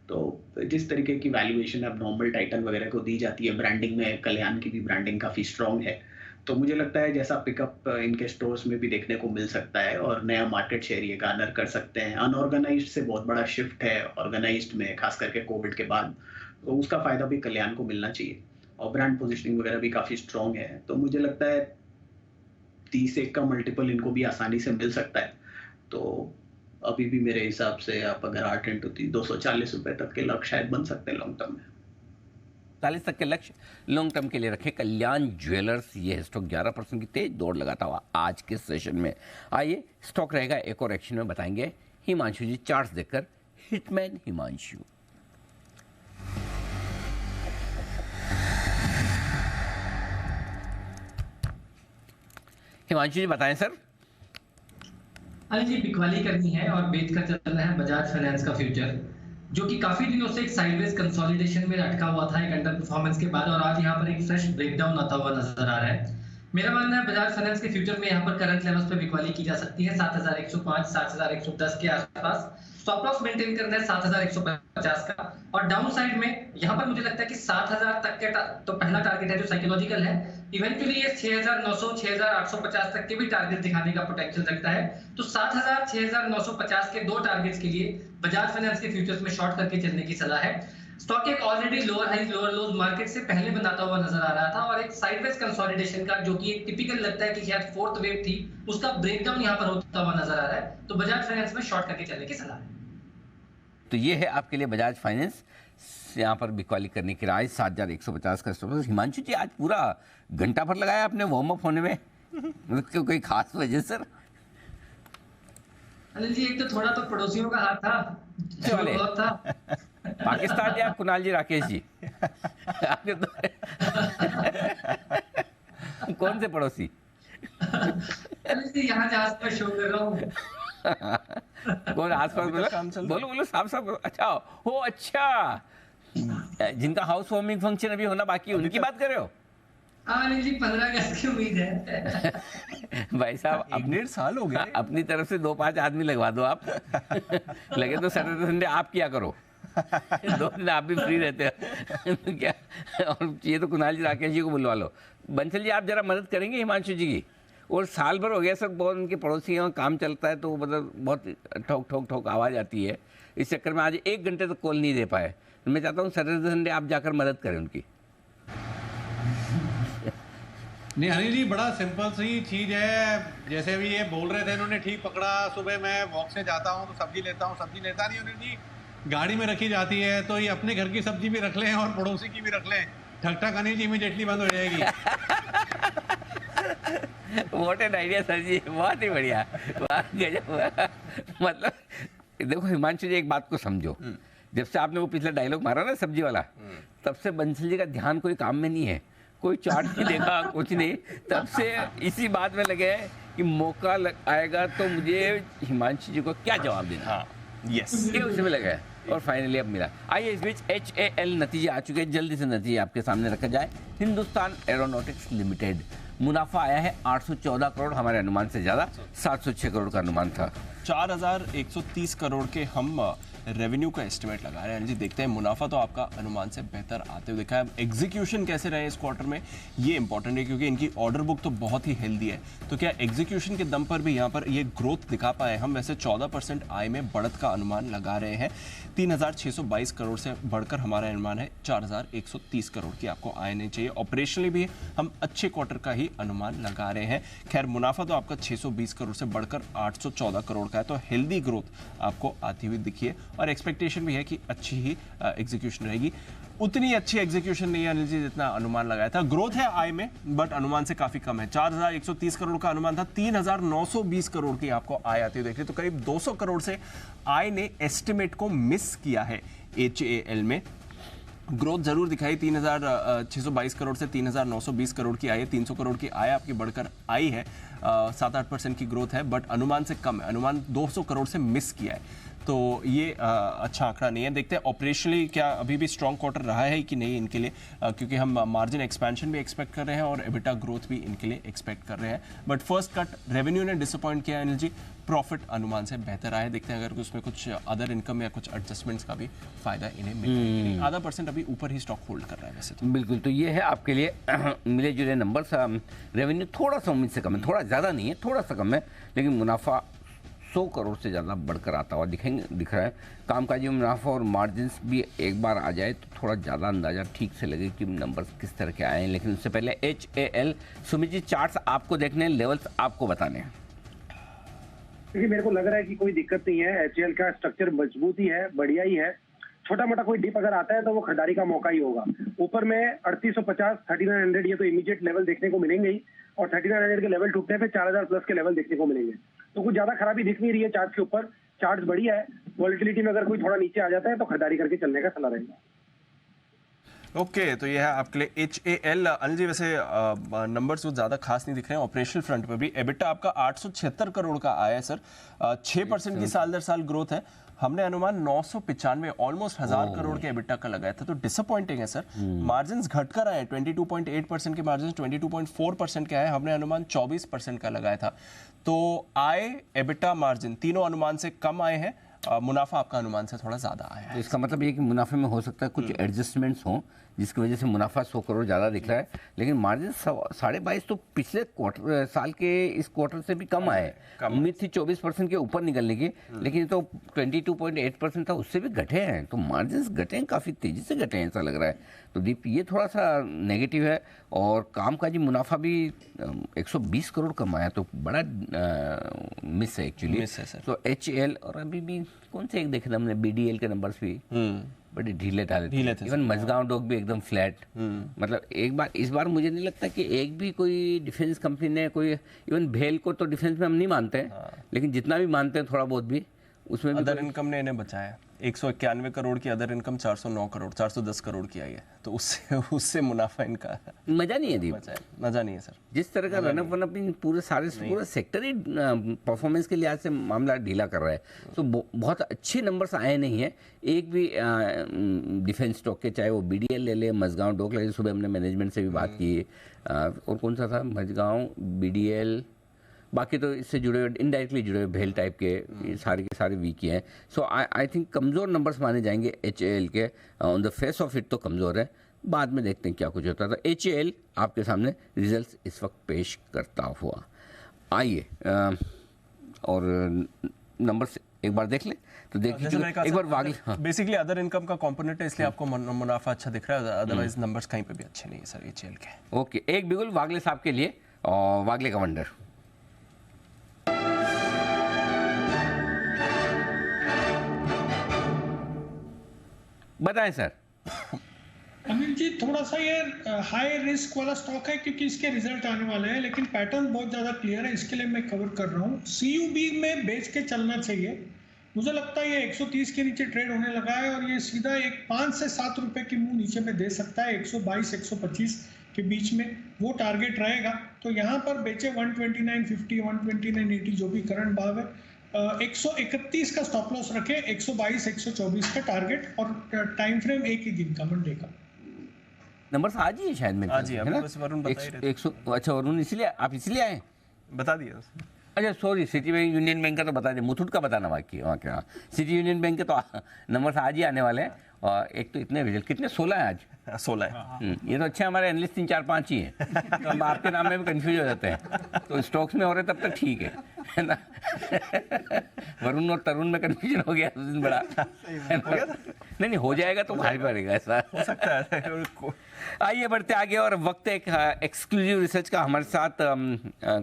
तो जिस तरीके की वैल्यूएशन अब नॉर्मल टाइटन वगैरह को दी जाती है, ब्रांडिंग में कल्याण की भी ब्रांडिंग काफ़ी स्ट्रॉन्ग है। तो मुझे लगता है जैसा पिकअप इनके स्टोर्स में भी देखने को मिल सकता है और नया मार्केट शेयर ये गार्नर कर सकते हैं। अनऑर्गेनाइज्ड से बहुत बड़ा शिफ्ट है ऑर्गेनाइज्ड में, खास करके कोविड के बाद, तो उसका फायदा भी कल्याण को मिलना चाहिए। और ब्रांड पोजीशनिंग वगैरह भी काफ़ी स्ट्रॉन्ग है। तो मुझे लगता है 30 का मल्टीपल इनको भी आसानी से मिल सकता है। तो अभी भी मेरे हिसाब से आप अगर 8 × 3 240 रुपए तक के लक्ष्य शायद बन सकते हैं लॉन्ग टर्म में। 40 तक के लक्ष्य लॉन्ग टर्म के लिए रखे कल्याण ज्वेलर्स। ये स्टॉक 11% की तेज दौड़ लगाता हुआ आज के सेशन में। आइए स्टॉक रहेगा एक और एक्शन में बताएंगे हिमांशु जी चार्ट्स देखकर। हिटमैन हिमांशु। हिमांशु जी बताएं सर। अनिल जी, बिकवाली करनी है और बेच कर चल रहा है बजाज फाइनेंस का फ्यूचर, जो कि काफी दिनों से एक साइडवेज कंसोलिडेशन में अटका हुआ था एक अंडर परफॉर्मेंस के बाद, और आज यहाँ पर एक फ्रेश ब्रेकडाउन आता हुआ नजर आ रहा है। मेरा मानना है बजाज फाइनेंस के फ्यूचर में यहाँ पर करंट लेवल्स पे बिकवाली की जा सकती है 7105 7110 के आसपास। स्टॉप लॉस मेंटेन करना है 7150 का, और डाउन साइड में यहाँ पर मुझे लगता है कि 7000 तक के तो पहला टारगेट है जो साइकोलॉजिकल है। इवेंचुअली ये 6900 6850 तक के भी टारगेट दिखाने का पोटेंशियल रखता है। तो 7000 6950 के 2 टारगेट्स के लिए बजाज फाइनेंस के फ्यूचर्स में शॉर्ट करके चलने की सलाह है। स्टॉक एक ऑलरेडी लोअर हाई लोअर लोज मार्केट से पहले बनाता हुआ नजर आ रहा था, और एक साइडवेज कंसोलिडेशन का, जो कि एक टिपिकल लगता है कि शायद 4th वेव थी, उसका ब्रेकडाउन यहाँ पर होता हुआ नजर आ रहा है। तो बजाज फाइनेंस में शॉर्ट करके चलने की सलाह है। तो ये है आपके लिए बजाज फाइनेंस, यहाँ पर बिकवाली करने की राय 7150 का स्टॉप। हिमांशु जी आज पूरा घंटा भर लगाया आपने वार्म अप होने में, मतलब कोई खास वजह सर? अनिल जी, एक तो थोड़ा तो पड़ोसियों का हाथ था, जो वाले? बहुत था। पाकिस्तान या कुणाल जी, राकेश जी? आपके तो कौन से पड़ोसी? अनिल जी, यहाँ जहाज पर शो कर रहा हूँ। कौन आसपास? बोलो बोलो, साफ साफ बोलो। अच्छा हो, अच्छा, जिनका हाउस वार्मिंग फंक्शन अभी होना बाकी है, उनकी बात कर रहे हो? हाँ अनिल जी, 15 अगस्त की उम्मीद है। भाई साहब, 1.5 साल हो गए। अपनी तरफ से 2-5 आदमी लगवा दो आप। लगे तो सैटरडे संडे आप क्या करो, 2 दिन आप भी फ्री रहते हैं। क्या, और ये तो कुणाल जी, राकेश जी को बुलवा लो। बंसल जी, आप जरा मदद करेंगे हिमांशु जी की? और साल भर हो गया सर, बहुत उनके पड़ोसी हैं, काम चलता है तो मतलब बहुत ठोक ठोक ठोक आवाज़ आती है। इस चक्कर में आज 1 घंटे तक कॉल नहीं दे पाए। मैं चाहता हूँ सैटरडे संडे आप जाकर मदद करें उनकी। नहीं अनिल जी, बड़ा सिंपल सी चीज़ है। जैसे अभी ये बोल रहे थे, इन्होंने ठीक पकड़ा। सुबह मैं वॉक से जाता हूँ तो सब्जी लेता हूँ, सब्जी लेता नहीं अनिल जी, गाड़ी में रखी जाती है। तो ये अपने घर की सब्जी भी रख लें और पड़ोसी की भी रख लें, ठक ठक अनिल जी इमीडिएटली बंद हो जाएगी। व्हाट एन आइडिया सर जी, बहुत ही बढ़िया, गजब। मतलब देखो हिमांशु जी, एक बात को समझो, जब से आपने वो पिछला डायलॉग मारा ना सब्जी वाला, तब से बंसल जी का ध्यान कोई काम में नहीं है, कोई चार्ट नहीं देखा, कुछ नहीं। तब से इसी बात में लगे हैं कि मौका आएगा तो मुझे हिमांशु जी को क्या जवाब देना। हाँ, यस, ये उसमें लगा है और फाइनली अब मिला। आइए इस बीच HAL नतीजे आ चुके हैं, जल्दी से नतीजे आपके सामने रखा जाए। हिंदुस्तान एरोनॉटिक्स लिमिटेड, मुनाफा आया है 814 करोड़, हमारे अनुमान से ज़्यादा 706 करोड़ का अनुमान था। 4130 करोड़ के हम रेवेन्यू का एस्टिमेट लगा रहे हैं जी। देखते हैं, मुनाफा तो आपका अनुमान से बेहतर आते हुए दिखा है। एग्जीक्यूशन कैसे रहे इस क्वार्टर में, ये इंपॉर्टेंट है, क्योंकि इनकी ऑर्डर बुक तो बहुत ही हेल्दी है। तो क्या एग्जीक्यूशन के दम पर भी यहाँ पर ये ग्रोथ दिखा पाए हम? वैसे 14% आय में बढ़त का अनुमान लगा रहे हैं। 3622 करोड़ से बढ़कर हमारा अनुमान है 4130 करोड़ की आपको आय नहीं चाहिए। ऑपरेशनली भी हम अच्छे क्वार्टर का ही अनुमान लगा रहे हैं। खैर, मुनाफा तो आपका 620 करोड़ से बढ़कर 814 करोड़ का है, तो हेल्दी ग्रोथ आपको आती हुई दिखी है। और एक्सपेक्टेशन भी है कि अच्छी ही एग्जीक्यूशन रहेगी। उतनी अच्छी एग्जीक्यूशन नहीं है अनिल जी जितना अनुमान लगाया था। ग्रोथ है आय में, बट अनुमान से काफी कम है। 4130 करोड़ का अनुमान था, 3920 करोड़ की आपको आय आती हुई देख रही है। तो करीब 200 करोड़ से आय ने एस्टिमेट को मिस किया है। HAL में ग्रोथ जरूर दिखाई, 3622 करोड़ से 3920 करोड़ की आय है। 300 करोड़ की आय आपकी बढ़कर आई है, 7-8% की ग्रोथ है, बट अनुमान से कम है। अनुमान 200 करोड़ से मिस किया है, तो ये अच्छा आंकड़ा नहीं है। देखते हैं ऑपरेशनली क्या अभी भी स्ट्रॉन्ग क्वार्टर रहा है कि नहीं इनके लिए, क्योंकि हम मार्जिन एक्सपेंशन भी एक्सपेक्ट कर रहे हैं और एबिटा ग्रोथ भी इनके लिए एक्सपेक्ट कर रहे हैं। बट फर्स्ट कट रेवेन्यू ने डिसअपॉइंट किया अनिल जी, प्रॉफिट अनुमान से बेहतर आया। देखते हैं अगर उसमें कुछ अदर इनकम या कुछ एडजस्टमेंट्स का भी फायदा इन्हें मिल रहा है। 0.5% अभी ऊपर ही स्टॉक होल्ड कर रहा है वैसे तो। बिल्कुल, तो ये है आपके लिए मिले जुले नंबर्स। रेवेन्यू थोड़ा सा उम्मीद से कम है, थोड़ा ज़्यादा नहीं है, थोड़ा सा कम है, लेकिन मुनाफा 100 करोड़ से ज़्यादा बढ़कर आता हुआ दिख रहा है। कामकाजी मुनाफा और मार्जिन्स भी एक बार आ जाए तो थोड़ा ज़्यादा अंदाज़ा ठीक से लगे कि नंबर्स किस तरह के आए हैं। लेकिन उससे पहले HAL, सुमित जी, चार्ट्स आपको देखने हैं, लेवल्स आपको बताने हैं। क्योंकि मेरे को लग रहा है कि कोई दिक्कत नहीं है, HAL का स्ट्रक्चर मजबूत ही है, बढ़िया ही है। छोटा मोटा कोई डिप अगर आता है तो वो खरीदारी का मौका ही होगा। ऊपर में 3850, 3900 ये तो इमीडिएट लेवल देखने को मिलेंगे ही, और 3900 के लेवल टूटने पे 4000 प्लस के लेवल देखने को मिलेंगे। तो कुछ ज्यादा खराबी दिख नहीं रही है चार्ट के ऊपर, चार्ट बढ़िया है। वॉलिटिलिटी में अगर कोई थोड़ा नीचे आ जाता है तो खरीदारी करके चलने का सलाह रहेगा। ओके, तो ये है आपके लिए HAL। अनिल जी, वैसे नंबर्स कुछ ज़्यादा खास नहीं दिख रहे हैं। ऑपरेशनल फ्रंट पर भी एबिटा आपका 876 करोड़ का आया है सर, 6% की साल दर साल ग्रोथ है। हमने अनुमान 995, ऑलमोस्ट 1000 करोड़ के एबिटा का लगाया था, तो डिसअपॉइंटिंग है सर। मार्जिन्स घटकर आए, 22.8% के मार्जिन 22.4% के आए। हमने अनुमान 24% का लगाया था। तो आय, एबिटा, मार्जिन तीनों अनुमान से कम आए हैं। मुनाफा आपका अनुमान से थोड़ा ज़्यादा आया है। तो इसका मतलब ये कि मुनाफे में हो सकता है कुछ एडजस्टमेंट्स हों, जिसकी वजह से मुनाफा 100 करोड़ ज़्यादा दिख रहा है, लेकिन मार्जिन 22.5 तो पिछले क्वार्टर साल के इस क्वार्टर से भी कम आए। उम्मीद थी 24% के ऊपर निकलने की, लेकिन तो 22.8% था, उससे भी घटे हैं। तो मार्जिन घटे हैं, काफ़ी तेज़ी से घटे हैं ऐसा लग रहा है। तो दीप, ये थोड़ा सा नेगेटिव है। और कामकाजी मुनाफा भी 120 करोड़ कम आया, तो बड़ा मिस है एक्चुअली। तो HAL, और अभी भी कौन से एक देखे थे हमने, BDL के नंबर्स भी बड़े ढीले ढाले ढीले थे। इवन मजगांव डॉक भी एकदम फ्लैट। मतलब एक बार इस बार मुझे नहीं लगता कि एक भी कोई डिफेंस कंपनी ने कोई, इवन भेल को तो डिफेंस में हम नहीं मानते हैं, लेकिन जितना भी मानते हैं थोड़ा बहुत भी उसमें भी अदर इनकम ने इन्हें बचाया। 191 करोड़ की अदर इनकम 409 करोड़ 410 करोड़ की आई है, तो उससे मुनाफा इनका मजा नहीं है दीप, मजा नहीं है सर। जिस तरह का रनअप वनअप इन पूरे सेक्टर ही परफॉर्मेंस के लिहाज से मामला ढीला कर रहा है। तो बहुत अच्छे नंबर्स आए नहीं है एक भी डिफेंस स्टॉक के, चाहे वो बीडीएल ले ले, मजगांव डॉक ले ले। सुबह हमने मैनेजमेंट से भी बात की, और कौन सा था, मजगांव, बीडीएल, बाकी तो इससे जुड़े हुए इनडायरेक्टली जुड़े हुए भेल टाइप के सारे वीक ही हैं। सो आई थिंक कमज़ोर नंबर्स माने जाएंगे HAL के। On the face of it तो कमज़ोर है, बाद में देखते हैं क्या कुछ होता है। तो HAL आपके सामने रिजल्ट्स इस वक्त पेश करता हुआ। आइए और नंबर्स एक बार देख लें, तो देखिए एक बार वागले, बेसिकली अदर इनकम का कंपोनेंट है, इसलिए आपको मुनाफा अच्छा दिख रहा है, अदरवाइज नंबर्स कहीं पे भी अच्छे नहीं है सर HAL के। ओके, एक बिगुल वागले साहब के लिए, और वागले का वंडर। बताएं सर। अनिल जी, थोड़ा सा ये हाई रिस्क वाला स्टॉक है क्योंकि इसके रिजल्ट आने वाले हैं, लेकिन पैटर्न बहुत ज़्यादा क्लियर है, इसके लिए मैं कवर कर रहा हूँ। CUB में बेच के चलना चाहिए। मुझे लगता है ये 130 के नीचे ट्रेड होने लगा है और ये सीधा एक 5 से 7 रुपए की मुंह नीचे में दे सकता है। 122 125 के बीच में वो टारगेट रहेगा, तो यहाँ पर बेचे 129.50 129.80 जो भी करंट भाव है। 131 का स्टॉप लॉस रखे, 122 124 का टारगेट, और टाइम फ्रेम एक ही दिन का, मंडे का। नंबर्स आज ही है शायद मेरे आज ही है, बस वरुण बता ही रहे थे। अच्छा वरुण, इसलिए आप इसलिए आए, बता दिया। अच्छा sorry, city bank union bank का तो बता दें, मुथूट का बताना बाकी है वहाँ क्या। सिटी यूनियन बैंक के तो नंबर्स आज ही आने वाले हैं, और एक तो इतने रिजल्ट कितने 16 है आज, 16 है। ये तो अच्छे हमारे एनालिस्ट 3 4 5 ही हैं, तो हम आपके नाम में भी कंफ्यूज हो जाते हैं। तो स्टॉक्स में हो रहे तब तक ठीक है ना। वरुण और तरुण में कंफ्यूजन हो गया उस दिन बड़ा, नहीं हो जाएगा तो भारी पड़ेगा, ऐसा हो सकता है। आइए बढ़ते आगे, और वक्त एक एक्सक्लूसिव रिसर्च का। हमारे साथ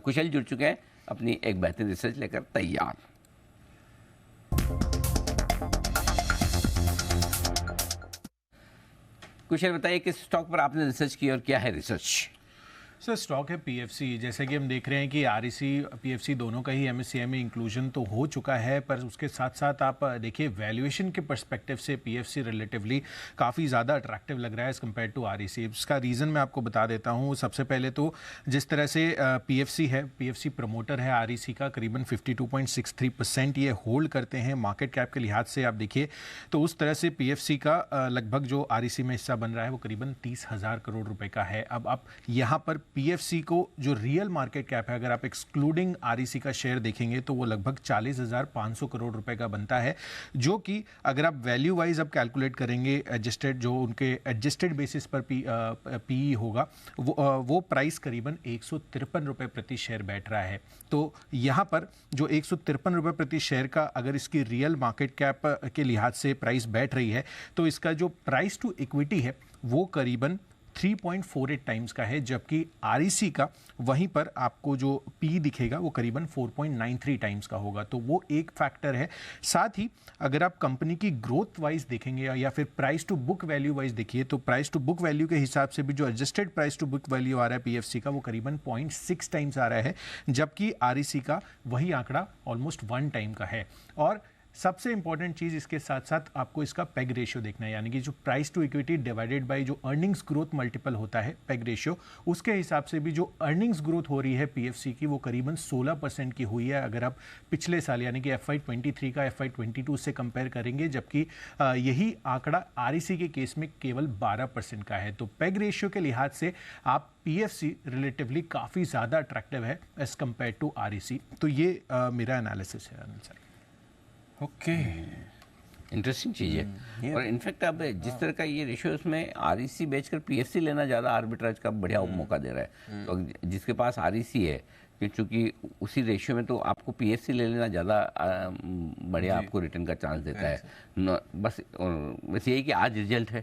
कुशल जुड़ चुके हैं अपनी एक बेहतरीन रिसर्च लेकर तैयार। कुशल बताइए किस स्टॉक पर आपने रिसर्च की और क्या है रिसर्च? सर स्टॉक है PFC। जैसे कि हम देख रहे हैं कि REC PFC दोनों का ही MSCI में इंक्लूजन तो हो चुका है, पर उसके साथ साथ आप देखिए वैल्यूएशन के पर्सपेक्टिव से PFC रिलेटिवली काफ़ी ज़्यादा अट्रैक्टिव लग रहा है एज़ कम्पेयर टू REC। इसका रीज़न मैं आपको बता देता हूँ। सबसे पहले तो जिस तरह से PFC है, PFC प्रमोटर है REC का, करीबन 52.63% ये होल्ड करते हैं मार्केट कैप के लिहाज से। आप देखिए तो उस तरह से PFC का लगभग जो REC में हिस्सा बन रहा है वो करीबन 30,000 करोड़ रुपए का है। अब आप यहाँ पर PFC को जो रियल मार्केट कैप है, अगर आप एक्सक्लूडिंग REC का शेयर देखेंगे तो वो लगभग 40,500 करोड़ रुपए का बनता है, जो कि अगर आप वैल्यू वाइज अब कैलकुलेट करेंगे एडजस्टेड, जो उनके एडजस्टेड बेसिस पर PE होगा, वो प्राइस करीबन 153 रुपए प्रति शेयर बैठ रहा है। तो यहाँ पर जो 153 रुपए प्रति शेयर का अगर इसकी रियल मार्केट कैप के लिहाज से प्राइस बैठ रही है, तो इसका जो प्राइस टू इक्विटी है वो करीबन 3.48 टाइम्स का है, जबकि REC का वहीं पर आपको जो P दिखेगा वो करीबन 4.93 टाइम्स का होगा। तो वो एक फैक्टर है। साथ ही अगर आप कंपनी की ग्रोथ वाइज देखेंगे या फिर price to book value wise देखिए, तो प्राइस टू बुक वैल्यू के हिसाब से भी जो adjusted price to book value आ रहा है PFC का वो करीबन 0.6 टाइम्स आ रहा है, जबकि REC का वही आंकड़ा ऑलमोस्ट 1 टाइम का है। और सबसे इंपॉर्टेंट चीज़ इसके साथ साथ आपको इसका पेग रेशियो देखना है, यानी कि जो price to equity divided by जो अर्निंग्स ग्रोथ मल्टीपल होता है पेग रेशियो, उसके हिसाब से भी जो अर्निंग्स ग्रोथ हो रही है PFC की वो करीबन 16% की हुई है अगर आप पिछले साल यानी कि FY23 का FY22 से कंपेयर करेंगे, जबकि यही आंकड़ा REC के केस में केवल 12% का है। तो पेग रेशियो के लिहाज से आप PFC रिलेटिवली काफ़ी ज़्यादा अट्रैक्टिव है एज कम्पेयर टू REC। तो ये मेरा एनालिसिस है अनिल सर। ओके, इंटरेस्टिंग चीज़ है। और इनफैक्ट अब जिस तरह का ये रेशियो, उसमें REC बेचकर PFC लेना ज़्यादा आर्बिट्राज का बढ़िया मौका दे रहा है। तो जिसके पास REC है, क्योंकि उसी रेशियो में तो आपको PFC ले लेना ज़्यादा बढ़िया आपको रिटर्न का चांस देता है। बस यही कि आज रिजल्ट है,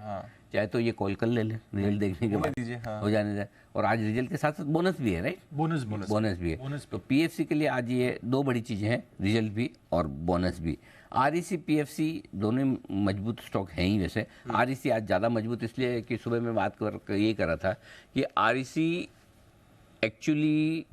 चाहे तो ये कॉल कर ले रिजल्ट देखने के बाद हो जाने जाए। और आज रिजल्ट के साथ साथ बोनस भी है, राइट? बोनस भी है। तो पीएफसी के लिए आज ये दो बड़ी चीज़ें हैं, रिजल्ट भी और बोनस भी। आरईसी पीएफसी दोनों मजबूत स्टॉक हैं ही। वैसे आरईसी आज ज़्यादा मजबूत इसलिए है कि सुबह मैं बात ये कर रहा था कि आरईसी एक्चुअली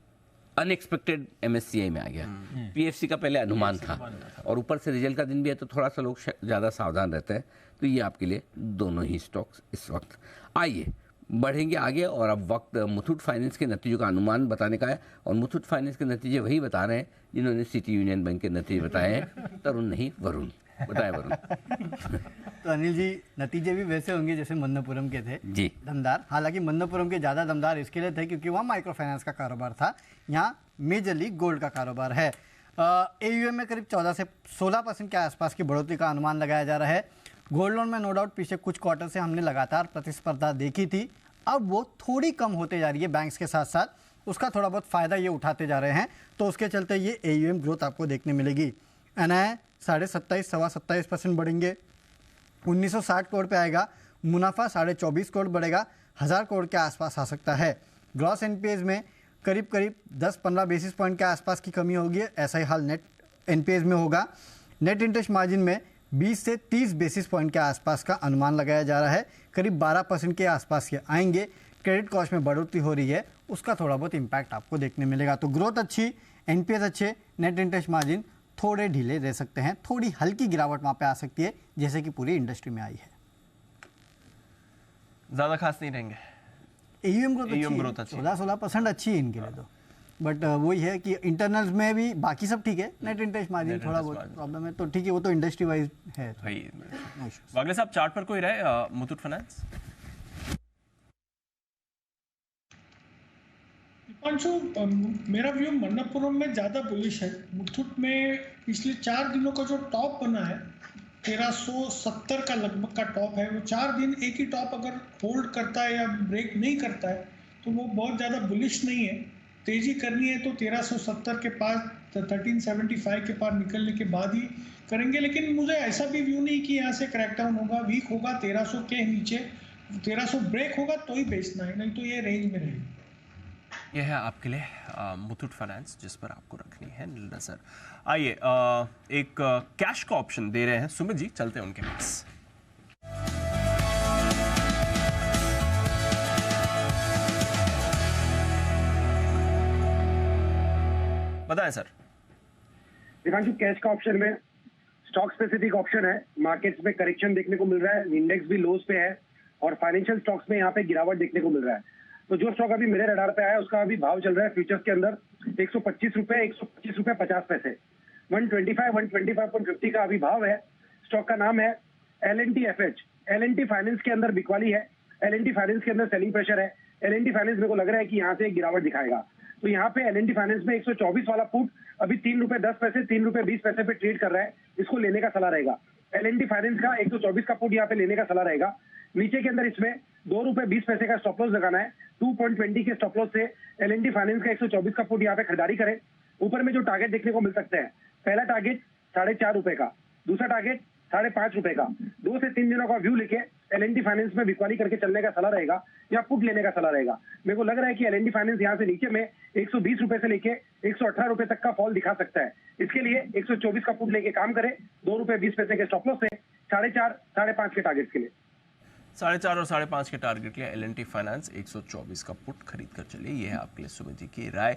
अनएक्सपेक्टेड एमएससीआई में आ गया। पीएफसी का पहले अनुमान था और ऊपर से रिजल्ट का दिन भी है तो थोड़ा सा लोग ज़्यादा सावधान रहते हैं। तो ये आपके लिए दोनों ही स्टॉक्स इस वक्त। आइए बढ़ेंगे आगे और अब वक्त मुथूट फाइनेंस के नतीजों का अनुमान बताने का है। और मुथूट फाइनेंस के नतीजे वही बता रहे हैं जिन्होंने सिटी यूनियन बैंक के नतीजे बताए हैं, तरुण नहीं वरुण। बताए वरुण। तो अनिल जी, नतीजे भी वैसे होंगे जैसे मन्नपुरम के थे जी, दमदार। हालांकि मन्नपुरम के ज़्यादा दमदार इसके लिए थे क्योंकि वहाँ माइक्रो फाइनेंस का कारोबार था, यहाँ मेजरली गोल्ड का कारोबार है। एयूएम में करीब 14 से 16% के आसपास की बढ़ोतरी का अनुमान लगाया जा रहा है। गोल्ड लोन में नो डाउट पिछले कुछ क्वार्टर से हमने लगातार प्रतिस्पर्धा देखी थी, अब वो थोड़ी कम होते जा रही है बैंक्स के साथ साथ, उसका थोड़ा बहुत फ़ायदा ये उठाते जा रहे हैं। तो उसके चलते ये एयूएम ग्रोथ आपको देखने मिलेगी। एनआई 27.5 सवा 27% बढ़ेंगे, 1960 करोड़ पे आएगा। मुनाफा 24.5 करोड़ बढ़ेगा, 1000 करोड़ के आसपास आ सकता है। ग्रॉस एनपीएज में करीब 10-15 बेसिस पॉइंट के आसपास की कमी होगी, ऐसा ही हाल नेट एनपीएज में होगा। नेट इंटरेस्ट मार्जिन में 20 से 30 बेसिस पॉइंट के आसपास का अनुमान लगाया जा रहा है, करीब 12% के आसपास के आएंगे। क्रेडिट कॉस्ट में बढ़ोतरी हो रही है, उसका थोड़ा बहुत इम्पैक्ट आपको देखने मिलेगा। तो ग्रोथ अच्छी, एनपीएस अच्छे, नेट इंटरेस्ट मार्जिन थोड़े ढीले रह सकते हैं, थोड़ी हल्की गिरावट वहाँ पे आ सकती है जैसे कि पूरी इंडस्ट्री में आई है। ज़्यादा खास नहीं रहेंगे। एयूएम ग्रोथ अच्छी 14-16% अच्छी है इनके लिए तो, बट वही है कि इंटरनल्स में भी बाकी सब ठीक है, नेट इंटरेस्ट मार्जिन थोड़ा बहुत प्रॉब्लम है, तो ठीक है वो तो इंडस्ट्री वाइज है। वागले साहब, चार्ट पर कोई राय मुथूट फाइनेंस? दीपांशु, मेरा व्यू मन्नपुरम में ज़्यादा बुलिश है। मुथूट में पिछले 4 दिनों का जो टॉप बना है 1370 का लगभग का टॉप है, वो 4 दिन एक ही टॉप अगर होल्ड करता है या ब्रेक नहीं करता है तो वो बहुत ज़्यादा बुलिश नहीं है। तेज़ी करनी है तो 1370 के पास 1375 के पार निकलने के बाद ही करेंगे। लेकिन मुझे ऐसा भी व्यू नहीं कि यहाँ से क्रैकडाउन होगा, वीक होगा 1300 के नीचे, 1300 ब्रेक होगा तो ही बेचना है, नहीं तो ये रेंज में रहेगी। यह है आपके लिए मुथूट फाइनेंस जिस पर आपको रखनी है नजर। आइए एक कैश का ऑप्शन दे रहे हैं सुमित जी, चलते हैं उनके पास। बताएं सर। दिपांशु, कैश का ऑप्शन में स्टॉक स्पेसिफिक ऑप्शन है। मार्केट्स में करेक्शन देखने को मिल रहा है, इंडेक्स भी लोज पे है और फाइनेंशियल स्टॉक्स में यहाँ पे गिरावट देखने को मिल रहा है। तो जो स्टॉक अभी मेरे रडार पे आया उसका अभी भाव चल रहा है फ्यूचर्स के अंदर 125 रुपए 50 पैसे, 125 का अभी भाव है। स्टॉक का नाम है LNTFH। LNT फाइनेंस के अंदर बिकवाली है, LNT फाइनेंस के अंदर सेलिंग प्रेशर है। LNT फाइनेंस मेरे को लग रहा है कि यहाँ से एक गिरावट दिखाएगा। तो यहाँ पे LNT फाइनेंस में 124 वाला पुट अभी 3 रुपए 10 पैसे 3 रुपए 20 पैसे पे ट्रेड कर रहा है, इसको लेने का सलाह रहेगा। LNT फाइनेंस का 124 का पुट यहाँ पे लेने का सलाह रहेगा। नीचे के अंदर इसमें 2 रुपए 20 पैसे का स्टॉप लॉस लगाना है। 2.20 के स्टॉप लॉस से LNT फाइनेंस का 124 का पुट यहाँ पे खरीदारी करें। ऊपर में जो टारगेट देखने को मिल सकते हैं, पहला टारगेट 4.5 रुपए का, दूसरा टारगेट 5.5 रुपए का। 2 से 3 दिनों का व्यू लेके LNT फाइनेंस में बिकवाली करके चलने का सलाह रहेगा या पुट लेने का सलाह रहेगा। मेरे को लग रहा है कि LNT फाइनेंस यहाँ से नीचे में 120 रुपए से लेके 118 रुपए तक का फॉल दिखा सकता है। इसके लिए 124 का पुट लेके काम करे, 2 रुपए 20 पैसे के स्टॉप लॉस से 4.5 5.5 के टारगेट के लिए 4.5 और 5.5 के टारगेट के लिए LNT फाइनेंस 124 का पुट खरीद कर चलिए। ये है आपके लिए सुमित जी की राय।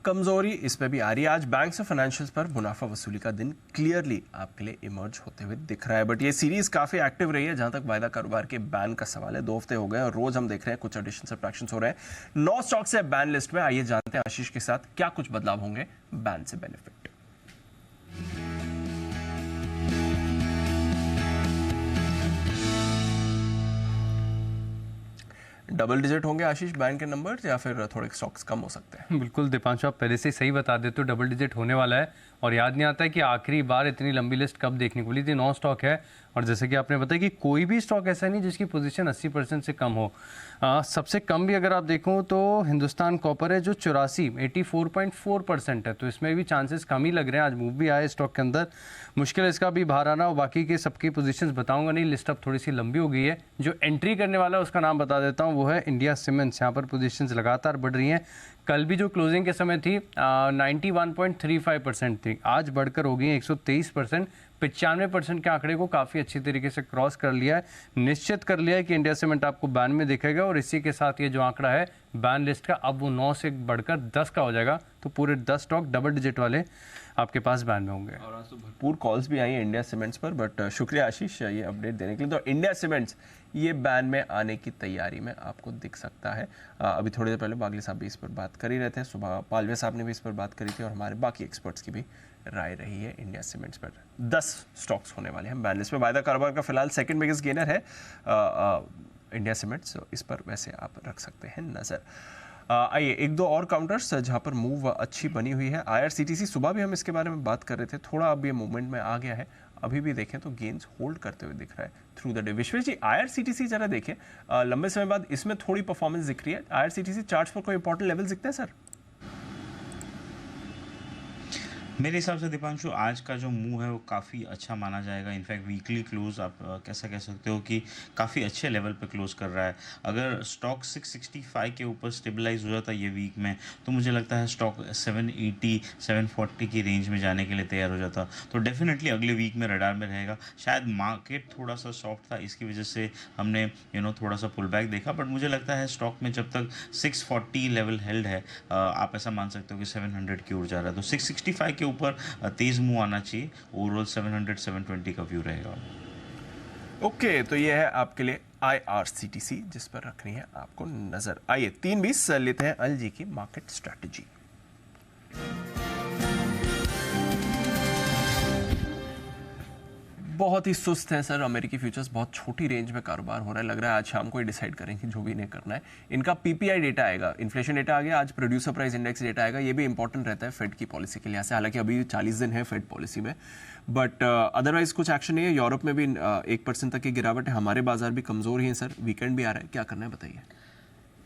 कमजोरी इस पे भी आ रही है। आज बैंक्स और फाइनेंशियल्स पर मुनाफा वसूली का दिन क्लियरली आपके लिए इमर्ज होते हुए दिख रहा है। बट ये सीरीज काफी एक्टिव रही है। जहां तक वायदा कारोबार के बैन का सवाल है, 2 हफ्ते हो गए और रोज हम देख रहे हैं कुछ एडिशन सब्ट्रैक्शन हो रहे हैं। 9 स्टॉक्स है बैन लिस्ट में। आइए जानते हैं आशीष के साथ क्या कुछ बदलाव होंगे बैन से बेनिफिट। डबल डिजिट होंगे आशीष बैंक के नंबर या फिर थोड़े स्टॉक्स कम हो सकते हैं? बिल्कुल दीपांशु, आप पहले से ही सही बता देते हो, डबल डिजिट होने वाला है। और याद नहीं आता है कि आखिरी बार इतनी लंबी लिस्ट कब देखने को मिली थी। 9 स्टॉक है और जैसे कि आपने बताया कि कोई भी स्टॉक ऐसा नहीं जिसकी पोजीशन 80% से कम हो। सबसे कम भी अगर आप देखो तो हिंदुस्तान कॉपर है जो 84.4% है, तो इसमें भी चांसेस कम ही लग रहे हैं। आज मूव भी आया स्टॉक के अंदर, मुश्किल है इसका भी बाहर आना। और बाकी के सबकी पोजीशंस बताऊंगा नहीं, लिस्ट अब थोड़ी सी लंबी हो गई है। जो एंट्री करने वाला है उसका नाम बता देता हूँ, वो है इंडिया सीमेंट्स। यहाँ पर पोजीशंस लगातार बढ़ रही हैं। कल भी जो क्लोजिंग के समय थी 91.35% थी, आज बढ़कर हो गई है 123%। 95% के आंकड़े को काफ़ी अच्छी तरीके से क्रॉस कर लिया है, निश्चित कर लिया है कि इंडिया सीमेंट आपको बैन में दिखेगा। और इसी के साथ ये जो आंकड़ा है बैन लिस्ट का, अब वो 9 से बढ़कर 10 का हो जाएगा, तो पूरे 10 स्टॉक डबल डिजिट वाले आपके पास बैन में होंगे। और आज तो भरपूर कॉल्स भी आई हैं इंडिया सीमेंट्स पर, बट शुक्रिया आशीष ये अपडेट देने के लिए। तो इंडिया सीमेंट्स ये बैन में आने की तैयारी में आपको दिख सकता है। अभी थोड़ी देर पहले बागली साहब भी इस पर बात कर ही रहे थे, सुबह पालवे साहब ने भी इस पर बात करी थी और हमारे बाकी एक्सपर्ट्स की भी राय रही है। इंडिया सीमेंट्स पर 10 स्टॉक्स होने वाले हैं बैन लिस्ट में। वायदा कारोबार का फिलहाल सेकंड बिगेस्ट गेनर है इंडिया सीमेंट्स, इस पर वैसे आप रख सकते हैं नज़र। आइए एक दो और काउंटर्स जहां पर मूव अच्छी बनी हुई है। IRCTC, सुबह भी हम इसके बारे में बात कर रहे थे, थोड़ा अब ये मूवमेंट में आ गया है। अभी भी देखें तो गेन्स होल्ड करते हुए दिख रहा है through the day. Vishwesh ji, IRCTC जरा देखें, लंबे समय बाद इसमें थोड़ी परफॉर्मेंस दिख रही है। IRCTC चार्ट्स पर कोई इंपॉर्टेंट लेवल दिखते हैं सर? मेरे हिसाब से दीपांशु आज का जो मूव है वो काफ़ी अच्छा माना जाएगा। इनफैक्ट वीकली क्लोज आप कैसा कह सकते हो कि काफ़ी अच्छे लेवल पे क्लोज कर रहा है। अगर स्टॉक 665 के ऊपर स्टेबलाइज हो जाता है ये वीक में, तो मुझे लगता है स्टॉक 780 740 की रेंज में जाने के लिए तैयार हो जाता। तो डेफिनेटली अगले वीक में रडार में रहेगा। शायद मार्केट थोड़ा सा सॉफ्ट था, इसकी वजह से हमने थोड़ा सा पुल बैक देखा, बट मुझे लगता है स्टॉक में जब तक 640 लेवल हेल्ड है, आप ऐसा मान सकते हो कि 700 की ओर जा रहा है। तो 665 के ऊपर तेज मूव आना चाहिए। ओवरऑल 700 720 का व्यू रहेगा। ओके, तो ये है आपके लिए IRCTC जिस पर रखनी है आपको नजर। आइए 3:20 लेते हैं अलजी की मार्केट स्ट्रैटेजी। बहुत ही सुस्त है सर अमेरिकी फ्यूचर्स, बहुत छोटी रेंज में कारोबार हो रहा है। लग रहा है आज शाम को ही डिसाइड करेंगे जो भी इन्हें करना है। इनका PPI डेटा आएगा, इन्फ्लेशन डेटा आ गया, आज प्रोड्यूसर प्राइस इंडेक्स डेटा आएगा। ये भी इंपॉर्टेंट रहता है फेड की पॉलिसी के लिहाज से, हालांकि अभी 40 दिन है फेड पॉलिसी में, बट अदरवाइज कुछ एक्शन नहीं है। यूरोप में भी 1% तक की गिरावट है, हमारे बाजार भी कमजोर ही है सर। वीकेंड भी आ रहा है, क्या करना है बताइए?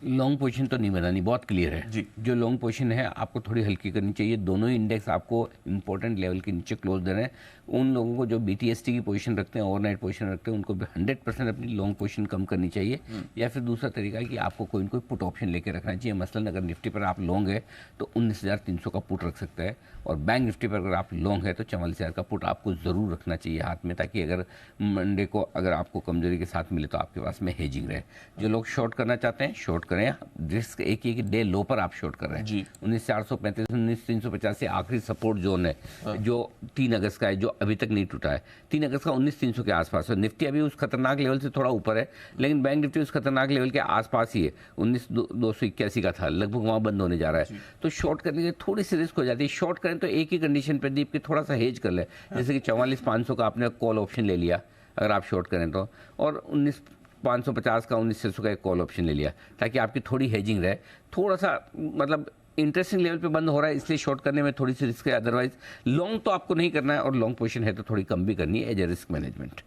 लॉन्ग पोजीशन तो नहीं बनानी, बहुत क्लियर है जी। जो लॉन्ग पोजीशन है आपको थोड़ी हल्की करनी चाहिए। दोनों ही इंडेक्स आपको इंपॉर्टेंट लेवल के नीचे क्लोज दे रहे हैं। उन लोगों को जो BTST की पोजीशन रखते हैं, ओवरनाइट पोजीशन रखते हैं, उनको 100% अपनी लॉन्ग पोजीशन कम करनी चाहिए। या फिर दूसरा तरीका है कि आपको कोई न कोई पुट ऑप्शन लेके रखना चाहिए। मसलन अगर निफ्टी पर आप लॉन्ग है तो 19,300 का पुट रख सकता है, और बैंक निफ्टी पर अगर आप लॉन्ग है तो 44,000 का पुट आपको ज़रूर रखना चाहिए हाथ में, ताकि अगर मंडे को अगर आपको कमजोरी के साथ मिले तो आपके पास में हेजिंग रहे। जो लोग शॉर्ट करना चाहते हैं शॉर्ट करें, रिस्क एक ही डे लो पर आप शॉर्ट कर रहे हैं। 19,435 19,350 से आखिरी सपोर्ट जोन है जो 3 अगस्त का है, जो अभी तक नहीं टूटा है। 3 अगस्त का 19,300 के आसपास है। निफ्टी अभी उस खतरनाक लेवल से थोड़ा ऊपर है, लेकिन बैंक निफ्टी उस खतरनाक लेवल के आसपास ही है। 19,281 का था, लगभग वहाँ बंद होने जा रहा है। तो शॉर्ट करने के थोड़ी सी रिस्क हो जाती है। शॉर्ट करें तो एक ही कंडीशन पर दीप के थोड़ा सा हेज कर ले, जैसे कि 44,500 का आपने कॉल ऑप्शन ले लिया अगर आप शॉर्ट करें तो, और 19,550 का 19,600 का एक कॉल ऑप्शन ले लिया, ताकि आपकी थोड़ी हेजिंग रहे। थोड़ा सा मतलब इंटरेस्टिंग लेवल पे बंद हो रहा है, इसलिए शॉर्ट करने में थोड़ी सी रिस्क है। अदरवाइज लॉन्ग तो आपको नहीं करना है, और लॉन्ग पोजीशन है तो थोड़ी कम भी करनी है as a risk management.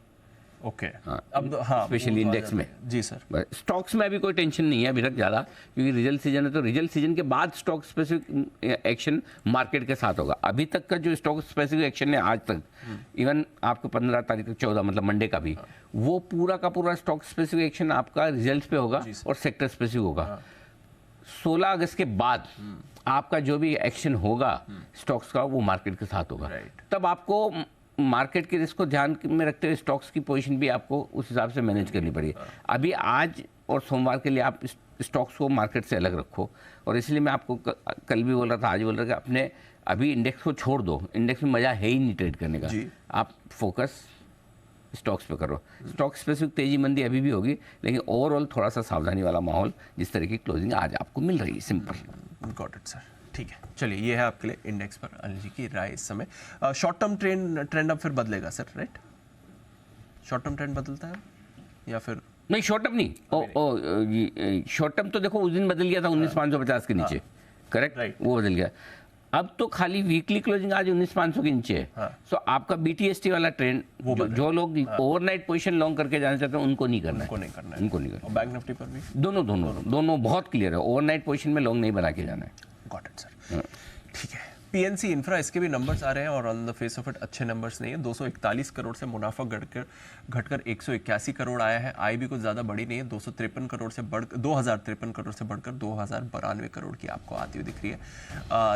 Okay, अब हाँ, स्पेशली इंडेक्स में जी सर। स्टॉक्स में अभी कोई टेंशन नहीं है अभी तक ज़्यादा, क्योंकि रिजल्ट सीजन है, तो रिजल्ट सीजन के बाद स्टॉक स्पेसिफिक एक्शन मार्केट के साथ होगा। अभी तक का जो स्टॉक स्पेसिफिक एक्शन है आज तक, इवन आपको 15 तारीख तक 14 मतलब मंडे का भी, वो पूरा का पूरा स्टॉक स्पेसिफिक एक्शन आपका रिजल्ट पे होगा और सेक्टर स्पेसिफिक होगा। 16 अगस्त के बाद आपका जो भी एक्शन होगा स्टॉक्स का, वो मार्केट के साथ होगा। तब आपको मार्केट के रिस्क को ध्यान में रखते हुए स्टॉक्स की पोजीशन भी आपको उस हिसाब से मैनेज करनी पड़ेगी। अभी आज और सोमवार के लिए आप स्टॉक्स को मार्केट से अलग रखो, और इसलिए मैं आपको कल भी बोल रहा था, आज बोल रहा था कि अपने अभी इंडेक्स को छोड़ दो। इंडेक्स में मज़ा है ही नहीं ट्रेड करने का, आप फोकस स्टॉक्स पे करो। स्टॉक स्पेसिफिक तेजी मंदी अभी भी होगी, लेकिन ओवरऑल थोड़ा सा सावधानी वाला माहौल, जिस तरह की क्लोजिंग आज आपको मिल रही है। सिंपल। गॉट इट सर, ठीक है। चलिए, ये है आपके लिए इंडेक्स पर अनिल जी की राय इस समय। शॉर्ट टर्म ट्रेंड अब फिर बदलेगा sir, right? Short term trend बदलता है या फिर नहीं शॉर्ट टर्म नहीं, शॉर्ट टर्म तो देखो उस दिन बदल गया था 19,550 के नीचे, करेक्ट, वो बदल गया। अब तो खाली वीकली क्लोजिंग आज 19,500 के नीचे है। तो आपका BTST वाला ट्रेंड, जो लोग ओवरनाइट पोजीशन लॉन्ग करके जाना चाहते हैं उनको नहीं करना है, उनको नहीं करना। बैंक निफ्टी पर भी दोनों बहुत क्लियर है, ओवरनाइट पोजीशन में लॉन्ग नहीं बना के जाना है। गॉट इट सर, ठीक है। PNC इंफ्रा, इसके भी नंबर्स आ रहे हैं और on the face of it अच्छे नंबर्स नहीं है। 241 करोड़ से मुनाफा घटकर 181 करोड़ आया है। आय भी कुछ ज़्यादा बड़ी नहीं है, 2053 करोड़ से बढ़कर 2092 करोड़ की आपको आती हुई दिख रही है।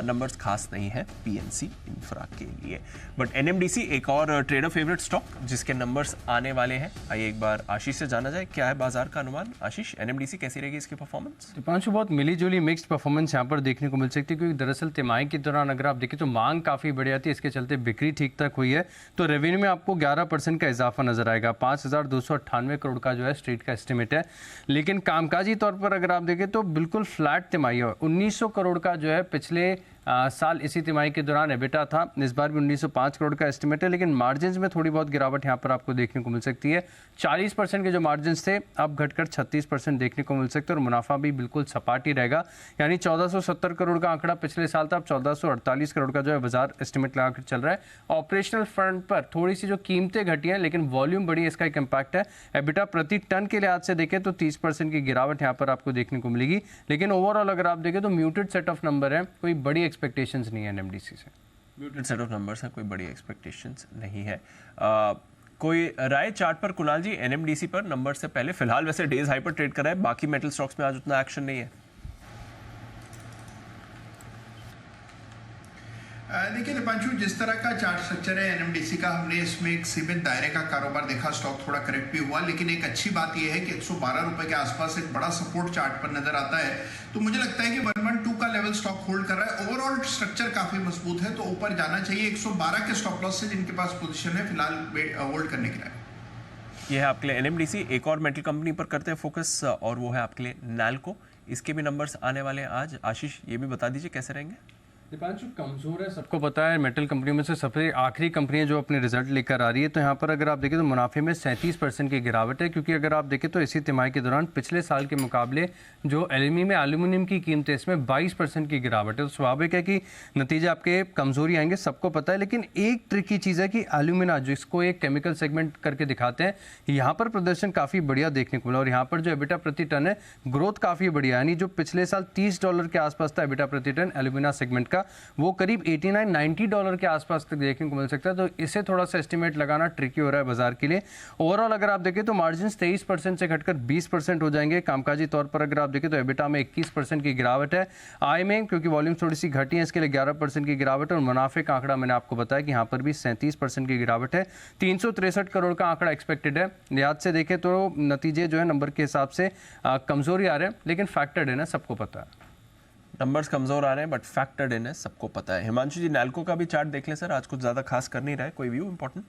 नंबर्स खास नहीं है PNC इंफ्रा के लिए। बट NMDC एक और ट्रेडर फेवरेट स्टॉक जिसके नंबर्स आने वाले हैं। आइए एक बार आशीष से जाना जाए, क्या है बाजार का अनुमान। आशीष, NMDC कैसी रहेगी इसकी परफॉर्मेंस? दीपांशु, बहुत मिली जुली मिक्स्ड परफॉर्मेंस यहाँ पर देखने को मिल सकती है, क्योंकि दरअसल तिमाही के दौरान अगर आप देखिए तो मांग काफ़ी बढ़िया थी, इसके चलते बिक्री ठीक ठाक हुई है। तो रेवेन्यू में आपको 11% का इजाफा नजर आएगा। 5,298 करोड़ का जो है स्ट्रीट का एस्टिमेट है। लेकिन कामकाजी तौर पर अगर आप देखें तो बिल्कुल फ्लैट तिमाही है। 1900 करोड़ का जो है पिछले साल इसी तिमाही के दौरान एबिटा था, इस बार भी 1905 करोड़ का एस्टिमेट है। लेकिन मार्जिन में थोड़ी बहुत गिरावट यहाँ पर आपको देखने को मिल सकती है। 40% के जो मार्जिन थे अब घटकर 36% देखने को मिल सकते हैं और मुनाफा भी बिल्कुल सपाट ही रहेगा। यानी 1470 करोड़ का आंकड़ा पिछले साल था, अब 1448 करोड़ का जो है बाजार एस्टिमेट लगाकर चल रहा है। ऑपरेशनल फ्रंट पर थोड़ी सी जो कीमतें घटी हैं लेकिन वॉल्यूम बढ़ी है, इसका एक इम्पैक्ट है। एबिटा प्रति टन के लिहाज से देखें तो 30% की गिरावट यहाँ पर आपको देखने को मिलेगी। लेकिन ओवरऑल अगर आप देखें तो म्यूटेड सेट ऑफ नंबर है, कोई बड़ी एक्सपेक्टेशंस नहीं है NMDC से। म्यूटेड सेट ऑफ नंबर्स है, कोई बड़ी एक्सपेक्टेशंस नहीं है। कोई राय चार्ट पर कुणाल जी NMDC पर नंबर से पहले? फिलहाल वैसे डेज हाई पर ट्रेड कर रहा है, बाकी मेटल स्टॉक्स में आज उतना एक्शन नहीं है। देखिए दीपांशु, जिस तरह का चार्ट स्ट्रक्चर है NMDC का, हमने इसमें एक सीमित दायरे का कारोबार देखा। स्टॉक थोड़ा करेक्ट भी हुआ, लेकिन एक अच्छी बात यह है कि 112 रुपए के आसपास एक बड़ा सपोर्ट चार्ट पर नजर आता है। तो मुझे लगता है कि 112 का लेवल स्टॉक होल्ड कर रहा है। ओवरऑल स्ट्रक्चर काफी मजबूत है, तो ऊपर जाना चाहिए। 112 के स्टॉप लॉस से जिनके पास पोजिशन है फिलहाल होल्ड करने के लिए। यह है आपके लिए NMDC। एक और मेटल कंपनी पर करते हैं फोकस और वो है आपके लिए नैल्को। इसके भी नंबर्स आने वाले हैं आज। आशीष, ये भी बता दीजिए कैसे रहेंगे। दीपांशु, कमजोर है, सबको पता है। मेटल कंपनियों में से सबसे आखिरी कंपनियां जो अपने रिजल्ट लेकर आ रही है, तो यहाँ पर अगर आप देखें तो मुनाफे में 37% की गिरावट है। क्योंकि अगर आप देखें तो इसी तिमाही के दौरान पिछले साल के मुकाबले जो एल्यूमिनियम की कीमतें, इसमें 22% की गिरावट है। तो स्वाभाविक है कि नतीजे आपके कमजोरी आएंगे, सबको पता है। लेकिन एक ट्रिकी चीज़ है कि एल्यूमिना, जिसको एक केमिकल सेगमेंट करके दिखाते हैं, यहाँ पर प्रदर्शन काफ़ी बढ़िया देखने को मिला। और यहाँ पर जो एबिटा प्रति टन है, ग्रोथ काफ़ी बढ़िया, यानी जो पिछले साल $30 के आसपास था एबिटा प्रति टन एल्यूमिना सेगमेंट का, वो करीब $89-90 के आसपास तक देखने को मिल सकता है। तो इसे थोड़ा सा एस्टिमेट लगाना ट्रिकी हो रहा है बाजार के लिए। ओवरऑल अगर आप देखें तो मार्जिन 23% से घटकर 20% हो जाएंगे। कामकाजी तौर पर अगर आप देखें तो एबिटा में 21% की गिरावट है। आय में क्योंकि वॉल्यूम थोड़ी सी घटी है, इसके लिए 11% की गिरावट है। और मुनाफे का आंकड़ा मैंने आपको बताया कि यहाँ पर भी 37% की गिरावट है। 363 करोड़ का आंकड़ा एक्सपेक्टेड है। याद से देखें तो नतीजे जो है नंबर के हिसाब से कमजोरी आ रहे हैं, लेकिन फैक्टर्ड है ना, सबको पता है। नंबर्स कमजोर आ रहे हैं बट फैक्टर्ड इन है, सबको पता है। हिमांशु जी, नैल्को का भी चार्ट देख लें सर, आज कुछ ज्यादा खास कर नहीं रहा है। कोई व्यू इंपॉर्टेंट?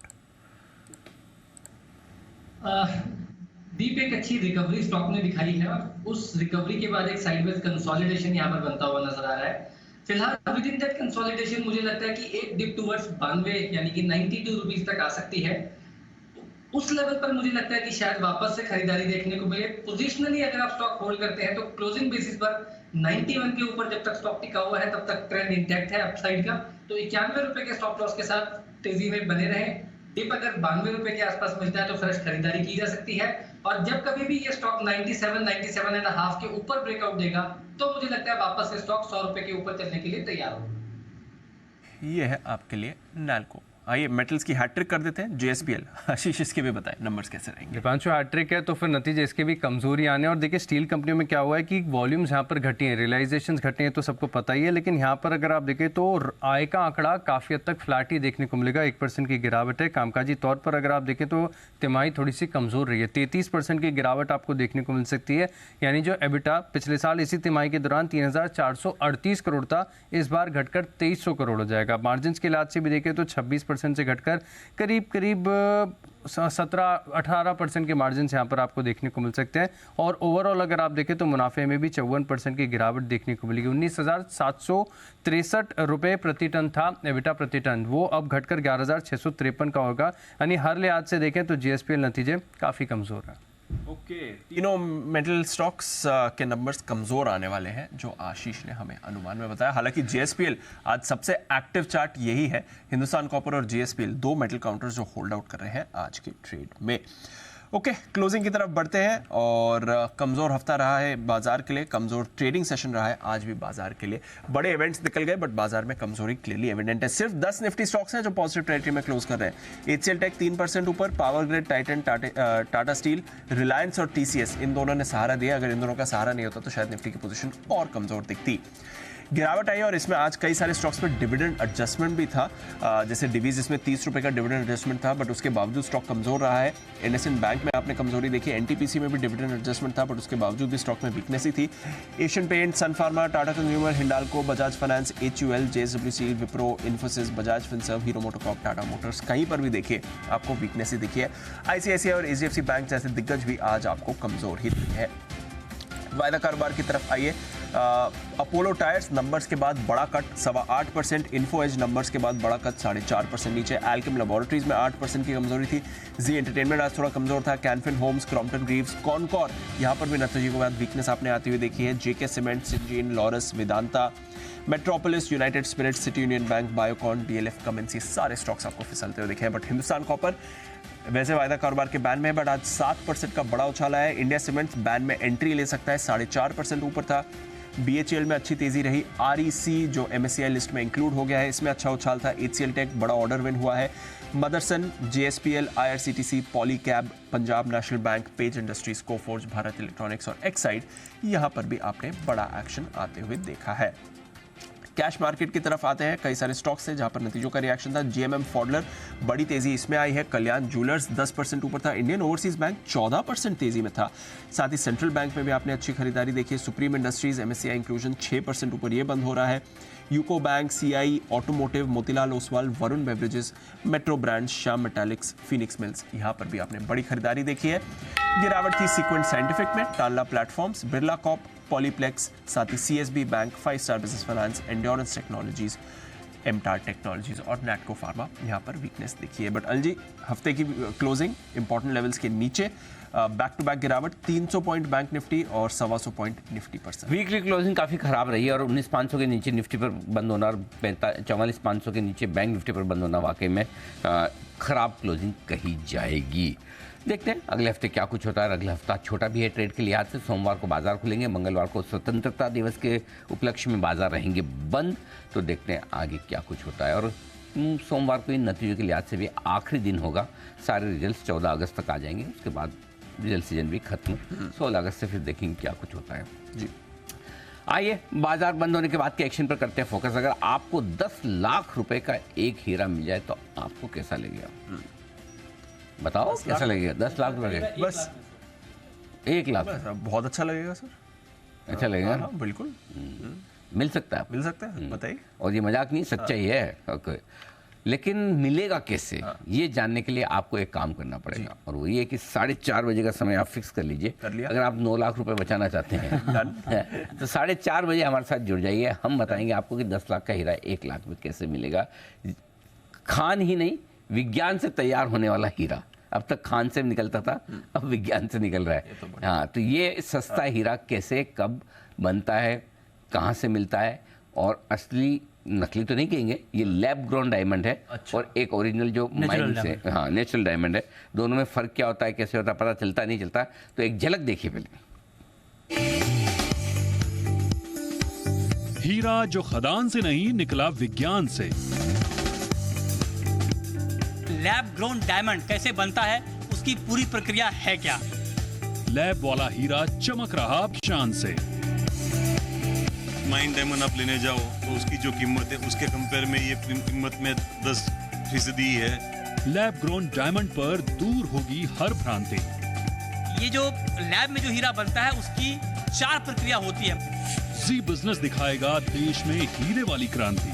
दीप, एक अच्छी रिकवरी स्टॉक ने दिखाई है और उस रिकवरी के बाद एक साइडवेज कंसोलिडेशन यहाँ पर बनता हुआ नजर आ रहा है। फिलहाल विद इन दैट कंसोलिडेशन मुझे लगता है कि एक डिप टुवर्ड्स 92 यानी कि 92 रुपीज तक आ सकती है। उस लेवल पर मुझे लगता है कि शायद वापस से खरीदारी देखने को मिले। पोजिशनली अगर आप स्टॉक होल्ड करते हैं तो क्लोजिंग बेसिस पर 91 के ऊपर जब तक स्टॉक टिका हुआ है तब तक ट्रेंड इंटैक्ट है अपसाइड का। तो 91 रुपए के स्टॉप लॉस के साथ तेजी में बने रहें। डिप अगर 92 रुपए के आसपास मिलता है तो फ्रेश खरीदारी की जा सकती है। और जब कभी भी ये स्टॉक 97.5 के ऊपर ब्रेकआउट देगा तो मुझे लगता है वापस से स्टॉक 100 रुपए के ऊपर चलने के लिए तैयार होगा। ये है आपके लिए नैल्को। आइए मेटल्स की हैट्रिक कर देते हैं, JSPL। आशीष, इसके भी बताएं नंबर्स कैसे रहेंगे। दीपांशु, हैट्रिक है तो फिर नतीजे इसके भी कमजोरी आने। और देखिए स्टील कंपनियों में क्या हुआ है कि वॉल्यूम्स यहाँ पर घटी हैं, रियलाइजेशंस घटे हैं, तो सबको पता ही है। लेकिन यहाँ पर अगर आप देखें तो आय का आंकड़ा काफ़ी हद तक फ्लैट ही देखने को मिलेगा, 1% की गिरावट है। कामकाजी तौर पर अगर आप देखें तो तिमाही थोड़ी सी कमजोर रही है, 33% की गिरावट आपको देखने को मिल सकती है। यानी जो एबिटा पिछले साल इसी तिमाही के दौरान 3,438 करोड़ था, इस बार घटकर 2,300 करोड़ हो जाएगा। मार्जिन के लिहाज से भी देखें तो 26% से घटकर करीब 17-18% के मार्जिन यहाँ पर आपको देखने को मिल सकते हैं। और ओवरऑल अगर आप देखें तो मुनाफे में भी 54% की गिरावट देखने को मिलेगी। 19,763 रुपये प्रति टन था एबिटा प्रति टन, वो अब घटकर 11,653 का होगा। यानी हर लिहाज से देखें तो JSPL नतीजे काफ़ी कमज़ोर है। ओके, तीनों मेटल स्टॉक्स के नंबर्स कमजोर आने वाले हैं जो आशीष ने हमें अनुमान में बताया। हालांकि JSPL आज सबसे एक्टिव चार्ट यही है। हिंदुस्तान कॉपर और JSPL दो मेटल काउंटर्स जो होल्ड आउट कर रहे हैं आज के ट्रेड में। ओके, क्लोजिंग की तरफ बढ़ते हैं और कमज़ोर हफ्ता रहा है बाजार के लिए, कमज़ोर ट्रेडिंग सेशन रहा है आज भी बाजार के लिए। बड़े इवेंट्स निकल गए बट बाजार में कमजोरी क्लियरली एविडेंट है। सिर्फ 10 निफ्टी स्टॉक्स हैं जो पॉजिटिव टेरिटरी में क्लोज कर रहे हैं। HCL टेक 3% ऊपर, power grid, Titan, Tata steel, Reliance और TCS इन दोनों ने सहारा दिया। अगर इन दोनों का सहारा नहीं होता तो शायद निफ्टी की पोजीशन और कमजोर दिखती। गिरावट आई और इसमें आज कई सारे स्टॉक्स पर डिविडेंड एडजस्टमेंट भी था। जैसे डिवीज इसमें 30 रुपए का डिविडेंड एडजस्टमेंट था बट उसके बावजूद स्टॉक कमजोर रहा है। IndusInd बैंक में आपने कमजोरी देखी, NTPC में भी डिविडेंड एडजस्टमेंट था बट उसके बावजूद भी स्टॉक में वीकनेस ही थी। एशियन पेंट, सन फार्मा, टाटा कंज्यूमर, हिंडाल्को, बजाज फाइनेंस, HUL, JSW, विप्रो, इन्फोसिस, बजाज फिनसर्व, हीरो मोटोकॉर्प, टाटा मोटर्स, कहीं पर भी देखिए आपको वीकनेस ही दिखी है। ICICI और HDFC बैंक जैसे दिग्गज भी आज आपको कमजोर ही दिखे हैं। वायदा कारोबार की तरफ आइए। अपोलो टायर्स नंबर्स के बाद बड़ा कट 8.25%, इन्फो एज नंबर्स के बाद बड़ा कट 4.5% नीचे। एल्केम लैबोरेटरीज में 8% की कमजोरी थी। जी एंटरटेनमेंट आज थोड़ा कमजोर था। Canfin homes, Crompton Greaves, Concor यहाँ पर भी नतीजों के बाद वीकनेस आपने आती हुई देखी है। JK cement, Syngene, Laurus, Vedanta, Metropolis, united spirit, city union bank, Biocon, DLF, Cummins, ये सारे स्टॉक्स आपको फिसलते हुए दिखे हैं। बट हिंदुस्तान कॉपर वैसे वायदा कारोबार के बैन में है बट आज 7% का बड़ा उछाल है। इंडिया सीमेंट्स बैन में एंट्री ले सकता है, 4.5% ऊपर था। BHEL में अच्छी तेजी रही। REC जो MSCI लिस्ट में इंक्लूड हो गया है इसमें अच्छा उछाल था। HCL टेक बड़ा ऑर्डर विन हुआ है। Motherson, JSPL, IRCTC, Polycab, Punjab national bank, page industries, Coforge, Bharat electronics और एक्साइड, यहाँ पर भी आपने बड़ा एक्शन आते हुए देखा है। कैश मार्केट की तरफ आते हैं। कई सारे स्टॉक्स हैं जहां पर नतीजों का रिएक्शन था। GMM फॉडलर बड़ी तेजी इसमें आई है। कल्याण ज्वेलर्स 10% ऊपर था। इंडियन ओवरसीज बैंक 14% तेजी में था। साथ ही सेंट्रल बैंक में भी आपने अच्छी खरीदारी देखी है। सुप्रीम इंडस्ट्रीज, MSCI इंक्लूजन 6% ऊपर ये बंद हो रहा है। UCO bank, CI automotive, Motilal Oswal, Varun beverages, metro brands, Shyam metalics, Phoenix mills, यहाँ पर भी आपने बड़ी खरीदारी देखी है। गिरावट थी सीक्वेंट साइंटिफिक में, टाला प्लेटफॉर्म्स, बिरला कॉर्प, पॉलीप्लेक्स, साथ ही CSB बैंक, 5 स्टार बिजनेस फाइनेंस, एंड्योरेंस टेक्नोलॉजीज, एमटार टेक्नोलॉजीज और नैटको फार्मा, यहाँ पर वीकनेस देखी है। बट अलजी हफ्ते की क्लोजिंग इंपॉर्टेंट लेवल्स के नीचे, बैक टू बैक गिरावट, 300 पॉइंट बैंक निफ्टी और 125 पॉइंट निफ्टी पर। वीकली क्लोजिंग काफ़ी खराब रही है और 19,500 के नीचे निफ्टी पर बंद होना और 44,500 के नीचे बैंक निफ्टी पर बंद होना वाकई में खराब क्लोजिंग कही जाएगी। देखते हैं अगले हफ्ते क्या कुछ होता है। अगले हफ्ता छोटा भी है ट्रेड के लिहाज से। सोमवार को बाजार खुलेंगे, मंगलवार को स्वतंत्रता दिवस के उपलक्ष्य में बाजार रहेंगे बंद। तो देखते हैं आगे क्या कुछ होता है। और सोमवार को इन नतीजों के लिहाज से भी आखिरी दिन होगा। सारे रिजल्ट्स 14 अगस्त तक आ जाएंगे, उसके बाद रिजल्ट सीजन भी खत्म। 16 अगस्त से फिर देखेंगे क्या कुछ होता है। जी आइए बाजार बंद होने के बाद के एक्शन पर करते हैं फोकस। अगर आपको 10 लाख रुपए का एक हीरा मिल जाए तो आपको कैसा लगेगा? बताओ कैसा लगेगा? 10 लाख रुपए का बस 1 लाख बहुत अच्छा लगेगा सर। अच्छा लगेगा? हाँ, बिल्कुल मिल सकता है, मिल सकता है, बताइए। और ये मजाक नहीं, सच्चाई है। ओके, लेकिन मिलेगा कैसे ये जानने के लिए आपको एक काम करना पड़ेगा और वो ये कि 4:30 बजे का समय आप फिक्स कर लीजिए। अगर आप 9 लाख रुपए बचाना चाहते हैं तो 4:30 बजे हमारे साथ जुड़ जाइए। हम बताएंगे आपको कि 10 लाख का हीरा 1 लाख में कैसे मिलेगा। खान ही नहीं, विज्ञान से तैयार होने वाला हीरा। अब तक खान से निकलता था, अब विज्ञान से निकल रहा है। हाँ, तो ये सस्ता हीरा कैसे, कब बनता है, कहाँ से मिलता है, और असली नकली तो नहीं कहेंगे, ये लैब ग्रोन डायमंड है। अच्छा। और एक ओरिजिनल जो माइन से, हाँ नेचुरल डायमंड है। दोनों में फ़र्क क्या होता है, कैसे होता है, पता चलता नहीं चलता। तो एक झलक देखिए पहले। हीरा जो खदान से नहीं निकला विज्ञान से। लैब ग्रोन डायमंड कैसे बनता है, उसकी पूरी प्रक्रिया है क्या? लैब वाला हीरा चमक रहा अब शान से। माइन डायमंड आप लेने जाओ तो उसकी जो कीमत है उसके कंपेयर में ये कीमत में 10% है। लैब ग्रोन डायमंड पर दूर होगी हर भ्रांति। ये जो लैब में जो हीरा बनता है उसकी 4 प्रक्रिया होती है। जी बिजनेस दिखाएगा देश में हीरे वाली क्रांति।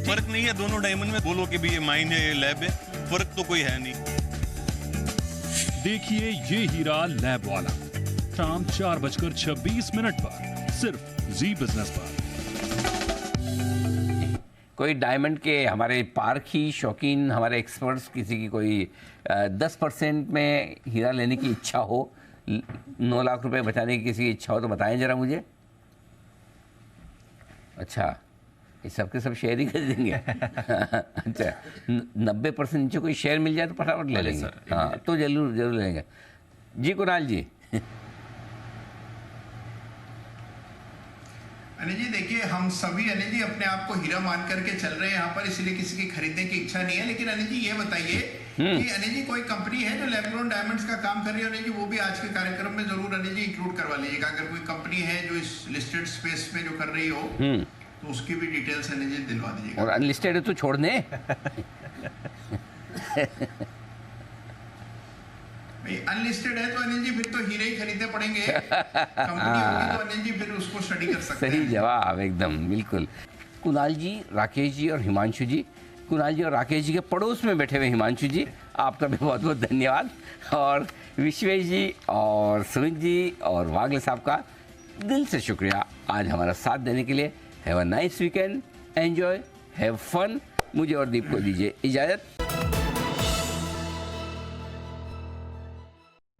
फर्क नहीं है दोनों डायमंड में, बोलो कि भी ये माइन है, ये लैब है, फर्क तो कोई है नहीं। देखिए ये हीरा लैब वाला, शाम 4:26 पर सिर्फ जी बिजनेस पर। कोई डायमंड के हमारे पारखी शौकीन हमारे एक्सपर्ट्स किसी की कोई 10% में हीरा लेने की इच्छा हो, 9 लाख रुपए बचाने की किसी की इच्छा हो तो बताएं जरा मुझे। अच्छा, ये सबके सब शेयर ही खरीदेंगे। अच्छा, 90% नीचे कोई शेयर मिल जाए तो फटाफट ले लेंगे। हाँ, तो जरूर जरूर लेंगे। जी कुणाल जी। अनिल जी देखिए, हम सभी अनिल जी अपने आप को हीरा मान करके चल रहे हैं यहाँ पर, इसलिए किसी की खरीदने की इच्छा नहीं है। लेकिन अनिल जी ये बताइए कि अनिल जी कोई कंपनी है जो लैब ग्रोन डायमंड्स का काम कर रही है अनिल जी, वो भी आज के कार्यक्रम में जरूर अनिल जी इंक्लूड करवा लीजिएगा। अगर कोई कंपनी है जो इस लिस्टेड स्पेस में जो कर रही हो तो उसकी भी डिटेल्स अनिल जी दिलवा दीजिएगा। और अनलिस्टेड है तो छोड़ दें। अनलिस्टेड है तो अनिल जी फिर तो हीरे ही खरीदने पड़ेंगे। कंपनी होगी तो अनिल जी फिर उसको स्टडी कर सकते हैं। सही जवाब, एकदम बिल्कुल। कुणाल जी, राकेश जी और हिमांशु जी, कुणाल जी और राकेश जी के पड़ोस में बैठे हुए हिमांशु जी, आपका भी बहुत बहुत धन्यवाद। और विश्वेश जी और सुमित जी और वागले साहब का दिल से शुक्रिया आज हमारा साथ देने के लिए। Have a nice weekend, enjoy, have fun. मुझे और दीप को दीजिए इजाज़त।